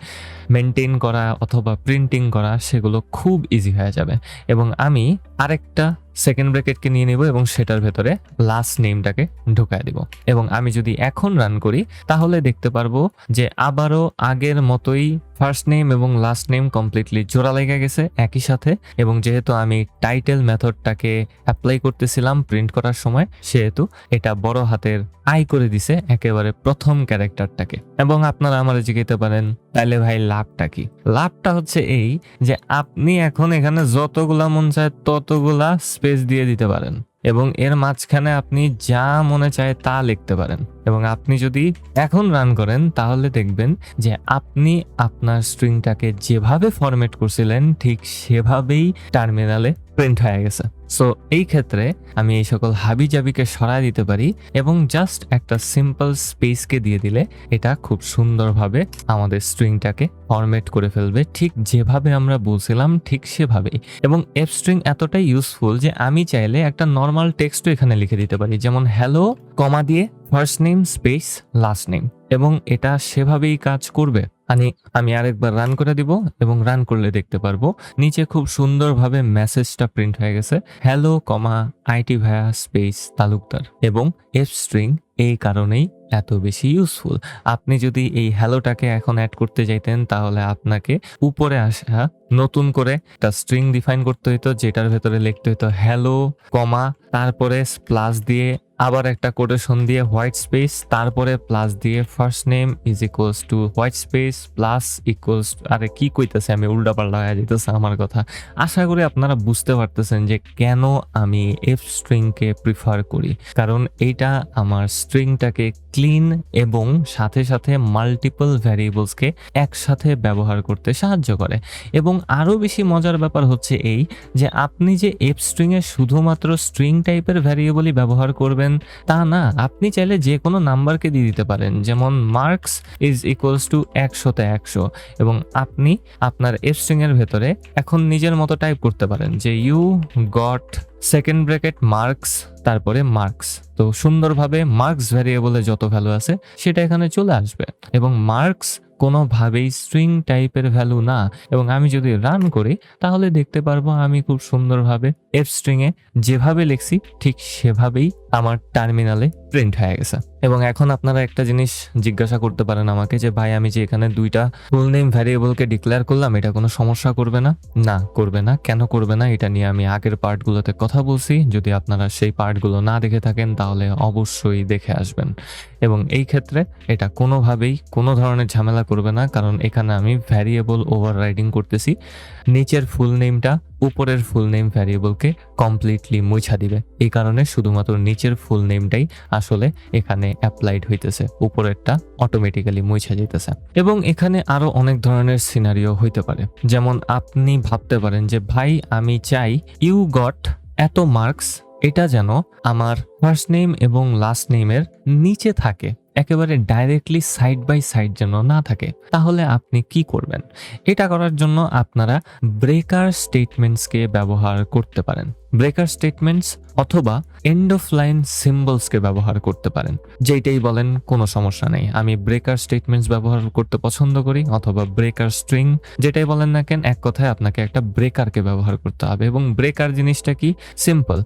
মেনটেন করা অথবা প্রিন্টিং করা, সেগুলো খুব ইজি হয়ে যাবে। এবং আমি আরেকটা সেকেন্ড ব্র্যাকেটকে নিয়ে নেব এবং সেটার ভেতরে লাস্ট নেমটাকে ঢুকায় দিব। এবং আমি যদি এখন রান করি তাহলে দেখতে পারবো যে আবারও আগের মতোই ফার্স্ট নেম এবং লাস্ট নেম কমপ্লিটলি জোড়া লেগে গেছে একই সাথে। এবং যেহেতু আমি টাইটেল মেথডটাকে অ্যাপ্লাই করতেছিলাম প্রিন্ট করার সময়, সেহেতু এটা বড় হাতের আই করে দিছে একেবারে প্রথম ক্যারেক্টারটাকে। এবং আপনারা আমার জিজ্ঞাসা পারেন তাইলে ভাই লাভটা কি? লাভটা হচ্ছে এই যে আপনি এখন এখানে যতগুলা মন চায় ততগুলা স্পেস দিয়ে দিতে পারেন এবং এর মাঝখানে আপনি যা মনে চায় তা লিখতে পারেন। এবং আপনি যদি এখন রান করেন তাহলে দেখবেন যে আপনি আপনার স্ট্রিংটাকে যেভাবে ফরম্যাট করছিলেন ঠিক সেভাবেই টার্মিনালে প্রিন্ট হয়ে গেছে। সো এই ক্ষেত্রে আমি এই সকল হাবিজাবিকে সরায় দিতে পারি এবং জাস্ট একটা সিম্পল স্পেসকে দিয়ে দিলে এটা খুব সুন্দরভাবে আমাদের স্ট্রিংটাকে ফরম্যাট করে ফেলবে, ঠিক যেভাবে আমরা বলছিলাম ঠিক সেভাবেই। এবং এফ স্ট্রিং এতটাই ইউজফুল যে আমি চাইলে একটা নর্মাল টেক্সটও এখানে লিখে দিতে পারি, যেমন হ্যালো কমা দিয়ে first name space last name, এবং এটা সেভাবেই কাজ করবে। আমি আরেকবার রান করে দিব এবং রান করলে দেখতে পারবো নিচে খুব সুন্দরভাবে মেসেজটা প্রিন্ট হয়ে গেছে, হ্যালো কমা আইটি ভাইয়া স্পেস তালুকদার। এবং এফ স্ট্রিং এই কারণেই এত বেশি ইউজফুল। আপনি যদি এই হ্যালোটাকে এখন অ্যাড করতে যাইতেন তাহলে আপনাকে উপরে আসা নতুন করে একটা স্ট্রিং ডিফাইন করতে হইতো, যেটার ভেতরে লিখতে হইতো হ্যালো কমা তারপরে প্লাস দিয়ে আবার একটা কোটেশন দিয়ে হোয়াইট স্পেস তারপরে প্লাস দিয়ে first name is equals two white space plus equals, আরে কি কইতেছে আমি, উল্টাপাল্টা হয়ে যেতেছে আমার কথা। আশা করি আপনারা বুঝতে পারতেছেন যে কেন আমি এফ স্ট্রিংকে প্রিফার করি, কারণ এইটা আমার স্ট্রিংটাকে ক্লিন এবং সাথে সাথে মাল্টিপল ভ্যারিয়েবলসকে একসাথে ব্যবহার করতে সাহায্য করে। এবং আরও বেশি মজার ব্যাপার হচ্ছে এই যে আপনি যে এফ স্ট্রিংয়ে শুধুমাত্র স্ট্রিং টাইপের ভ্যারিয়েবলই ব্যবহার করবেন তা না, আপনি চাইলে যে কোনো নাম্বারকে দিয়ে দিতে পারেন, যেমন মার্কস ইজ ইকুয়ালস টু 100-তে 100। এবং আপনি আপনার এফ স্ট্রিং এর ভেতরে এখন নিজের মতো টাইপ করতে পারেন যে you got second bracket marks তারপরে মার্কস। তো সুন্দরভাবে মার্কস ভ্যারিয়েবলে যত ভ্যালু আছে সেটা এখানে চলে আসবে। এবং মার্কস কোনোভাবেই স্ট্রিং টাইপের ভ্যালু না। এবং আমি যদি রান করি তাহলে দেখতে পারবো আমি খুব সুন্দরভাবে এফ স্ট্রিং এ যেভাবে লিখছি ঠিক সেভাবেই আমার টার্মিনালে প্রিন্ট হয়ে গেছে। এবং এখন আপনারা একটা জিনিস জিজ্ঞাসা করতে পারেন আমাকে যে ভাই আমি যে এখানে দুইটা ফুল নেম ভ্যারিয়েবলকে ডিক্লেয়ার করলাম এটা কোনো সমস্যা করবে না? না, করবে না। কেন করবে না এটা নিয়ে আমি আগের পার্টগুলোতে কথা বলছি, যদি আপনারা সেই পার্টগুলো না দেখে থাকেন তাহলে অবশ্যই দেখে আসবেন। এবং এই ক্ষেত্রে এটা কোনোভাবেই কোনো ধরনের ঝামেলা করবে না, কারণ এখানে আমি ভ্যারিয়েবল ওভাররাইডিং করতেছি। নিচের ফুল নেমটা উপরের ফুল নেম ভ্যারিয়েবলকে কমপ্লিটলি মুছা দিবে। এই কারণে শুধুমাত্র নিচের ফুল নেমটাই আসলে এখানে অ্যাপ্লাইড হইতেছে, উপরেরটা অটোমেটিক্যালি মুছা যেতেছে। এবং এখানে আরো অনেক ধরনের সিনারিও হইতে পারে, যেমন আপনি ভাবতে পারেন যে ভাই আমি চাই ইউ গট এত মার্কস, এটা যেন আমার ফার্স্ট নেম এবং লাস্ট নেমের নিচে থাকে, একেবারে ডাইরেক্টলি সাইড বাই সাইড যেন না থাকে। তাহলে আপনি কি করবেন? এটা করার জন্য আপনারা ব্রেকার স্টেটমেন্টসকে ব্যবহার করতে পারেন। ব্রেকার স্টেটমেন্টস অথবা এন্ড অফ লাইন সিম্বলসকে ব্যবহার করতে পারেন। যেটাই বলেন কোনো সমস্যা নেই, আমি ব্রেকার স্টেটমেন্টস ব্যবহার করতে পছন্দ করি, অথবা ব্রেকার স্ট্রিং, যেটাই বলেন না কেন, এক কথায় আপনাকে একটা ব্রেকারকে ব্যবহার করতে হবে। এবং ব্রেকার জিনিসটা কি? সিম্পল,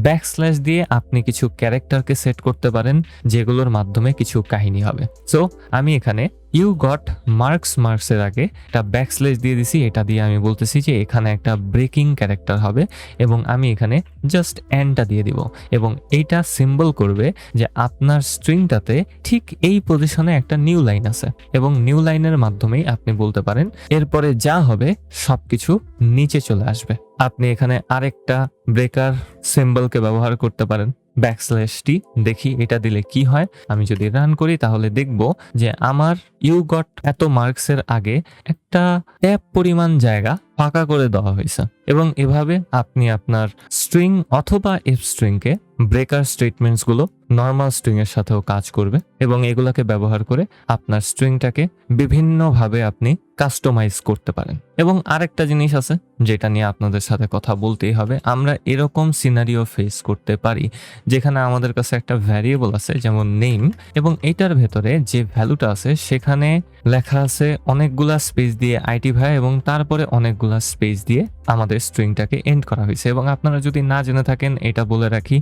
ব্যাকস্ল্যাশ দিয়ে আপনি কিছু ক্যারেক্টারকে সেট করতে পারেন যেগুলোর মাধ্যমে কিছু কাহিনী হবে। সো আমি এখানে ইউ গট মার্কসের আগে একটা ব্যাকস্ল্যাশ দিয়ে দিছি, এটা দিয়ে আমি বলতেছি যে এখানে একটা ব্রেকিং ক্যারেক্টার হবে, এবং আমি এখানে জাস্ট এন্ডটা দিয়ে দিব, এবং এইটা সিম্বল করবে যে আপনার স্ট্রিংটাতে ঠিক এই পজিশনে একটা নিউ লাইন আছে, এবং নিউ লাইনের মাধ্যমেই আপনি বলতে পারেন এরপরে যা হবে সবকিছু নিচে চলে আসবে। আপনি এখানে আরেকটা ব্রেকার সিম্বলকে ব্যবহার করতে পারেন, ব্যাকস্ল্যাশটি। দেখি এটা দিলে কি হয়। আমি যদি রান করি তাহলে দেখব যে আমার ইউ গট এত মার্কসের আগে একটা ট্যাব পরিমাণ জায়গা ফাঁকা করে দেওয়া হয়েছে। এবং এভাবে আপনি আপনার স্ট্রিং অথবা এফ স্ট্রিংকে ব্রেকার স্টেটমেন্টস গুলো নর্মাল স্ট্রিং এর সাথেও কাজ করবে, এবং এগুলোকে ব্যবহার করে আপনার স্ট্রিংটাকে বিভিন্নভাবে আপনি কাস্টমাইজ করতে পারেন। এবং আরেকটা জিনিস আছে যেটা নিয়ে আপনাদের সাথে কথা বলতেই হবে। আমরা এরকম সিনারিও ফেস করতে পারি যেখানে আমাদের কাছে একটা ভ্যারিয়েবল আছে যেমন নেম, এবং এটার ভেতরে যে ভ্যালুটা আছে সেখানে লেখা আছে অনেকগুলা স্পেস দিয়ে আইটি ভাই, এবং তারপরে অনেকগুলা স্পেস দিয়ে আমাদের স্ট্রিংটাকে এন্ড করা হয়েছে। এবং আপনারা যদি না জেনে থাকেন, এটা বলে রাখি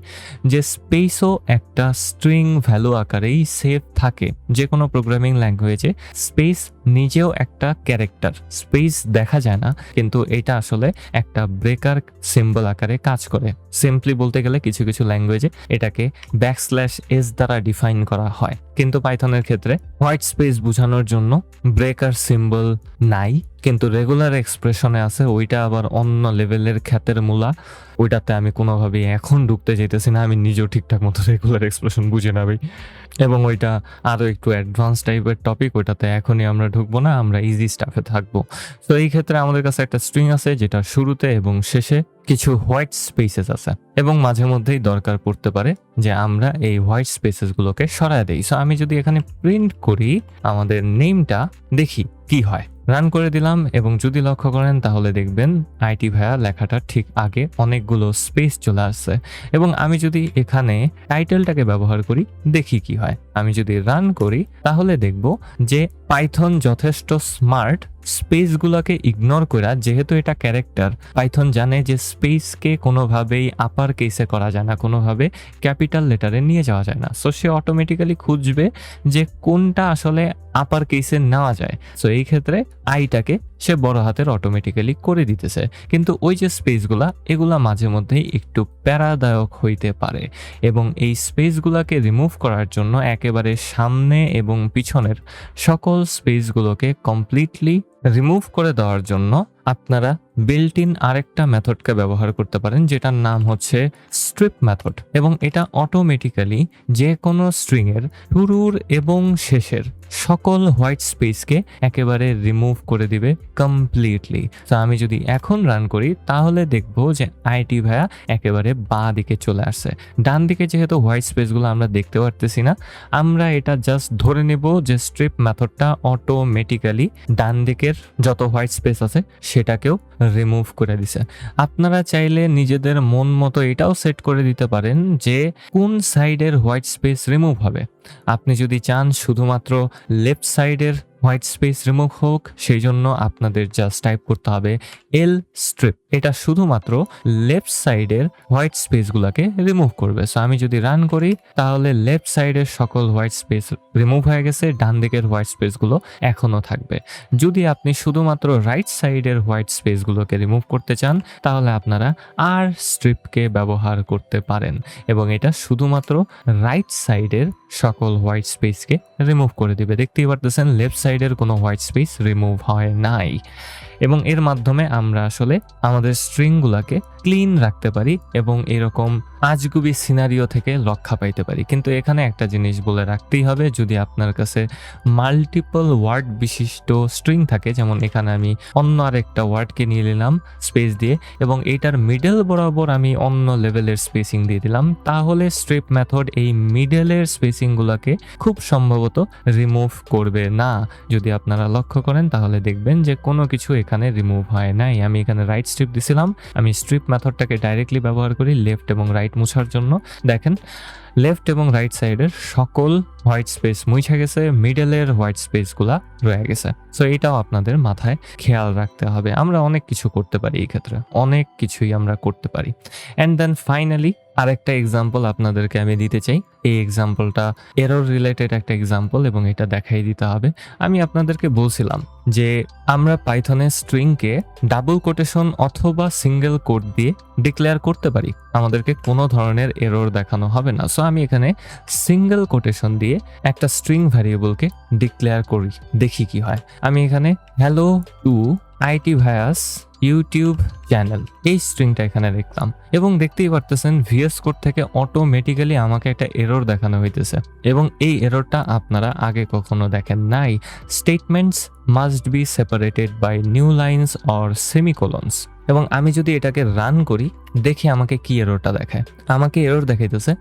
যে স্পেসও একটা স্ট্রিং ভ্যালু আকারেই সেভ থাকে। যে কোনো প্রোগ্রামিং ল্যাঙ্গুয়েজে স্পেস নিজেও একটা ক্যারেক্টার, স্পেস দেখা যায় না, কিন্তু এটা আসলে একটা ব্রেকার সিম্বল আকারে কাজ করে। সিম্পলি বলতে গেলে কিছু কিছু ল্যাঙ্গুয়েজে এটাকে ব্যাকস্ল্যাশ এস দ্বারা ডিফাইন করা হয়, কিন্তু পাইথনের ক্ষেত্রে হোয়াইট স্পেস বোঝানোর জন্য ব্রেকার সিম্বল নাই, কিন্তু রেগুলার এক্সপ্রেশনে আছে। ওইটা আবার অন্য লেভেলের খ্যাতের মূলা, ওইটাতে আমি কোনোভাবেই এখন ঢুকতে চাইতেছি না। আমি নিজেও ঠিকঠাক মতো রেগুলার এক্সপ্রেশন বুঝে নেবই, এবং ওইটা আরও একটু অ্যাডভান্স টাইপের টপিক, ওইটাতে এখনই আমরা ঢুকবো না, আমরা ইজি স্টাফে থাকবো। তো এই ক্ষেত্রে আমাদের কাছে একটা স্ট্রিং আছে যেটা শুরুতে এবং শেষে কিছু হোয়াইট স্পেসেস আছে, এবং মাঝে মধ্যেই দরকার পড়তে পারে যে আমরা এই হোয়াইট স্পেসেস গুলোকে সরায় দেই। সো আমি যদি এখানে প্রিন্ট করি আমাদের নেমটা, দেখি কি হয়। রান করে দিলাম, এবং যদি লক্ষ্য করেন তাহলে দেখবেন আইটি ভাইয়া লেখাটা ঠিক আগে অনেকগুলো স্পেস চলে আসছে। এবং আমি যদি এখানে টাইটেলটাকে ব্যবহার করি, দেখি কি হয়। আমি যদি রান করি তাহলে দেখব যে পাইথন যথেষ্ট স্মার্ট, স্পেসগুলোকে ইগনোর করা, যেহেতু এটা ক্যারেক্টার, পাইথন জানে যে স্পেসকে কোনোভাবেই আপার কেসে করা যায় না, কোনোভাবে ক্যাপিটাল লেটারে নিয়ে যাওয়া যায় না। সো সে অটোমেটিক্যালি খুঁজবে যে কোনটা আসলে আপার কেসে নেওয়া যায়। সো এই ক্ষেত্রে আইটাকে সে বড় হাতের অটোমেটিক্যালি করে দিতেছে, কিন্তু ওই যে স্পেসগুলা, এগুলা মাঝে মধ্যেই একটু প্যারাদায়ক হইতে পারে। এবং এই স্পেসগুলোকে রিমুভ করার জন্য একেবারে সামনে এবং পিছনের সকল স্পেসগুলোকে কমপ্লিটলি রিমুভ করে দেওয়ার জন্য আপনারা বিল্ট ইন আরেকটা মেথডকে ব্যবহার করতে পারেন, যেটার নাম হচ্ছে স্ট্রিপ মেথড। এবং এটা অটোমেটিক্যালি যে কোনো স্ট্রিং এর শুরুর এবং শেষের সকল হোয়াইট স্পেসকে একেবারে রিমুভ করে দিবে কমপ্লিটলি। তো আমি যদি এখন রান করি তাহলে দেখবো যে আইটি ভাইয়া একেবারে বাঁ দিকে চলে আসছে। ডান দিকে যেহেতু হোয়াইট স্পেসগুলো আমরা দেখতে পারতেছি না, আমরা এটা জাস্ট ধরে নেব যে স্ট্রিপ মেথডটা অটোমেটিক্যালি ডান দিকের যত হোয়াইট স্পেস আছে সেটাকেও রিমুভ করে দিছে। আপনারা চাইলে নিজেদের মন মতো এটাও সেট করে দিতে পারেন যে কোন সাইডের হোয়াইট স্পেস রিমুভ হবে। আপনি যদি চান শুধুমাত্র লেফট সাইডের হোয়াইট স্পেস রিমুভ হোক, সেই জন্য আপনাদের জাস্ট টাইপ করতে হবে এল স্ট্রিপ। এটা শুধুমাত্র লেফট সাইডের হোয়াইট স্পেসগুলোকে রিমুভ করবে। সো আমি যদি রান করি তাহলে লেফট সাইডের সকল হোয়াইট স্পেস রিমুভ হয়ে গেছে, ডান দিকের হোয়াইট স্পেসগুলো এখনো থাকবে। যদি আপনি শুধুমাত্র রাইট সাইডের হোয়াইট স্পেসগুলোকে রিমুভ করতে চান তাহলে আপনারা আর স্ট্রিপকে ব্যবহার করতে পারেন, এবং এটা শুধুমাত্র রাইট সাইডের সকল হোয়াইট স্পেসকে রিমুভ করে দিবে। দেখতেই পারতেছেন লেফট সাইডের কোনো হোয়াইট স্পেস রিমুভ হয় নাই। এবং এর মাধ্যমে আমরা আসলে আমাদের স্ট্রিংগুলোকে ক্লিন রাখতে পারি এবং এরকম আজগুবি সিনারিও থেকে রক্ষা পাইতে পারি। কিন্তু এখানে একটা জিনিস বলে রাখতেই হবে, যদি আপনার কাছে মাল্টিপল ওয়ার্ড বিশিষ্ট স্ট্রিং থাকে, যেমন এখানে আমি অন্য আরেকটা ওয়ার্ডকে নিয়ে নিলাম স্পেস দিয়ে এবং এইটার মিডল বরাবর আমি অন্য লেভেলের স্পেসিং দিয়ে দিলাম, তাহলে স্ট্রিপ মেথড এই মিডলের স্পেসিংগুলোকে খুব সম্ভবত রিমুভ করবে না। যদি আপনারা লক্ষ্য করেন তাহলে দেখবেন যে কোনো কিছু এখানে রিমুভ হয় নাই। আমি এখানে রাইট স্ট্রিপ দিছিলাম, আমি স্ট্রিপ মেথডটাকে ডাইরেক্টলি ব্যবহার করি লেফট এবং রাইট মুছার জন্য। দেখেন লেফট এবং রাইট সাইডের সকল হোয়াইট স্পেস মুছে গেছে, মিডলের হোয়াইট স্পেসগুলা রয়ে গেছে। সো এটাও আপনাদের মাথায় খেয়াল রাখতে হবে। আমরা অনেক কিছু করতে পারি এই ক্ষেত্রে, অনেক কিছুই আমরা করতে পারি। অ্যান্ড দেন ফাইনালি আরেকটা এক্সাম্পল আপনাদেরকে আমি দিতে চাই। এই এক্সাম্পলটা এরর রিলেটেড একটা এক্সাম্পল এবং এটা দেখাই দিতে হবে। আমি আপনাদেরকে বলছিলাম যে আমরা পাইথনের স্ট্রিংকে ডাবল কোটেশন অথবা সিঙ্গেল কোট দিয়ে ডিক্লেয়ার করতে পারি, আমাদেরকে কোনো ধরনের এরর দেখানো হবে না। সো আমি এখানে সিঙ্গেল কোটেশন দিয়ে একটা স্ট্রিং ভ্যারিয়েবলকে ডিক্লেয়ার করি, দেখি কি হয়। আমি এখানে হ্যালো টু আইটি ভায়াস ইউটিউব চ্যানেল এই স্ট্রিংটা এখানে লিখলাম এবং দেখতেই পারতেছেন ভিএস কোড থেকে অটোমেটিক্যালি আমাকে একটা এরর দেখানো হইতেছে এবং এই এররটা আপনারা আগে কখনো দেখেন নাই। Statements must be separated by new lines or semicolons. এবং আমি যদি এটাকে রান করি দেখি আমাকে কি এররটা দেখায়। আমাকে এরর দেখাইতেছে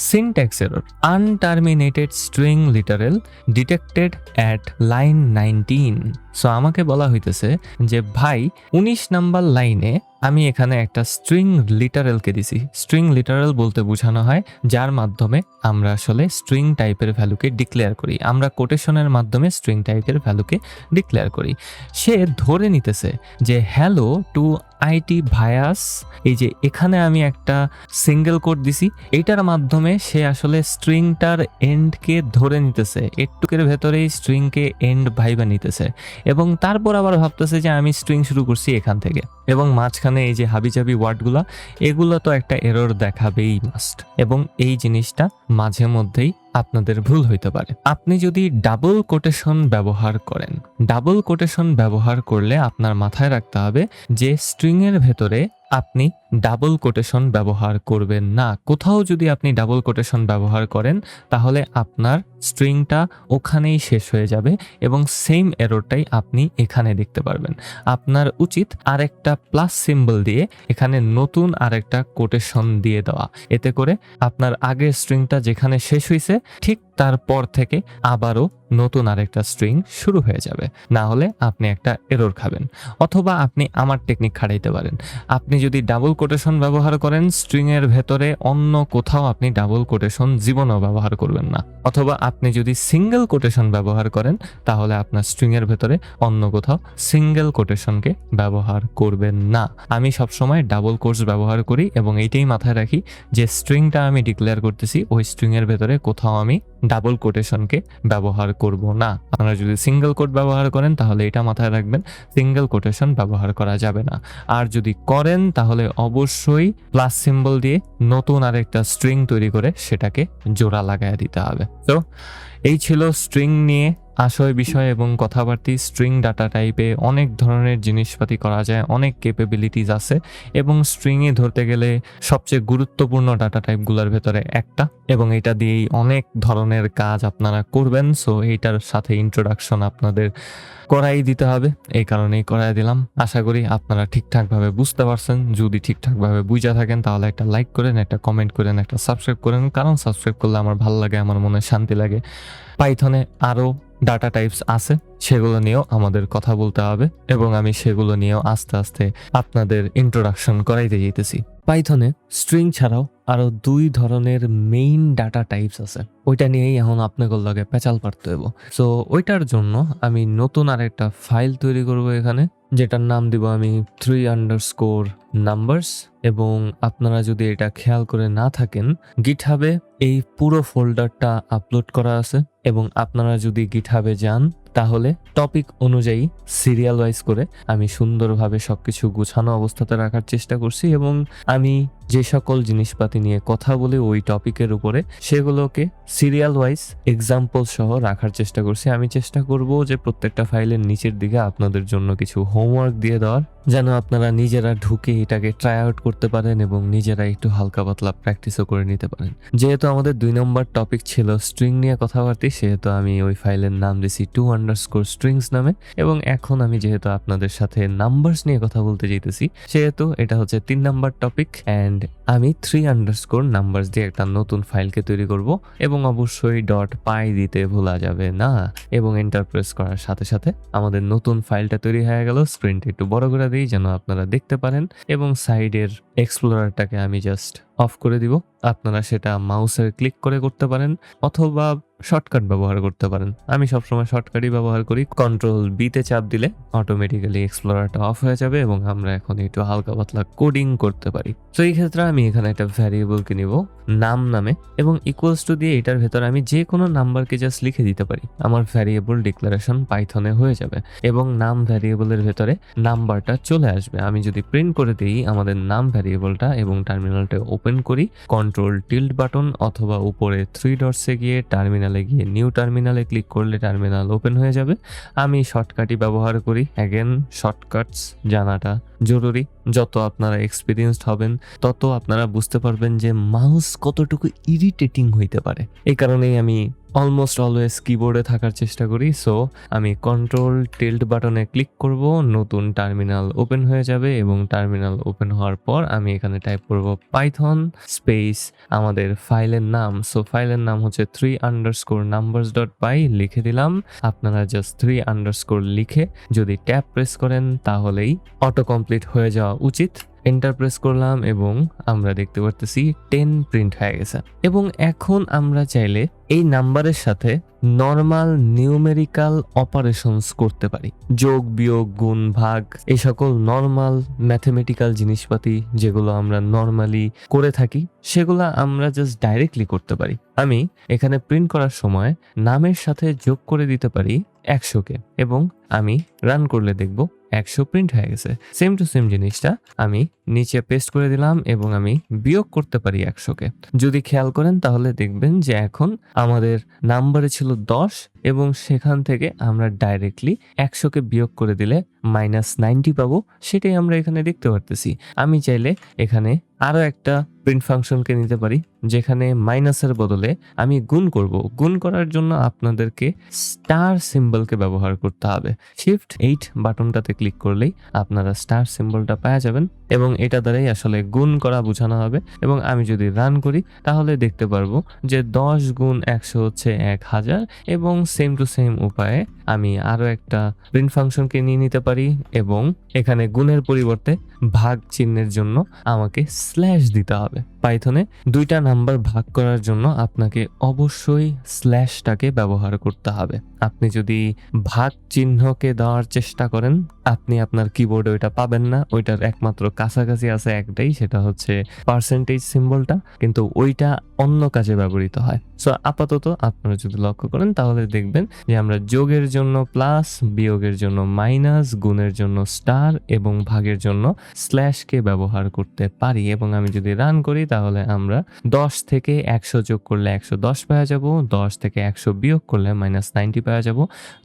syntax error, unterminated string literal detected at line 19। So আমাকে বলা হইতেছে যে ভাই 19 নাম্বার লাইনে আমি এখানে একটা স্ট্রিং লিটারেলকে দিছি। স্ট্রিং লিটারেল বলতে বোঝানো হয় যার মাধ্যমে আমরা আসলে স্ট্রিং টাইপের ভ্যালুকে ডিক্লেয়ার করি, আমরা কোটেশনের মাধ্যমে স্ট্রিং টাইপের ভ্যালুকে ডিক্লেয়ার করি। সে ধরে নিতেছে যে হ্যালো টু আইটি ভায়াস, এই যে এখানে আমি একটা সিঙ্গেল কোড দিছি, এইটার মাধ্যমে সে আসলে স্ট্রিংটার এন্ডকে ধরে নিতেছে, এটুকের ভেতরেই স্ট্রিংকে এন্ড ভাইবা নিতেছে এবং তারপর আবার ভাবতেছে যে আমি স্ট্রিং শুরু করছি এখান থেকে এবং মাঝখানে এই যে হাবিজাবি ওয়ার্ডগুলো, এগুলো তো একটা এরর দেখাবেই মাস্ট। এবং এই জিনিসটা মাঝে মধ্যেই আপনাদের ভুল হইতে পারে। আপনি যদি ডাবল কোটেশন ব্যবহার করেন, ডাবল কোটেশন ব্যবহার করলে আপনার মাথায় রাখতে হবে যে স্ট্রিং এর ভেতরে আপনি ডাবল কোটেশন ব্যবহার করবেন না। কোথাও যদি আপনি ডাবল কোটেশন ব্যবহার করেন তাহলে আপনার স্ট্রিংটা ওখানেই শেষ হয়ে যাবে এবং সেম এররটাই আপনি এখানে দেখতে পারবেন। আপনার উচিত আরেকটা প্লাস সিম্বল দিয়ে এখানে নতুন আরেকটা কোটেশন দিয়ে দেওয়া, এতে করে আপনার আগের স্ট্রিংটা যেখানে শেষ হয়েছে ঠিক তারপর থেকে আবারও নতুন আরেকটা স্ট্রিং শুরু হয়ে যাবে। না হলে আপনি একটা এরর খাবেন। অথবা আপনি আমার টেকনিক খাটাইতে পারেন। আপনি যদি ডাবল কোটেশন ব্যবহার করেন স্ট্রিং এর ভেতরে অন্য কোথাও আপনি ডাবল কোটেশন জীবনেও ব্যবহার করবেন না। অথবা আপনি যদি সিঙ্গেল কোটেশন ব্যবহার করেন তাহলে আপনার স্ট্রিং এর ভেতরে অন্য কোথাও সিঙ্গেল কোটেশনকে ব্যবহার করবেন না। আমি সবসময় ডাবল কোটস ব্যবহার করি এবং এইটাই মাথায় রাখি যে স্ট্রিংটা আমি ডিক্লেয়ার করতেছি ওই স্ট্রিং এর ভেতরে কোথাও আমি ডাবল কোটেশনকে ব্যবহার করব না। আপনারা যদি সিঙ্গেল কোট ব্যবহার করেন তাহলে এটা মাথায় রাখবেন, সিঙ্গেল কোটেশন ব্যবহার করা যাবে না। আর যদি করেন তাহলে অবশ্যই প্লাস সিম্বল দিয়ে নতুন আরেকটা স্ট্রিং তৈরি করে সেটাকে জোড়া লাগায় দিতে হবে। তো এই ছিল স্ট্রিং নিয়ে আশয় বিষয় এবং কথাবার্তি। স্ট্রিং ডাটা টাইপে অনেক ধরনের জিনিসপাতি করা যায়, অনেক ক্যাপাবিলিটিস আছে এবং স্ট্রিংয়ে ধরতে গেলে সবচেয়ে গুরুত্বপূর্ণ ডাটা টাইপগুলোর ভেতরে একটা এবং এটা দিয়েই অনেক ধরনের কাজ আপনারা করবেন। সো এইটার সাথে ইন্ট্রোডাকশন আপনাদের করাই দিতে হবে, এই কারণেই করাই দিলাম। আশা করি আপনারা ঠিকঠাকভাবে বুঝতে পারছেন। যদি ঠিকঠাকভাবে বুঝা থাকেন তাহলে একটা লাইক করেন, একটা কমেন্ট করেন, একটা সাবস্ক্রাইব করেন, কারণ সাবস্ক্রাইব করলে আমার ভালো লাগে, আমার মনে শান্তি লাগে। পাইথনে আরও ডাটা টাইপস আছে, সেগুলো নিয়েও আমাদের কথা বলতে হবে এবং আমি সেগুলো নিয়েও আস্তে আস্তে আপনাদের ইন্ট্রোডাকশন করাইতে যেতেছি। পাইথনে স্ট্রিং ছাড়াও আরো 2 ধরনের মেইন ডাটা টাইপস আছে, ওইটা নিয়েই এখন আপনাদের লগে পেঁচাল পারতে হইব। সো ওইটার জন্য আমি নতুন আরেকটা ফাইল তৈরি করব এখানে, যেটার নাম দিব আমি 3_numbers। এবং আপনারা যদি এটা খেয়াল করে না থাকেন, গিটহাবে এই পুরো ফোল্ডারটা আপলোড করা আছে এবং আপনারা যদি গিটহাবে যান তাহলে টপিক অনুযায়ী সিরিয়াল ওয়াইজ করে আমি সুন্দরভাবে সবকিছু গুছানো অবস্থাতে রাখার চেষ্টা করছি এবং আমি
যে সকল জিনিসপাতি নিয়ে কথা বলি ওই টপিকের উপরে, সেগুলোকে সিরিয়াল ওয়াইজ এক্সাম্পল সহ রাখার চেষ্টা করছি। আমি চেষ্টা করব যে প্রত্যেকটা ফাইলের নিচের দিকে আপনাদের জন্য কিছু হোমওয়ার্ক দিয়ে দেওয়ার, যেন আপনারা নিজেরা ঢুকে এটাকে ট্রাই আউট করতে পারেন এবং নিজেরা একটু হালকা পাতলা প্র্যাকটিসও করে নিতে পারেন। যেহেতু আমাদের 2 নম্বর টপিক ছিল স্ট্রিং নিয়ে কথাবার্তা, সেহেতু আমি ওই ফাইলের নাম দিয়েছি 2_strings নামে। এবং এখন আমি যেহেতু আপনাদের সাথে নাম্বারস নিয়ে কথা বলতে যেতেছি, সেহেতু এটা হচ্ছে 3 নম্বর টপিক। অ্যান্ড আমি 3_ দিয়ে একটা নতুন ফাইলকে তৈরি করব এবং অবশ্যই .py দিতে ভোলা যাবে না। এবং এন্টার প্রেস করার সাথে সাথে আমাদের নতুন ফাইলটা তৈরি হয়ে গেল। স্ক্রিনটা একটু বড় করে দিই যেন আপনারা দেখতে পারেন, এবং সাইডের এক্সপ্লোরারটাকে আমি জাস্ট অফ করে দিব। আপনারা সেটা মাউসের ক্লিক করে করতে পারেন অথবা শর্টকাট ব্যবহার করতে পারেন। আমি সবসময় শর্টকাটই ব্যবহার করি। Ctrl+B তে চাপ দিলে অটোমেটিক্যালি এক্সপ্লোরারটা অফ হয়ে যাবে এবং আমরা এখন একটু হালকা পাতলা কোডিং করতে পারি। তো এই ক্ষেত্রে আমি এখানে একটা ভ্যারিয়েবলকে নিব নাম নামে, এবং ইকুয়ালস টু দিয়ে এটার ভেতর আমি যে কোনো নাম্বারকে জাস্ট লিখে দিতে পারি। আমার ভ্যারিয়েবল ডিক্লারেশন পাইথনে হয়ে যাবে এবং নাম ভ্যারিয়েবলের ভেতরে নাম্বারটা চলে আসবে। আমি যদি প্রিন্ট করে দিই আমাদের নাম ভ্যারিয়েবলটা এবং টার্মিনালটা ওপেন করি, Ctrl+ অথবা উপরে 3 ডটসে গিয়ে টার্মিনালে গিয়ে নিউ টার্মিনালে ক্লিক করলে টার্মিনাল ওপেন হয়ে যাবে। আমি শর্টকাটই ব্যবহার করি। অ্যাগেন শর্টকাটস জানাটা জরুরি। যত আপনারা এক্সপিরিয়েন্সড হবেন তত আপনারা বুঝতে পারবেন যে মাউস কতটুকু ইরিটেটিং হইতে পারে। এই কারণেই আমি অলমোস্ট অলওয়েজ কিবোর্ডে থাকার চেষ্টা করি। সো আমি Ctrl+T ক্লিক করব, নতুন টার্মিনাল ওপেন হয়ে যাবে এবং টার্মিনাল ওপেন হওয়ার পর আমি এখানে টাইপ করব পাইথন স্পেস আমাদের ফাইলের নাম। সো ফাইলের নাম হচ্ছে 3_numbers.py লিখে দিলাম। আপনারা জাস্ট 3_ লিখে যদি ট্যাব প্রেস করেন তাহলেই অটো কমপ্লিট হয়ে যাওয়া উচিত। এন্টার প্রেস করলাম এবং আমরা দেখতে পারতেছি 10 প্রিন্ট হয়ে গেছে। এবং এখন আমরা চাইলে এই নাম্বারের সাথে নর্মাল নিউমেরিক্যাল অপারেশনস করতে পারি, যোগ বিয়োগ গুণ ভাগ, এই সকল নর্মাল ম্যাথমেটিক্যাল জিনিসপাতি যেগুলো আমরা নর্মালি করে থাকি সেগুলো আমরা জাস্ট ডাইরেক্টলি করতে পারি। আমি এখানে প্রিন্ট করার সময় নামের সাথে যোগ করে দিতে পারি 100কে এবং আমি রান করলে দেখব 100 প্রিন্ট হয়ে গেছে। সেম টু সেম জিনিসটা আমি নিচে পেস্ট করে দিলাম এবং আমি বিয়োগ করতে পারি 100কে। যদি খেয়াল করেন তাহলে দেখবেন যে এখন আমাদের নাম্বারে ছিল 10 এবং সেখান থেকে আমরা ডাইরেক্টলি 100কে বিয়োগ করে দিলে -90 পাবো। সেটাই আমরা এখানে দেখতে পারতেছি। আমি চাইলে এখানে আরো একটা প্রিন্ট ফাংশনকে নিতে পারি যেখানে মাইনাসের বদলে আমি গুণ করব। গুণ করার জন্য আপনাদেরকে স্টার সিম্বলকে ব্যবহার করতে হবে। Shift 8 বাটনটাতে ক্লিক করলেই আপনারা স্টার সিম্বলটা পেয়ে যাবেন এবং এটা দ্বারাই আসলে গুণ করা বোঝানো হবে। এবং আমি যদি রান করি তাহলে দেখতে পারবো যে 10 গুণ 100 হচ্ছে 1000। এবং সেম টু সেম উপায়ে আমি আরো একটা প্রিন্ট ফাংশনকে নিয়ে নিতে পারি এবং এখানে গুণের পরিবর্তে ভাগ চিহ্নের জন্য আমাকে স্ল্যাশ দিতে হবে। পাইথনে 2টা নাম্বার ভাগ করার জন্য আপনাকে অবশ্যই স্ল্যাশটাকে ব্যবহার করতে হবে। আপনি যদি ভাগ চিহ্নকে দেওয়ার চেষ্টা করেন আপনি আপনার কিবোর্ডে ওইটা পাবেন না। ওইটার একমাত্র কাছাকাছি আছে একটাই, সেটা হচ্ছে পার্সেন্টেজ সিম্বলটা, কিন্তু ওইটা অন্য কাজে ব্যবহৃত হয়। সো আপাতত আপনারা যদি লক্ষ্য করেন তাহলে দেখবেন যে আমরা যোগের জন্য প্লাস, বিয়োগের জন্য মাইনাস, গুণের জন্য স্টার এবং ভাগের জন্য স্ল্যাশকে ব্যবহার করতে পারি। এবং আমি যদি রান করি তাহলে আমরা 10 থেকে 100 যোগ করলে 110 পাওয়া যাব, 10 থেকে 100 বিয়োগ করলে -90 পাওয়া যাব,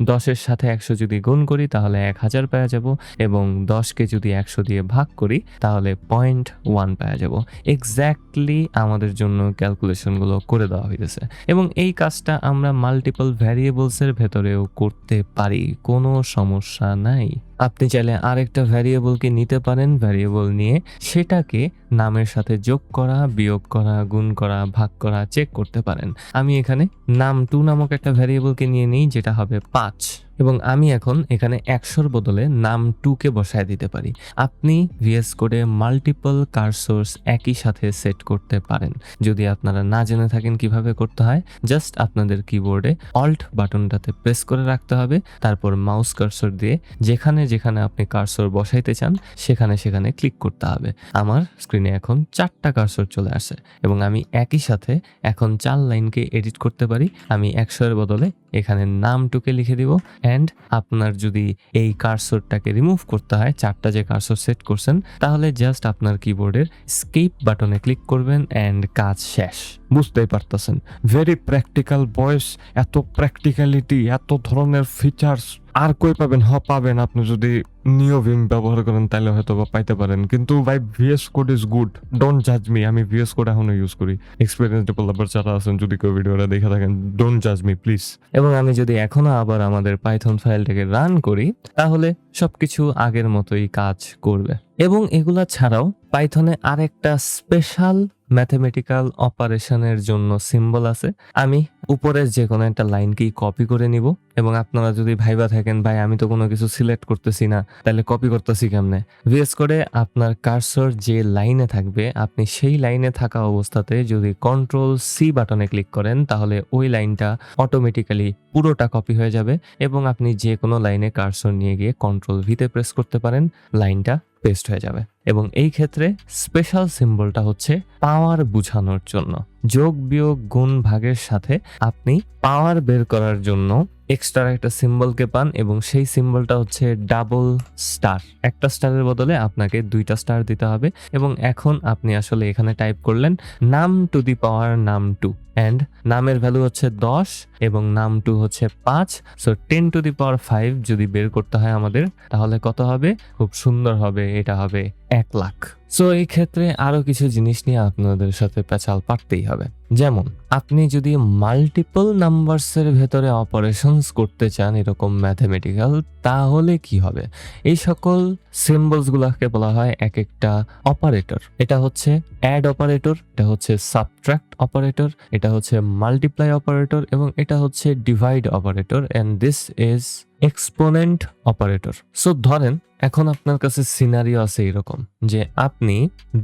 10-এর সাথে 100 যদি গুণ করি তাহলে 1000 পাওয়া যাব এবং 10কে যদি 100 দিয়ে ভাগ করি তাহলে 0.1 পাওয়া যাব। এক্স্যাক্টলি আমাদের জন্য ক্যালকুলেশনগুলো করে দেওয়া হয়েছে এবং এই কাজটা আমরা মাল্টিপল ভ্যারিয়েবলসের ভেতরেও করতে পারি, কোনো সমস্যা নাই। আপনি চাইলে আরেকটা ভ্যারিয়েবলকে নিতে পারেন, ভ্যারিয়েবল নিয়ে সেটাকে নামের সাথে যোগ করা, বিয়োগ করা, গুণ করা, ভাগ করা চেক করতে পারেন। আমি এখানে নাম2 নামক একটা ভ্যারিয়েবলকে নিয়ে নিই যেটা হবে 5 এবং আমি এখন এখানে 100-র বদলে নাম2কে বসায় দিতে পারি। আপনি VS কোডে মাল্টিপল কারসোর্স একই সাথে সেট করতে পারেন। যদি আপনারা না জেনে থাকেন কিভাবে করতে হয়, জাস্ট আপনাদের কিবোর্ডে অল্ট বাটনটাতে প্রেস করে রাখতে হবে, তারপর মাউস কারসর দিয়ে যেখানে যেখানে আপনি কারসর বসাইতে চান সেখানে সেখানে ক্লিক করতে হবে। আমার স্ক্রিনে এখন 4টা কারসর চলে আসে এবং আমি একই সাথে এখন 4 লাইনকে এডিট করতে পারি। আমি 100-এর বদলে এখানে নামটুকে লিখে দিব। অ্যান্ড আপনার যদি এই কার্সরটাকে রিমুভ করতে হয়, 4টা যে কার্সর সেট করছেন, তাহলে জাস্ট আপনার কিবোর্ডের স্কেপ বাটনে ক্লিক করবেন অ্যান্ড কাজ শেষ। বুঝতেই পারতেছেন, ভেরি প্র্যাকটিক্যাল বয়েস, এত প্র্যাকটিক্যালিটি, এত ধরনের ফিচার্স আর কই পাবেন? পাবেন আপনি যদি নিওভিম ব্যবহার করেন, তাহলে হয়তো বা পাইতে পারেন। কিন্তু ভাই VS code is good, don't জাজ মি। আমি VS কোড এখনো ইউজ করি। এক্সপিরিয়েন্স ডেভেলপার যারা আছেন, যদি কেউ ভিডিওটা দেখে থাকেন, ডোন্ট জাজ মি প্লিজ। এবং আমি যদি এখনো আবার আমাদের পাইথন ফাইলটাকে রান করি, তাহলে সবকিছু আগের মতোই কাজ করবে। এবং এগুলা ছাড়াও পাইথনে আরেকটা স্পেশাল ম্যাথমেটিক্যাল অপারেশনের জন্য সিম্বল আছে। আমি উপরের যে কোনো একটা লাইনকেই কপি করে নিব, এবং আপনারা যদি ভাইবা থাকেন ভাই আমি তো কোনো কিছু সিলেক্ট করতেছি না, তাহলে কপি করতেছি কেমনে? VS কোডে আপনার কার্সর যে লাইনে থাকবে, আপনি সেই লাইনে থাকা অবস্থাতে যদি Ctrl+C বাটনে ক্লিক করেন, তাহলে ওই লাইনটা অটোমেটিক্যালি পুরোটা কপি হয়ে যাবে, এবং আপনি যে কোনো লাইনে কার্সর নিয়ে গিয়ে Ctrl+V তে প্রেস করতে পারেন, লাইনটা পেস্ট হয়ে যাবে। এবং এই ক্ষেত্রে স্পেশাল সিম্বলটা হচ্ছে পাওয়ার বোঝানোর জন্য। যোগ বিয়োগ গুণ ভাগের সাথে আপনি পাওয়ার বের করার জন্য এক্সট্রা একটা সিম্বলকে পান, এবং সেই সিম্বলটা হচ্ছে ডাবল স্টার। একটা স্টারের বদলে আপনাকে 2টা স্টার দিতে হবে। এবং এখন আপনি আসলে এখানে টাইপ করলেন নাম টু দি পাওয়ার নাম 2, অ্যান্ড নামের ভ্যালু হচ্ছে 10 এবং নাম 2 হচ্ছে 5। সো 10 টু দি পাওয়ার 5 যদি বের করতে হয় আমাদের, তাহলে কত হবে? খুব সুন্দর হবে, এটা হবে 1 লাখ। সো এই ক্ষেত্রে আরো কিছু জিনিস নিয়ে আপনাদের সাথে পেঁচাল পারতেই হবে। যেমন আপনি যদি মাল্টিপল নাম্বারসের ভেতরে অপারেশনস করতে চান এরকম ম্যাথমেটিক্যাল, তাহলে কি হবে? এই সকল সিম্বলস গুলাকে বলা হয় এক একটা অপারেটর। এটা হচ্ছে অ্যাড অপারেটর, এটা হচ্ছে সাবট্রাক্ট অপারেটর, এটা হচ্ছে মাল্টিপ্লাই অপারেটর, এবং এটা হচ্ছে divide operator, and this is exponent operator. So ধরেন এখন আপনার কাছে সিনারিও আছে এরকম যে আপনি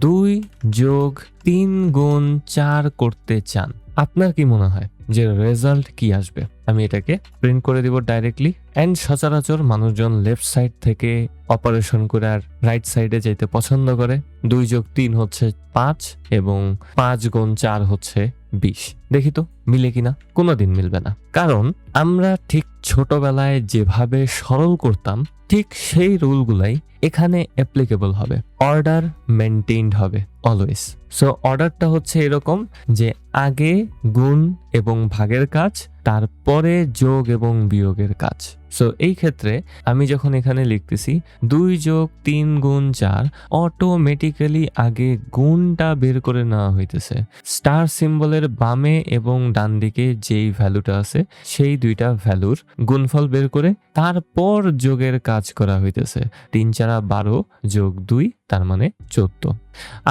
2 যোগ 3 গুণ 4 করতে চান। আপনার কি মনে হয় যে রেজাল্ট কি আসবে? আমি এটাকে প্রিন্ট করে দিব ডাইরেক্টলি। এন্ড সচরাচর মানুষজন লেফট সাইড থেকে অপারেশন করে আর রাইট সাইডে যেতে পছন্দ করে। 2 যোগ 3 হচ্ছে 5 এবং 5 গুণ 4 হচ্ছে 20। দেখি তো মিলে কিনা? কোনোদিন মিলবে না, কারণ আমরা ঠিক ছোটবেলায় যেভাবে সরল করতাম, ঠিক সেই রুলগুলাই এখানে অ্যাপ্লিকেবল হবে। অর্ডার মেনটেইনড হবে অলওয়েজ। সো অর্ডারটা হচ্ছে এরকম যে আগে গুণ এবং ভাগের কাজ, তারপরে যোগ এবং বিয়োগের কাজ। সো এই ক্ষেত্রে আমি যখন এখানে লিখতেছি 2 যোগ 3 গুণ 4, অটোমেটিক্যালি আগে গুণটা বের করে নেওয়া হইতেছে। স্টার সিম্বলের বামে এবং ডান দিকে যেই ভ্যালুটা আছে, সেই 2টা ভ্যালুর গুণফল বের করে তারপর যোগের কাজ করা হইতেছে। 3 4 12 যোগ 2 তার মানে 14।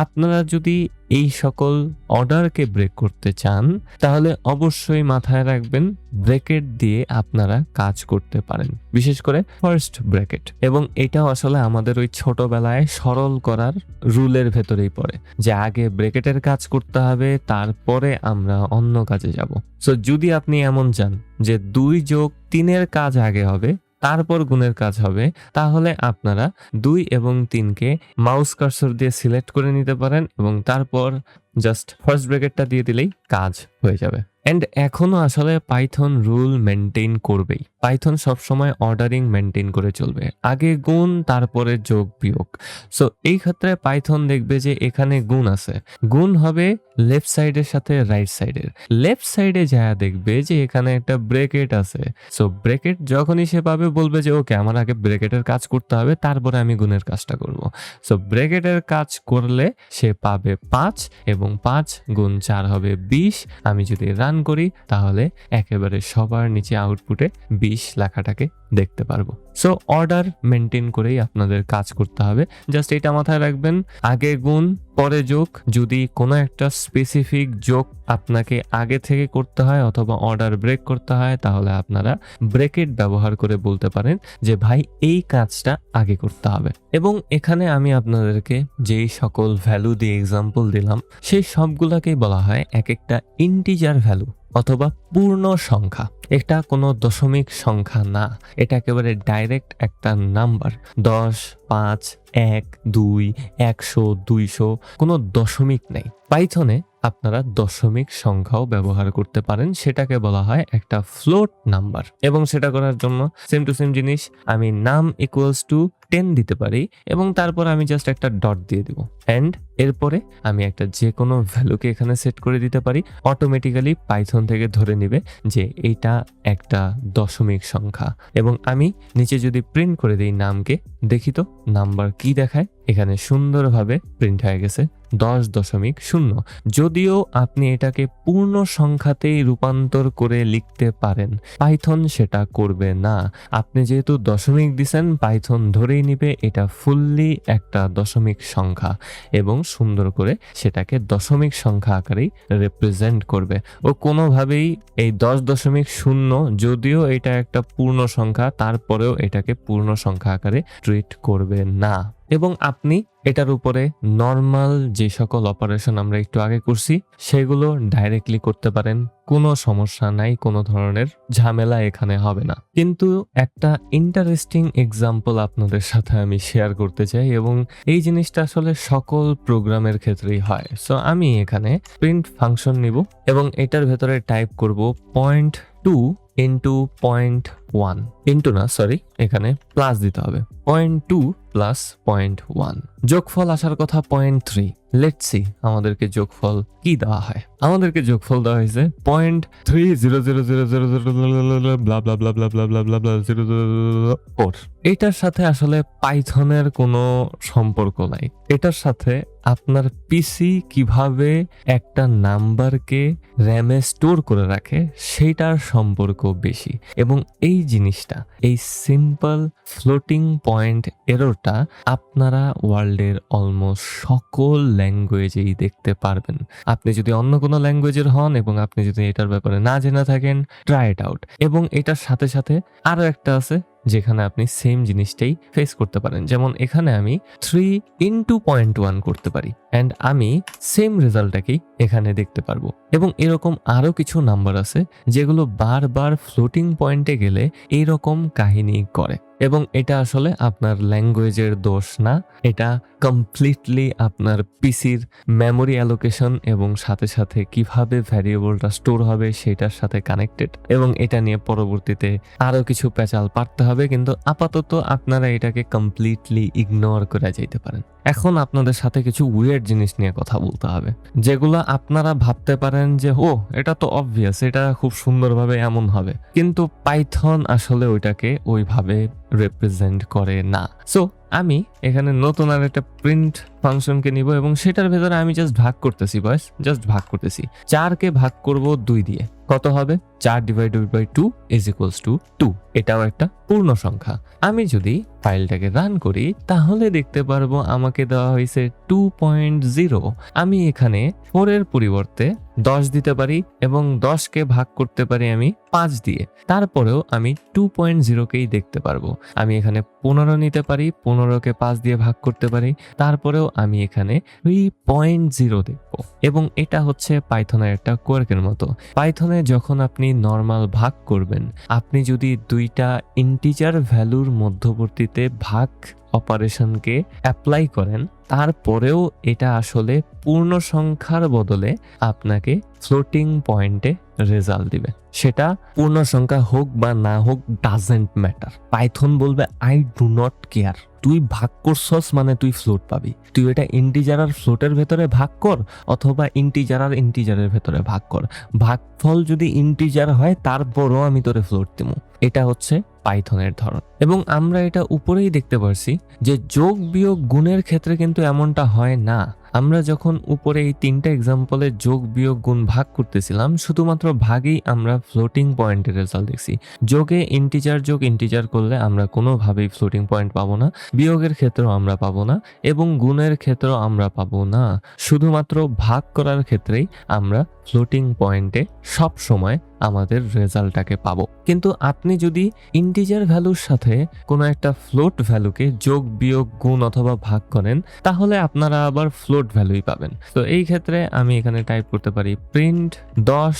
আপনারা যদি এই সকল অর্ডারকে ব্রেক করতে চান, তাহলে অবশ্যই মাথায় রাখবেন ব্র্যাকেট দিয়ে আপনারা কাজ করতে পারেন, বিশেষ করে ফার্স্ট ব্র্যাকেট। এবং এটাও আসলে আমাদের ওই ছোটবেলায় সরল করার রুলের ভেতরেই পড়ে যে আগে ব্র্যাকেটের কাজ করতে হবে, তারপরে আমরা অন্য কাজে যাব। সো যদি আপনি এমন চান যে 2 যোগ 3 এর কাজ আগে হবে, তারপর গুণের কাজ হবে, তাহলে আপনারা 2 এবং 3কে মাউস কার্সর দিয়ে সিলেক্ট করে নিতে পারেন, এবং তারপর জাস্ট ফার্স্ট ব্র্যাকেটটা দিয়ে দিলেই কাজ হয়ে যাবে। এন্ড এখনো আসলে পাইথন রুল মেনটেইন করবেই। পাইথন সবসময় অর্ডারিং মেনটেইন করে চলবে, আগে গুণ তারপরে যোগ বিয়োগ। সো এই ক্ষেত্রে পাইথন দেখবে যে এখানে গুণ আছে, গুণ হবে লেফট সাইডের সাথে রাইট সাইডের। লেফট সাইডে যা দেখবে যে এখানে একটা ব্র্যাকেট আছে। সো ব্র্যাকেট যখনই সে পাবে, বলবে যে ওকে আমার আগে ব্র্যাকেটের কাজ করতে হবে, তারপরে আমি গুণের কাজটা করব। সো ব্র্যাকেটের কাজ করলে সে পাবে 5, এবং 5 গুণ 4 হবে 20। আমি যদি রান করি, তাহলে একেবারে সবার নিচে আউটপুটে 20 লেখাটাকে দেখতে পারবো। সো অর্ডার মেনটেন করেই আপনাদের কাজ করতে হবে। জাস্ট এটা মাথায় রাখবেন, আগে গুণ পরে যোগ। যদি কোনো একটা স্পেসিফিক যোগ আপনাকে আগে থেকে করতে হয় অথবা অর্ডার ব্রেক করতে হয়, তাহলে আপনারা ব্রেকেট ব্যবহার করে বলতে পারেন যে ভাই এই কাজটা আগে করতে হবে। এবং এখানে আমি আপনাদেরকে যেই সকল ভ্যালু দিয়ে এক্সাম্পল দিলাম, সেই সবগুলাকেই বলা হয় এক একটা ইন্টিজার ভ্যালু অথবা পূর্ণ সংখ্যা। এটা কোনো দশমিক সংখ্যা না, এটা একেবারে ডাইরেক্ট একটা নাম্বার। 10, 5, 1, 2, 100, 200, কোনো দশমিক নেই। পাইথনে আপনারা দশমিক সংখ্যাও ব্যবহার করতে পারেন, সেটাকে বলা হয় একটা ফ্লোট নাম্বার। এবং সেটা করার জন্য সেম টু সেম জিনিস, আমি নাম ইকুয়ালস টু 10 দিতে পারি এবং তারপর আমি জাস্ট একটা ডট দিয়ে দিব, অ্যান্ড এরপরে আমি একটা যে কোনো ভ্যালুকে এখানে সেট করে দিতে পারি। অটোমেটিক্যালি পাইথন থেকে ধরে নিবে যে এইটা একটা দশমিক সংখ্যা। এবং আমি নিচে যদি প্রিন্ট করে দিই নামকে, দেখি তো নাম্বার কি দেখায়। এখানে সুন্দরভাবে প্রিন্ট হয়ে গেছে 10.0। যদিও আপনি এটাকে পূর্ণ সংখ্যাতেই রূপান্তর করে লিখতে পারেন, পাইথন সেটা করবে না। আপনি যেহেতু দশমিক দিছেন, পাইথন ধরেই নিবে এটা ফুললি একটা দশমিক সংখ্যা এবং সুন্দর করে সেটাকে দশমিক সংখ্যা আকারেই রিপ্রেজেন্ট করবে। ও কোনোভাবেই এই 10.0 যদিও এটা একটা পূর্ণ সংখ্যা, তারপরেও এটাকে পূর্ণ সংখ্যা আকারে ট্রিট করবে না। এবং আপনি এটার উপরে নর্মাল যে সকল অপারেশন আমরা একটু আগে করছি সেগুলো ডাইরেক্টলি করতে পারেন, কোনো সমস্যা নাই, কোনো ধরনের ঝামেলা এখানে হবে না। কিন্তু একটা ইন্টারেস্টিং এক্সাম্পল আপনাদের সাথে আমি শেয়ার করতে চাই এবং এই জিনিসটা আসলে সকল প্রোগ্রামের ক্ষেত্রেই হয়। সো আমি এখানে প্রিন্ট ফাংশন নিব এবং এটার ভেতরে টাইপ করব 0.2 ইন্টু 0.1 ইন্টু না, সরি, এখানে প্লাস দিতে হবে। 0.2 প্লাস 0.1, যোগফল আসার কথা 0.3। লেটস সি আমাদেরকে যোগফল কি দেওয়া হয়। আমাদেরকে যোগফল দেওয়া হয়েছে 0.3000000 ব্লা ব্লা ব্লা ব্লা ব্লা ব্লা ব্লা ব্লা 004। এটার সাথে আসলে পাইথনের কোনো সম্পর্ক নাই। এটার সাথে আপনার পিসি কিভাবে একটা নাম্বারকে র্যামে স্টোর করে রাখে সেইটার সম্পর্ক বেশি। এবং এই জিনিসটা, এই সিম্পল ফ্লোটিং পয়েন্ট এররটা আপনারা ওয়ার্ল্ডের অলমোস্ট সকল ল্যাঙ্গুয়েজেই দেখতে পারবেন। আপনি যদি অন্য কোনো ল্যাঙ্গুয়েজের হন এবং আপনি যদি এটার ব্যাপারে না জেনে থাকেন, ট্রাই ইট আউট। এবং এটার সাথে সাথে আরো একটা আছে যেখানে আপনি সেম জিনিসটাই ফেস করতে পারেন। যেমন এখানে আমি 3 ইন্টু 0.1 করতে পারি অ্যান্ড আমি সেম রেজাল্টটাকেই এখানে দেখতে পারবো। এবং এরকম আরো কিছু নাম্বার আছে যেগুলো বারবার ফ্লোটিং পয়েন্টে গেলে এইরকম কাহিনী করে। এবং এটা আসলে আপনার ল্যাঙ্গুয়েজের দোষ না, এটা কমপ্লিটলি আপনার পিসির মেমোরি অ্যালোকেশন এবং সাথে সাথে কিভাবে ভ্যারিয়েবলটা স্টোর হবে সেটার সাথে কানেক্টেড। এবং এটা নিয়ে পরবর্তীতে আরো কিছু পেঁচাল পারতে হবে, কিন্তু আপাতত আপনারা এটাকে কমপ্লিটলি ইগনোর করে যাইতে পারেন। এখন আপনাদের সাথে কিছু উইয়ার্ড জিনিস নিয়ে কথা বলতে হবে, যেগুলো আপনারা ভাবতে পারেন যে ও এটা তো অবভিয়াস, এটা খুব সুন্দরভাবে এমন হবে, কিন্তু পাইথন আসলে ওইটাকে ওইভাবে রিপ্রেজেন্ট করে না। সো আমি এখানে নতুন আর একটা প্রিন্ট ফাংশনকে নিব এবং সেটার ভেতরে আমি জাস্ট ভাগ করতেছি, বয়স জাস্ট ভাগ করতেছি। 4কে ভাগ করব 2 দিয়ে, কত হবে? 4 divided by 2 is equals to 2। এটাও একটা পূর্ণ সংখ্যা। আমি যদি ফাইলটাকে রান করি তাহলে দেখতে পারবো আমাকে দেওয়া হয়েছে 2.0। আমি এখানে 4 এর পরিবর্তে 10 দিতে পারি এবং 10কে ভাগ করতে পারি আমি 5 দিয়ে, তারপরেও আমি 2.0কেই দেখতে পারবো। আমি এখানে 15 নিতে পারি, 15কে 5 দিয়ে ভাগ করতে পারি, তারপরেও আমি এখানে 3.0 দেখবো। এবং এটা হচ্ছে পাইথনের একটা কোয়ার্কের মতো। পাইথনে যখন আপনি নর্মাল ভাগ করবেন, আপনি যদি দুইটা ইন্টিজার ভ্যালুর মধ্যবর্তীতে ভাগ অপারেশনকে অ্যাপ্লাই করেন, তারপরেও এটা আসলে পূর্ণ সংখ্যার বদলে আপনাকে ফ্লোটিং পয়েন্টে রেজাল্ট দিবে। সেটা পূর্ণ সংখ্যা হোক বা না হোক, ডাজেন্ট ম্যাটার। পাইথন বলবে আই ডু নট কেয়ার, তুই ভাগ করছস মানে তুই ফ্লোট পাবি। তুই এটা ইন্টিজার আর ফ্লোটের ভেতরে ভাগ কর অথবা ইন্টিজার আর ইন্টিজারের ভেতরে ভাগ কর, ভাগফল যদি ইন্টিজার হয় তারপরও আমি তোরে ফ্লোট দিব। এটা হচ্ছে পাইথনের ধরন। এবং আমরা এটা উপরেই দেখতে পারছি যে যোগ বিয়োগ গুণের ক্ষেত্রে কিন্তু এমনটা হয় না। আমরা যখন উপরে এই 3টা এক্সাম্পলে যোগ বিয়োগ গুণ ভাগ করতেছিলাম, শুধুমাত্র ভাগেই আমরা ফ্লোটিং পয়েন্টের রেজাল্ট দেখছি। যোগে ইন্টিজার যোগ ইন্টিজার করলে আমরা কোনোভাবেই ফ্লোটিং পয়েন্ট পাবো না, বিয়োগের ক্ষেত্রেও আমরা পাবো না এবং গুণের ক্ষেত্রেও আমরা পাবো না। শুধুমাত্র ভাগ করার ক্ষেত্রেই আমরা ফ্লোটিং পয়েন্টে সব সময় আমাদের রেজাল্টটাকে পাবো। কিন্তু আপনি যদি ইন্টিজার ভ্যালুর সাথে কোনো একটা ফ্লোট ভ্যালুকে যোগ বিয়োগ গুণ অথবা ভাগ করেন, তাহলে আপনারা আবার ফ্লোট ভ্যালুই পাবেন। তো এই ক্ষেত্রে আমি এখানে টাইপ করতে পারি প্রিন্ট 10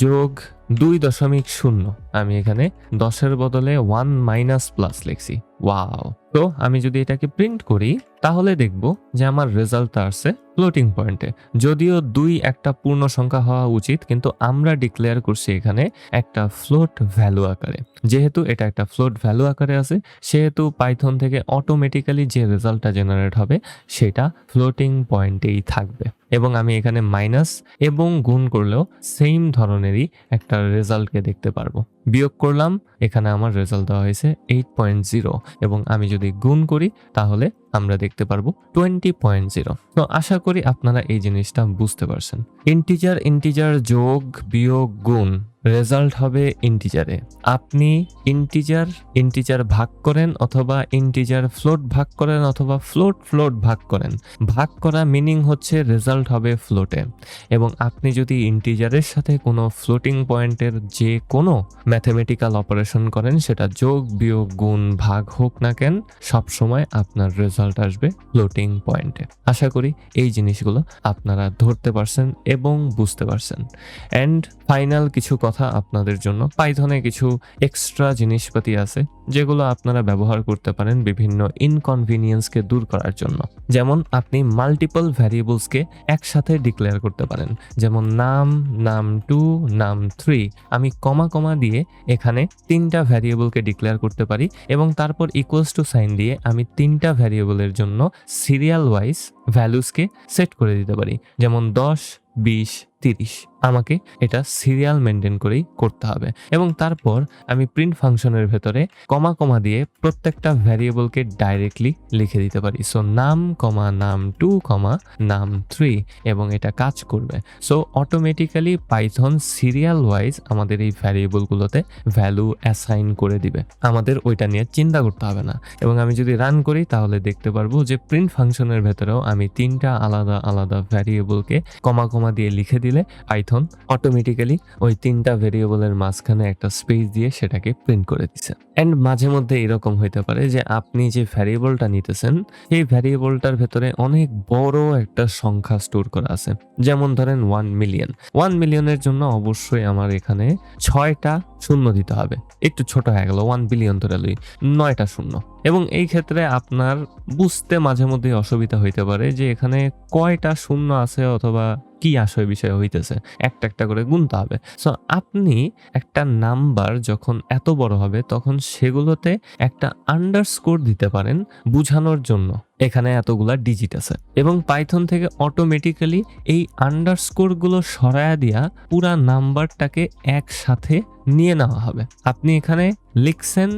যোগ 2.0। আমি এখানে 10-এর বদলে 1 মাইনাস প্লাস লিখছি। ওয়াও। তো আমি যদি এটাকে প্রিন্ট করি তাহলে দেখব যে আমার রেজাল্টটা আসছে ফ্লোটিং পয়েন্টে। যদিও 2 একটা পূর্ণ সংখ্যা হওয়া উচিত, কিন্তু আমরা ডিক্লেয়ার করছি এখানে একটা ফ্লোট ভ্যালু আকারে। যেহেতু এটা একটা ফ্লোট ভ্যালু আকারে আছে, সেহেতু পাইথন থেকে অটোমেটিক্যালি যে রেজাল্টটা জেনারেট হবে সেটা ফ্লোটিং পয়েন্টেই থাকবে। এবং আমি এখানে মাইনাস এবং গুণ করলেও সেম ধরনেরই একটা রেজাল্টকে দেখতে পারবো। বিয়োগ করলাম, এখানে আমার রেজাল্ট দেওয়া হয়েছে 8.0, এবং আমি যদি গুণ করি তাহলে আমরা দেখতে পারবো 20.0। তো আশা করি আপনারা এই জিনিসটা বুঝতে পারছেন। ইন্টিজার যোগ বিয়োগ গুণ রেজাল্ট হবে ইন্টিজারে। আপনি ইন্টিজার ভাগ করেন, অথবা ইন্টিজার ফ্লোট ভাগ করেন, অথবা ফ্লোট ভাগ করেন। ভাগ করা মিনিং হচ্ছে রেজাল্ট হবে ফ্লোটে। এবং আপনি যদি ইন্টিজারের সাথে কোনো ফ্লোটিং পয়েন্টের যে কোনো ম্যাথমেটিক্যাল অপারেশন করেন, সেটা যোগ বিয়োগ গুণ ভাগ হোক না কেন, সবসময় আপনার রেজাল্ট আসবে ফ্লোটিং পয়েন্টে। আশা করি এই জিনিসগুলো আপনারা ধরতে পারছেন এবং বুঝতে পারছেন। অ্যান্ড ফাইনাল কিছু কথা আপনাদের জন্য, পাইথনে কিছু এক্সট্রা জিনিসপাতি আছে যেগুলো আপনারা ব্যবহার করতে পারেন বিভিন্ন ইনকনভিনিয়েন্সকে দূর করার জন্য। যেমন আপনি মাল্টিপল ভ্যারিয়েবলসকে একসাথে ডিক্লেয়ার করতে পারেন, যেমন নাম 2, নাম 3। আমি কমা দিয়ে এখানে 3টা ভ্যারিয়েবলকে ডিক্লেয়ার করতে পারি, এবং তারপর ইকুয়ালস টু সাইন দিয়ে আমি 3টা ভ্যারিয়েবলের জন্য সিরিয়াল ওয়াইজ ভ্যালুসকে সেট করে দিতে পারি। যেমন 10, 20, 30। আমাকে এটা সিরিয়াল মেনটেন করেই করতে হবে। এবং তারপর আমি প্রিন্ট ফাংশনের ভেতরে কমা দিয়ে প্রত্যেকটা ভ্যারিয়েবলকে ডাইরেক্টলি লিখে দিতে পারি। সো নাম, নাম 2, নাম 3, এবং এটা কাজ করবে। So automatically Python serial wise আমাদের এই ভ্যারিয়েবলগুলোতে ভ্যালু অ্যাসাইন করে দিবে। আমাদের ওইটা নিয়ে চিন্তা করতে হবে না। এবং আমি যদি রান করি তাহলে দেখতে পারবো যে প্রিন্ট ফাংশনের ভেতরেও আমি 3টা আলাদা ভ্যারিয়েবলকে কমা দিয়ে লিখে দিলে পাইথন অটোমেটিক্যালি ওই 3টা ভেরিয়েবলের মাঝখানে একটা স্পেস দিয়ে সেটাকে প্রিন্ট করে দিচ্ছে। এন্ড মাঝে মধ্যে এরকম হইতে পারে যে আপনি যে ভ্যারিয়েবলটা নিতেছেন এই ভ্যারিয়েবলটার ভেতরে অনেক বড় একটা সংখ্যা স্টোর করা আছে। যেমন ধরেন 1 মিলিয়ন। 1 মিলিয়নের জন্য অবশ্যই আমার এখানে 6টা শূন্য দিতে হবে। একটু ছোট হয়ে গেল, 1 বিলিয়ন ধরে লই, 9টা শূন্য। এবং এই ক্ষেত্রে আপনার বুঝতে মাঝে মধ্যে অসুবিধা হইতে পারে যে এখানে কয়টা শূন্য আছে অথবা কি আসল বিষয় হইতেছে, একটা করে গুনতে হবে। সো আপনি একটা নাম্বার যখন এত বড় হবে তখন সেগুলোতে একটা আন্ডারস্কোর দিতে পারেন বোঝানোর জন্য এখানে এতগুলা ডিজিট আছে, এবং পাইথন থেকে অটোমেটিক্যালি এই আন্ডারস্কোর গুলো সরায়া দিয়া পুরা নাম্বারটাকে একসাথে নিয়ে নেওয়া হবে। আপনি এখানে লিখছেন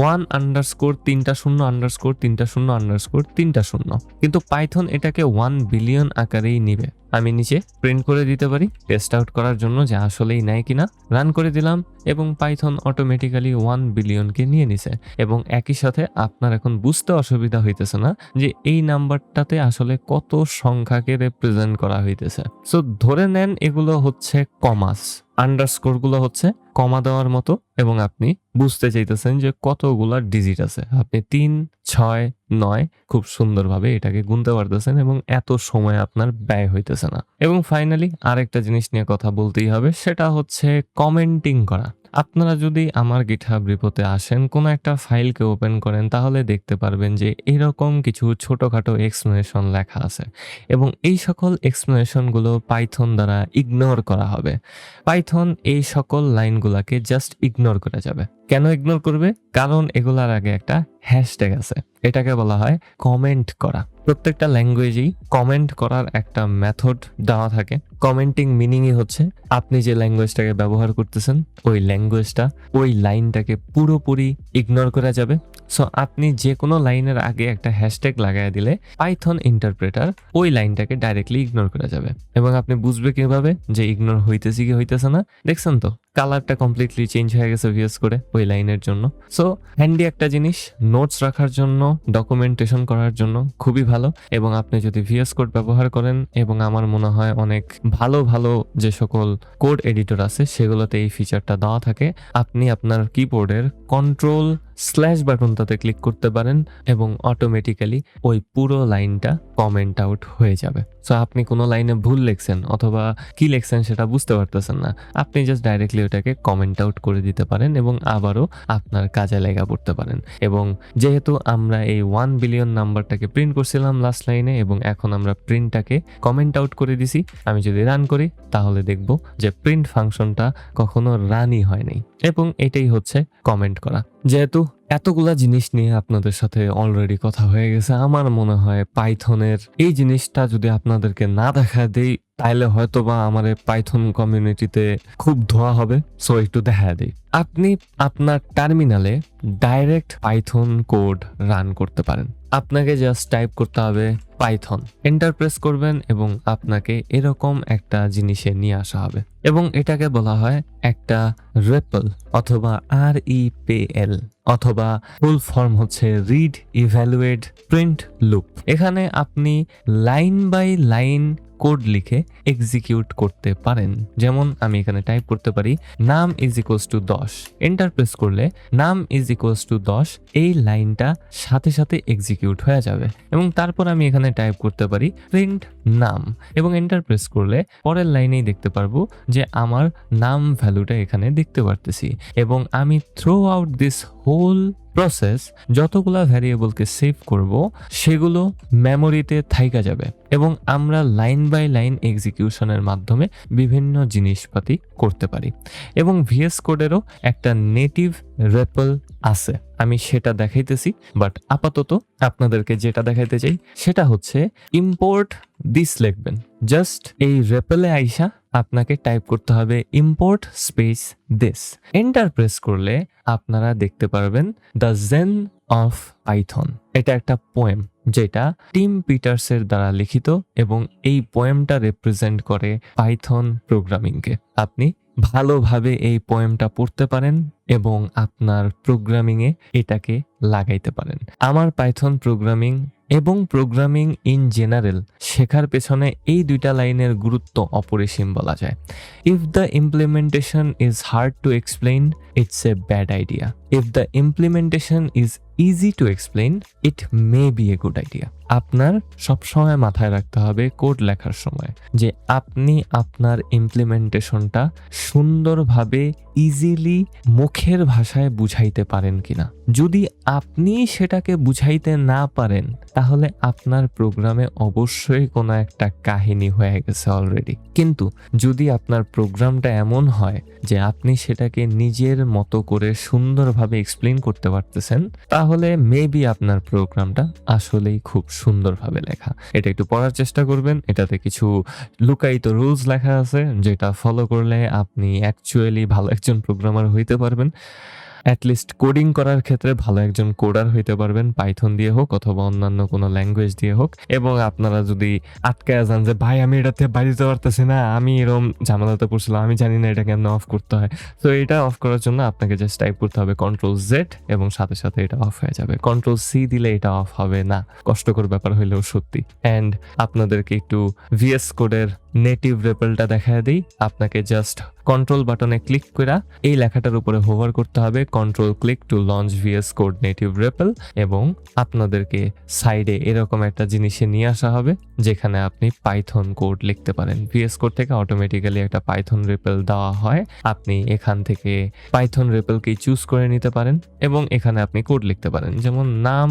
1 আন্ডারস্কোর 3টা শূন্য আন্ডারস্কোর 3টা শূন্য আন্ডারস্কোর 3টা শূন্য, কিন্তু পাইথন এটাকে 1 বিলিয়ন আকারেই নিবে। আমি নিচে প্রিন্ট করে দিতে পারি টেস্ট আউট করার জন্য যে আসলেই নেয় কিনা। রান করে দিলাম এবং পাইথন অটোমেটিক্যালি 1 বিলিয়নকে নিয়ে নিছে। এবং একই সাথে আপনার এখন বুঝতে অসুবিধা হইতেছে না যে এই নাম্বারটাতে আসলে কত সংখ্যাকে রিপ্রেজেন্ট করা হইতেছে। সো ধরে নেন এগুলো হচ্ছে কমাস, আন্ডারস্কোর গুলো হচ্ছে কমা দেওয়ার মতো, এবং আপনি বুঝতে চাইতেছেন যে কতগুলা ডিজিট আছে। আপনি 3, 6, 9 খুব সুন্দরভাবে এটাকে গুনতে পারতেছেন এবং এত সময় আপনার ব্যয় হইতেছে না। এবং ফাইনালি আরেকটা জিনিস নিয়ে কথা বলতেই হবে, সেটা হচ্ছে কমেন্টিং করা। আপনারা যদি আমার গিটহাব রিপোতে আসেন, কোনো একটা ফাইলকে ওপেন করেন, তাহলে দেখতে পারবেন যে এরকম কিছু ছোটখাটো এক্সপ্লেনেশন লেখা আছে, এবং এই সকল এক্সপ্লেনেশনগুলো পাইথন দ্বারা ইগনোর করা হবে। পাইথন এই সকল লাইনগুলোকে জাস্ট ইগনোর করে যাবে। কেন ইগনোর করবে? কারণ এগুলার আগে একটা হ্যাশট্যাগ আছে, এটাকে বলা হয় কমেন্ট করা। প্রত্যেকটা ল্যাঙ্গুয়েজেই কমেন্ট করার একটা মেথড দেওয়া থাকে। কমেন্টিং মিনিংই হচ্ছে আপনি যে ল্যাঙ্গুয়েজটাকে ব্যবহার করতেছেন ওই ল্যাঙ্গুয়েজটা ওই লাইনটাকে পুরোপুরি ইগনোর করা যাবে। সো আপনি যে কোনো লাইনের আগে একটা হ্যাশট্যাগ লাগাই দিলে পাইথন ইন্টারপ্রেটার ওই লাইনটাকে ডাইরেক্টলি ইগনোর করা যাবে। এবং আপনি বুঝবে কিভাবে যে ইগনোর হইতেছে কি হইতেছে না? দেখছেন তো কালারটা কমপ্লিটলি চেঞ্জ হয়ে গেছে ভিএস করে ওই লাইনের জন্য। সো হ্যান্ডি একটা জিনিস, নোটস রাখার জন্য, ডকুমেন্টেশন করার জন্য খুবই ভালো। এবং আপনি যদি ভিএস কোড ব্যবহার করেন, এবং আমার মনে হয় অনেক ভালো যে সকল কোড এডিটর আছে সেগুলোতে এই ফিচারটা দেওয়া থাকে, আপনি আপনার কিবোর্ডের কন্ট্রোল স্ল্যাশ বাটনটাতে ক্লিক করতে পারেন এবং অটোমেটিক্যালি ওই পুরো লাইনটা কমেন্ট আউট হয়ে যাবে। সো আপনি কোনো লাইনে ভুল লিখছেন অথবা কি লিখছেন সেটা বুঝতে পারতেছেন না, আপনি জাস্ট ডাইরেক্টলি ওটাকে কমেন্ট আউট করে দিতে পারেন এবং আবারও আপনার কাজে লেগে পড়তে পারেন। এবং যেহেতু আমরা এই 1 বিলিয়ন নাম্বারটাকে প্রিন্ট করছিলাম লাস্ট লাইনে এবং এখন আমরা প্রিন্টটাকে কমেন্ট আউট করে দিছি, আমি যদি রান করি তাহলে দেখব যে প্রিন্ট ফাংশনটা কখনো রানই হয় নাই এবং এটাই হচ্ছে কমেন্ট করা। যেহেতু এতগুলা জিনিস নিয়ে আপনাদের সাথে অলরেডি কথা হয়ে গেছে, আমার মনে হয় পাইথনের এই জিনিসটা যদি আপনাদেরকে না দেখা দেই তাইলে হয়তো বা আমার পাইথন কমিউনিটিতে খুব ধোয়া হবে। সো একটু দেখা দেই। আপনি আপনার টার্মিনালে ডাইরেক্ট পাইথন কোড রান করতে পারেন। আপনাকে জাস্ট টাইপ করতে হবে পাইথন, এন্টার প্রেস করবেন এবং আপনাকে এরকম একটা জিনিসে নিয়ে আসা হবে এবং এটাকে বলা হয় একটা রেপল অথবা REPL অথবা ফুল ফর্ম হচ্ছে রিড ইভ্যালুয়েট প্রিন্ট লুপ। এখানে আপনি লাইন বাই লাইন কোড লিখে এক্সিকিউট করতে পারেন। যেমন আমি এখানে টাইপ করতে পারি নাম is equals two 10, enter press করলে নাম ইজ ইকুয়ালস টু 10 এই লাইনটা সাথে সাথে এক্সিকিউট হয়ে যাবে এবং তারপর আমি এখানে টাইপ করতে পারি প্রিন্ট নাম এবং এন্টার প্রেস করলে পরের লাইনেই দেখতে পারবো যে আমার নাম ভ্যালুটা এখানে দেখতে পারতেছি এবং আমি throughout this whole process যতগুলা ভ্যারিয়েবলকে সেভ করব সেগুলো মেমোরিতে থাইকা যাবে এবং আমরা লাইন বাই লাইন এক্সিকিউশনের মাধ্যমে বিভিন্ন জিনিসপাতি করতে পারি। এবং ভিএস কোডেরও একটা নেটিভ রেপল আছে, আমি সেটা দেখাইতেছি, বাট আপাতত আপনাদেরকে যেটা দেখাইতে চাই সেটা হচ্ছে ইম্পোর্ট দিস লিখবেন। জাস্ট এই রেপলে আইসা আপনাকে টাইপ করতে হবে import space this, enter press করলে আপনারা দেখতে পারবেন দ্য জেন অফ পাইথন। এটা একটা পোয়েম যেটা টিম পিটার্সের দ্বারা লিখিত এবং এই পোয়েমটা রিপ্রেজেন্ট করে পাইথন প্রোগ্রামিংকে। আপনি ভালোভাবে এই পোয়েমটা পড়তে পারেন এবং আপনার প্রোগ্রামিংয়ে এটাকে লাগাইতে পারেন। আমার পাইথন প্রোগ্রামিং এবং প্রোগ্রামিং ইন জেনারেল শেখার পেছনে এই দুইটা লাইনের গুরুত্ব অপরিসীম বলা যায়। If the implementation is hard to explain, it's a bad idea. If the implementation is easy to explain, it may B a good idea. আপনার সবসময় মাথায় রাখতে হবে কোড লেখার সময় যে আপনি আপনার ইমপ্লিমেন্টেশনটা সুন্দরভাবে ইজিলি মুখের ভাষায় বুঝাইতে পারেন কিনা। যদি আপনি সেটাকে বুঝাইতে না পারেন তাহলে আপনার প্রোগ্রামে অবশ্যই কোনো একটা কাহিনী হয়ে গেছে অলরেডি। কিন্তু যদি আপনার প্রোগ্রামটা এমন হয় যে আপনি সেটাকে নিজের মতো করে সুন্দরভাবে এক্সপ্লেইন করতে পারতেছেন তাহলে মেবি আপনার প্রোগ্রামটা আসলেই খুব সুন্দরভাবে লেখা। এটা একটু পড়ার চেষ্টা করবেন, এটাতে কিছু লুকায়িত রুলস লেখা আছে যেটা ফলো করলে আপনি অ্যাকচুয়ালি ভালো একজন প্রোগ্রামার হইতে পারবেন। অ্যাটলিস্ট কোডিং করার ক্ষেত্রে ভালো একজন কোডার হইতে পারবেন, পাইথন দিয়ে হোক অথবা অন্যান্য কোনো ল্যাঙ্গুয়েজ দিয়ে হোক। এবং আপনারা যদি আটকায় যান যে ভাই আমি এটাতে বাড়িতে পারতেছি না, আমি এরকম ঝামেলাতে পড়ছিলাম, আমি জানি না এটা কেমন অফ করতে হয়, তো এটা অফ করার জন্য আপনাকে জাস্ট টাইপ করতে হবে Ctrl+Z এবং সাথে সাথে এটা অফ হয়ে যাবে। Ctrl+C দিলে এটা অফ হবে না, কষ্টকর ব্যাপার হইলেও সত্যি। অ্যান্ড আপনাদেরকে একটু ভিএস কোডের নেটিভ রেপলটা দেখায় দিই। আপনাকে জাস্ট কন্ট্রোল বাটনে ক্লিক করে এই লেখাটার উপরে হোভার করতে হবে, control click to launch VS code native REPL, এবং আপনাদেরকে সাইডে এরকম একটা জিনিসে নিয়ে আসা হবে যেখানে আপনি পাইথন কোড লিখতে পারেন। ভিএস কোড থেকে অটোমেটিক্যালি একটা পাইথন রেপল দেওয়া হয়, আপনি এখান থেকে পাইথন রেপলকে চুজ করে নিতে পারেন এবং এখানে আপনি কোড লিখতে পারেন। যেমন নাম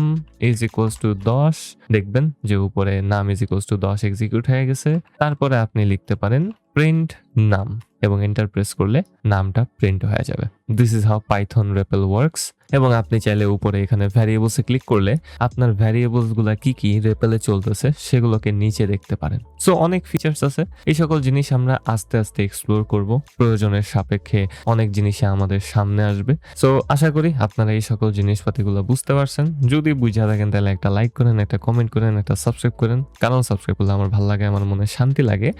ইজ ইকুয়ালস টু 10, দেখবেন যে উপরে নাম ইজ ইকুয়ালস টু 10 এক্সিকিউট হয়ে গেছে। তারপরে আপনি লিখতে পারেন প্রিন্ট নাম এবং এন্টার প্রেস করলে নামটা প্রিন্ট হয়ে যাবে। This is how Python REPL works. এবং আপনি চাইলে উপরে এখানে ভ্যারিয়েবলসে ক্লিক করলে আপনার ভ্যারিয়েবলস গুলা কি কি রেপেলে চলতেছে সেগুলোকে নিচে দেখতে পারেন। সো অনেক ফিচার্স আছে, এই সকল জিনিস আমরা আস্তে আস্তে এক্সপ্লোর করব, প্রয়োজনের সাপেক্ষে অনেক জিনিসে আমাদের সামনে আসবে। সো আশা করি আপনারা এই সকল জিনিসপাতিগুলো বুঝতে পারছেন। যদি বুঝা থাকেন তাহলে একটা লাইক করেন, একটা কমেন্ট করেন, একটা সাবস্ক্রাইব করেন, কারণ সাবস্ক্রাইব করলে আমার ভালো লাগে, আমার মনে শান্তি লাগে।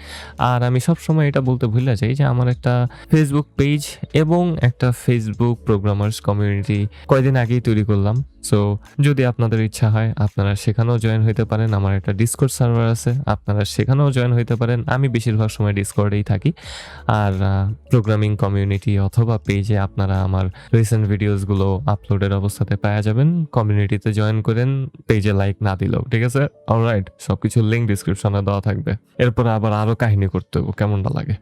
আর আমি সবসময় এটা বলতে ভুলে যাই যে আমার একটা ফেসবুক পেজ এবং একটা ফেসবুক প্রোগ্রামার্স কমিউনিটি কয়দিন আগেই তৈরি করলাম। সো যদি আপনাদের ইচ্ছা হয় আপনারা সেখানেও জয়েন হইতে পারেন। আমার একটা ডিসকর্ড সার্ভার আছে, আপনারা সেখানেও জয়েন হইতে পারেন। আমি বেশিরভাগ সময় ডিসকর্ডেই থাকি। আর প্রোগ্রামিং কমিউনিটি অথবা পেজে আপনারা আমার রিসেন্ট ভিডিওসগুলো আপলোডের অবস্থাতে পাওয়া যাবেন। কমিউনিটিতে জয়েন করেন, পেজে লাইক না দিলেও ঠিক আছে। অলরাইট, সবকিছুর লিঙ্ক ডিসক্রিপশনে দেওয়া থাকবে। এরপর আবার আরো কাহিনী করতে হবে, কেমনটা লাগে।